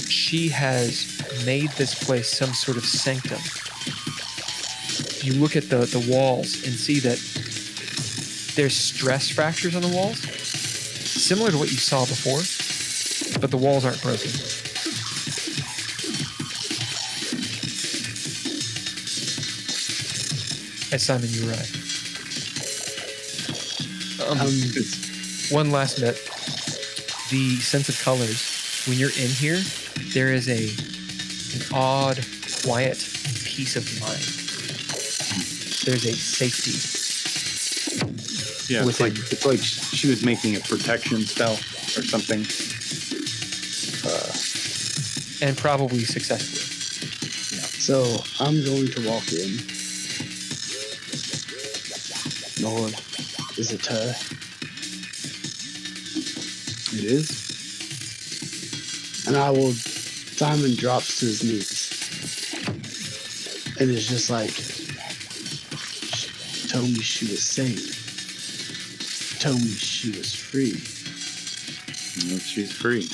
She has made this place some sort of sanctum. You look at the walls and see that there's stress fractures on the walls, similar to what you saw before, but the walls aren't broken. As Simon, you arrive. One last bit. The sense of colors. When you're in here, there is an odd, quiet peace of mind. There's a safety. Yeah, it's like she was making a protection spell or something. And probably successfully. Yeah. So I'm going to walk in. Lord, is it her? It is. And Simon drops to his knees. And it's just like, she told me she was safe. She told me she was free. Well, she's free.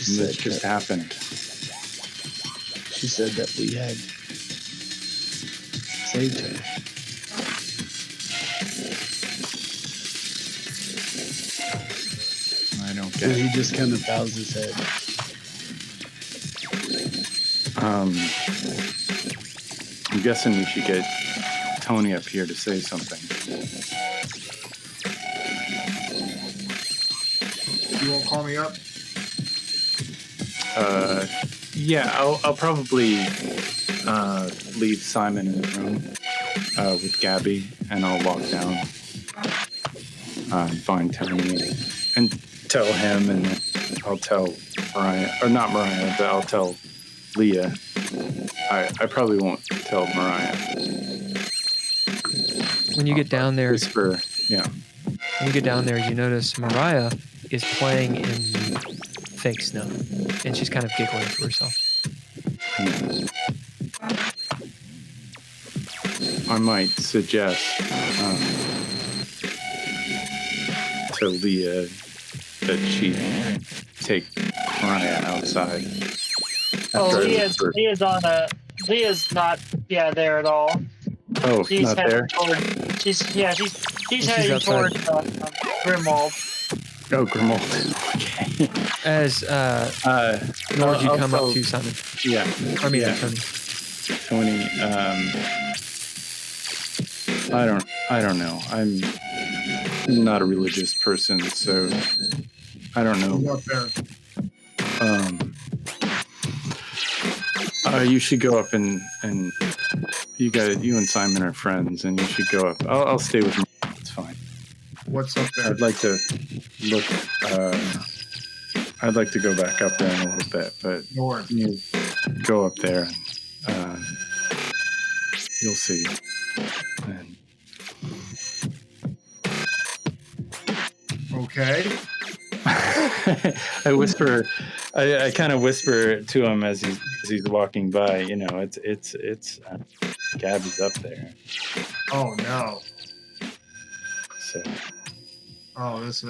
And this just happened. She said that we had saved her. I don't get And it. he just kind of bows his head. I'm guessing we should get Tony up here to say something. You won't call me up? Yeah, I'll probably leave Simon in the room with Gabby, and I'll walk down and find Tony and tell him, and I'll tell Mariah, or not Mariah, but I'll tell Leah. I probably won't tell Mariah. When you get down there, Whisper, yeah. When you get down there, you notice Mariah is playing in fake snow, and she's kind of giggling to herself. I might suggest to Leah that she take Mariah outside. Leah's not there at all. Oh, She's not there? She's heading toward Grimwald. Oh, Grimwald. Okay. As Lord, you come up to Simon. Yeah. I mean, yeah. Tony. I don't know. I'm not a religious person, so I don't know. Up there. You should go up and you and Simon are friends, and you should go up. I'll stay with you. It's fine. What's up there? I'd like to look. I'd like to go back up there in a little bit, but Lord. you go up there, and you'll see. And Okay. I whisper. I kind of whisper to him as he's walking by. You know, it's Gabby's up there. Oh no. So. Oh, that's.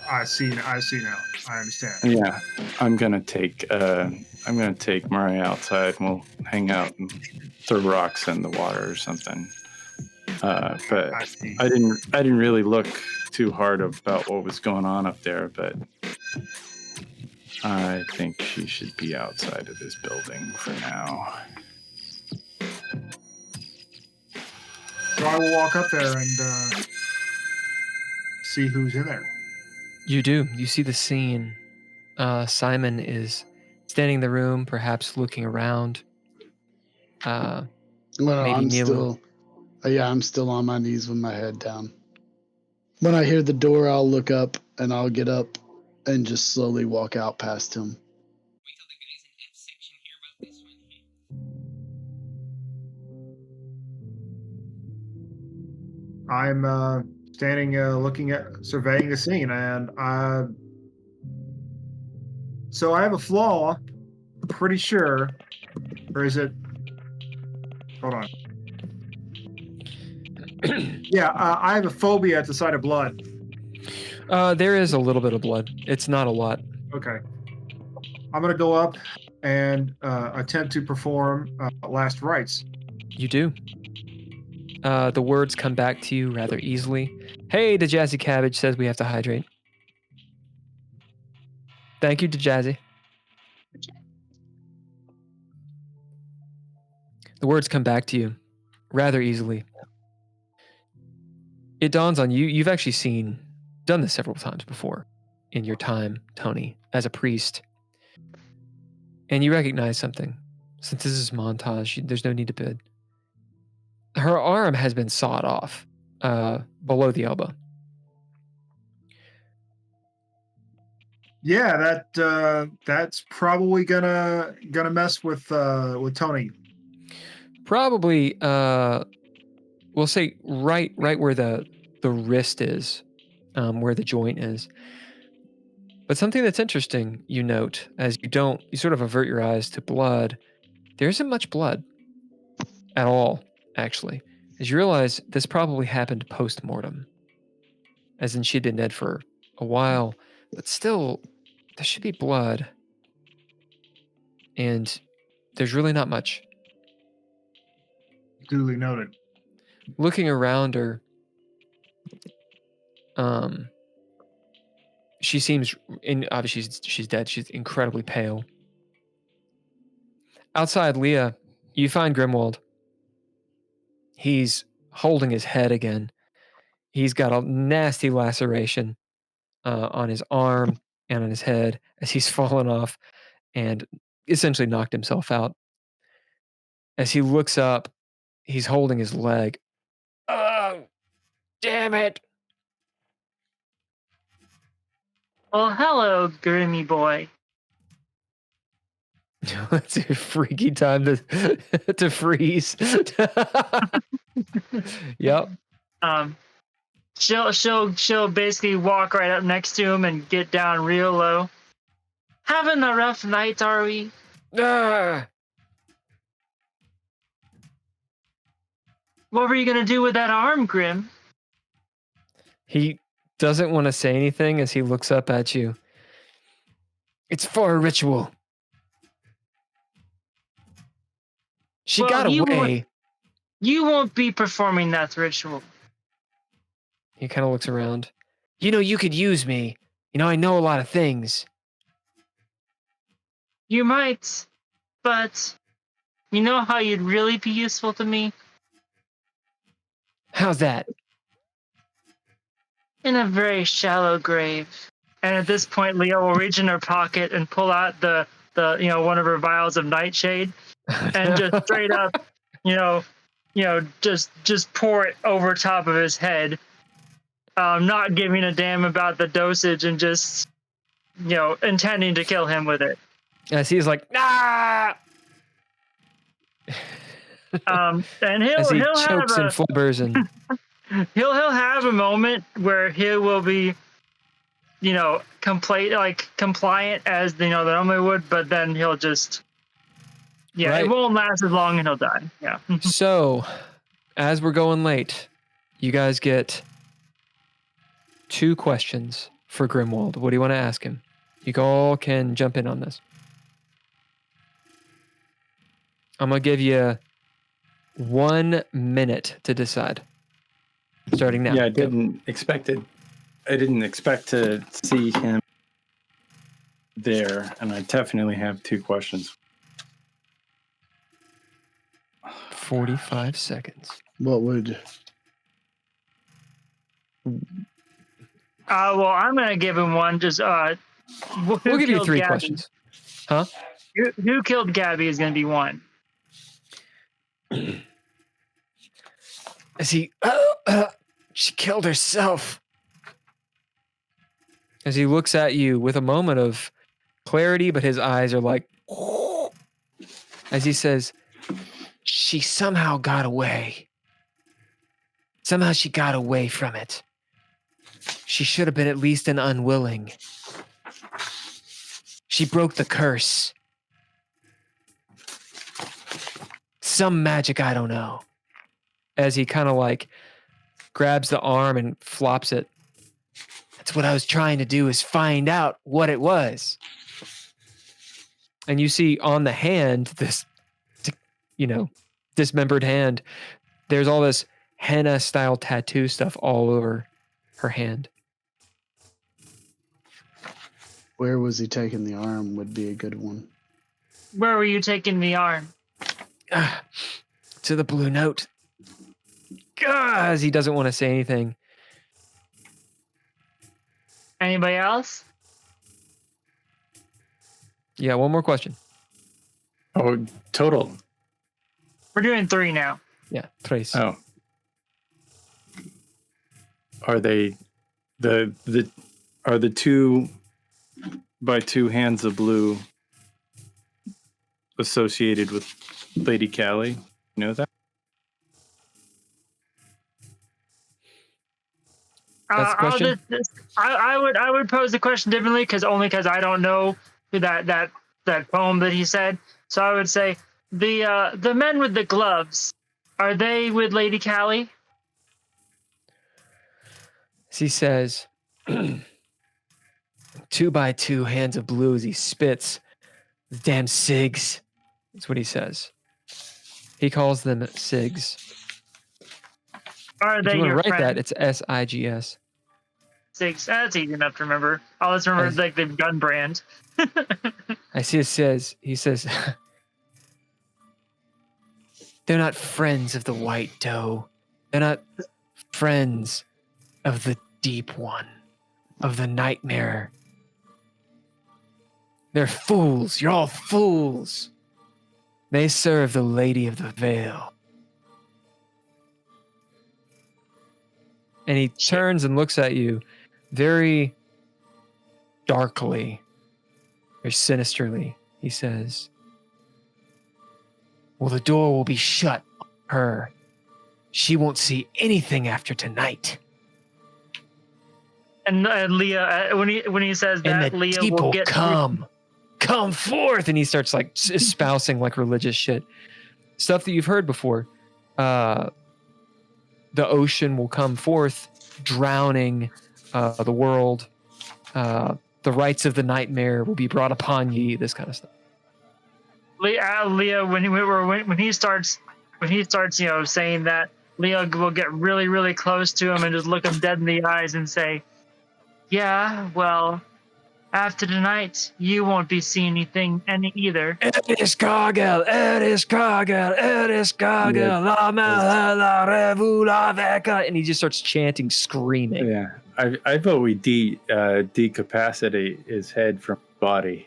I see now. I understand. Yeah, I'm gonna take Mariah outside, and we'll hang out and throw rocks in the water or something. But I didn't really look too hard about what was going on up there, but I think she should be outside of this building for now. So I will walk up there and see who's in there. You do. You see the scene. Simon is standing in the room, perhaps looking around. Well, Maybe I'm kneeling. I'm still on my knees with my head down. When I hear the door, I'll look up and I'll get up and just slowly walk out past him. Wait till the guys in F section hear about this one. I'm standing, looking at, surveying the scene, and so I have a flaw, pretty sure, or is it? Hold on. Yeah, I have a phobia at the sight of blood. There is a little bit of blood. It's not a lot. Okay. I'm going to go up and attempt to perform last rites. You do. The words come back to you rather easily. Hey, DeJazzy Cabbage says we have to hydrate. Thank you, DeJazzy. The words come back to you rather easily. It dawns on you, you've actually done this several times before in your time, Tony, as a priest. And you recognize something. Since this is montage, there's no need to bid. Her arm has been sawed off below the elbow. Yeah, that's probably gonna mess with Tony. Probably, we'll say right where the wrist is, where the joint is. But something that's interesting, you note, as you sort of avert your eyes to blood, there isn't much blood at all, actually. As you realize this probably happened post-mortem. As in she'd been dead for a while, but still, there should be blood. And there's really not much. Duly noted. Looking around her, she seems, obviously she's dead. She's incredibly pale. Outside, Leah, you find Grimwald. He's holding his head again. He's got a nasty laceration on his arm and on his head as he's fallen off and essentially knocked himself out. As he looks up, he's holding his leg. Oh, damn it. Well, hello, Grimmy boy. It's a freaky time to freeze. Yep. She'll basically walk right up next to him and get down real low. Having a rough night, are we? Ah. What were you gonna do with that arm, Grim? He doesn't want to say anything as he looks up at you. It's for a ritual. She got away. You won't be performing that ritual. He kind of looks around. You could use me. I know a lot of things. You might, but you know how you'd really be useful to me? How's that? In a very shallow grave. And at this point, Leah will reach in her pocket and pull out the one of her vials of nightshade and just straight up, just pour it over top of his head, not giving a damn about the dosage and just, intending to kill him with it. As he's like, ah! And he'll as he have chokes and flubbers and he'll have a moment where he will be, compliant as they normally would, but then he'll just, right. It won't last as long and he'll die. Yeah. So, as we're going late, you guys get 2 questions for Grimwald. What do you want to ask him? You all can jump in on this. I'm going to give you 1 minute to decide. Starting now. Yeah, I didn't expect to see him there, and I definitely have 2 questions. 45 seconds. What would... Well, I'm going to give him one. Just, we'll give you 3 questions. Huh? Who killed Gabby is going to be one. As he, she killed herself. As he looks at you with a moment of clarity, but his eyes are like, as he says, she somehow got away. Somehow she got away from it. She should have been at least an unwilling. She broke the curse. Some magic I don't know. As he kind of like grabs the arm and flops it. That's what I was trying to do, is find out what it was. And you see on the hand, this, dismembered hand, there's all this henna style tattoo stuff all over her hand. Where was he taking the arm would be a good one. Where were you taking the arm? To the Blue Note. As he doesn't want to say anything. Anybody else? Yeah, one more question. Oh, total. We're doing 3 now. Yeah, tres. Oh. Are they the 2 by 2 hands of blue associated with Lady Callie? You know that? That's the question? I would pose the question differently because I don't know who that poem that he said. So I would say the men with the gloves, are they with Lady Callie? He says, 2 by 2 hands of blue as he spits. Damn SIGs. That's what he says. He calls them SIGs. Are If they you want to your write friends? that, it's SIGS. SIGs. That's easy enough to remember. I'll just remember like the gun brand. I see he says, they're not friends of the white doe. They're not friends of the deep one, of the nightmare. They're fools. You're all fools. They serve the Lady of the Veil. And he turns and looks at you very darkly, very sinisterly. He says, well, the door will be shut on her. She won't see anything after tonight. And Leah, when he says And that, the Leah people will get come forth. And he starts like espousing like religious shit. Stuff that you've heard before. The ocean will come forth, drowning the world. The rights of the nightmare will be brought upon ye. This kind of stuff. Leah, when he starts, saying that, Leah will get really, really close to him and just look him dead in the eyes and say, "Yeah, well, after tonight, you won't be seeing anything either." Eris Kagel, Eris Kagel, Eris Kagel, La Mala Revula Veka. And he just starts chanting, screaming. Yeah. I vote we decapacitate his head from body.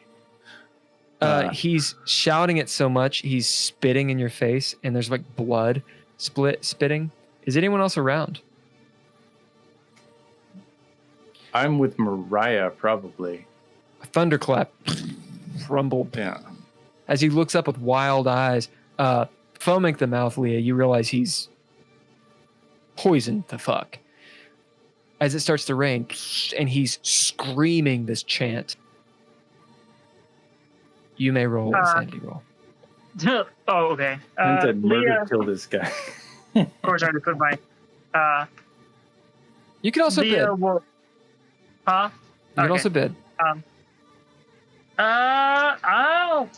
He's shouting it so much, he's spitting in your face, and there's like blood spitting. Is anyone else around? I'm with Mariah, probably. A thunderclap rumbled. Yeah. As he looks up with wild eyes, foaming at the mouth, Leah, you realize he's poisoned the fuck. As it starts to rain, and he's screaming this chant. You may roll a sanity roll. Oh, okay. Hunted murder Leah, killed this guy. of course, I had to put my. You can also bid. Leah will. Huh? You can also bid. Oh.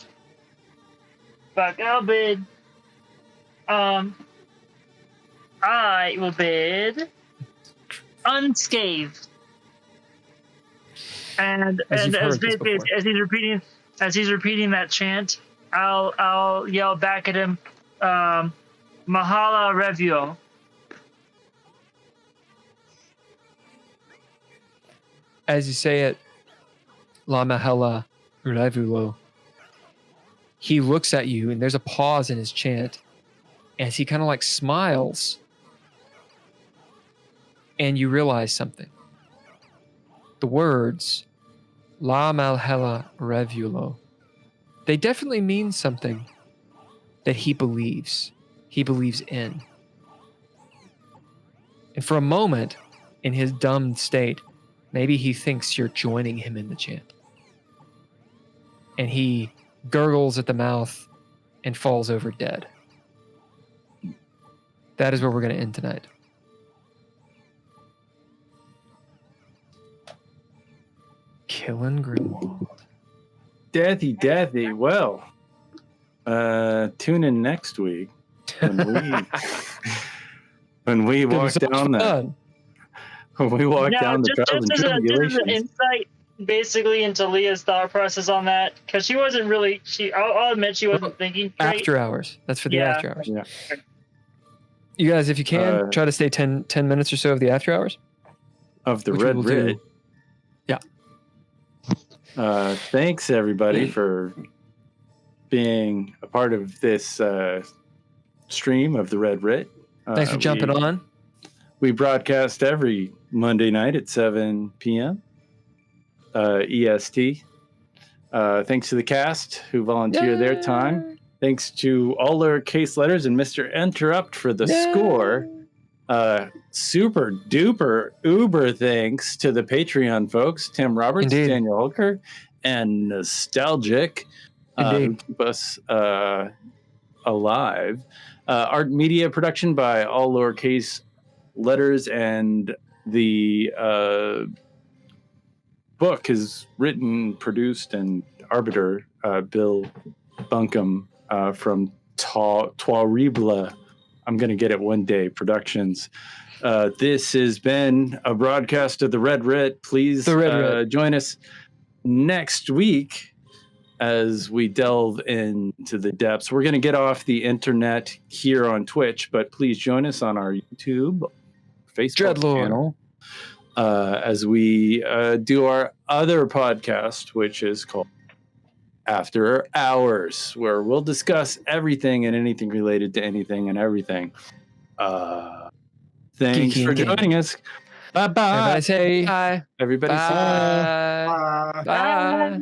Fuck, I'll bid. I will bid unscathed. And As you've as heard this before. he's repeating that chant, I'll yell back at him, Mahala Revio. As you say it, La Mahela Revulo. he looks at you, and there's a pause in his chant as he kind of like smiles, and you realize something. The words La Malhela Revulo, they definitely mean something that he believes in. And for a moment, in his dumb state, maybe he thinks you're joining him in the chant. And he gurgles at the mouth and falls over dead. That is where we're going to end tonight. Killing Grimwald. Deathy. Well, tune in next week when we walk down the trials and just as an tribulations. insight, basically, into Leah's thought process on that, because she wasn't really. I'll admit she wasn't thinking straight. After hours. That's for the after hours. Yeah. You guys, if you can, try to stay 10 minutes or so of the after hours. Of the Red Writ. Yeah. Thanks, everybody, for being a part of this stream of the Red Writ. Thanks for jumping on. We broadcast every Monday night at 7 p.m. EST. Thanks to the cast who volunteer their time. Thanks to all lowercase letters and Mr. Interrupt for the score. Super duper uber thanks to the Patreon folks, Tim Roberts, Indeed. Daniel Holker, and Nostalgic, who keep us alive. Art media production by all lowercase letters, and the book is written, produced, and arbiter Bill Bunkum from Trois-Ribles. I'm going to get it one day. Productions. This has been a broadcast of the Red Writ. Please join us next week as we delve into the depths. We're going to get off the internet here on Twitch, but please join us on our YouTube, Facebook DreadLore channel as we do our other podcast, which is called After Hours, where we'll discuss everything and anything related to anything and everything. Thanks for joining us. Bye-bye. Everybody say bye. Everybody say bye. Bye.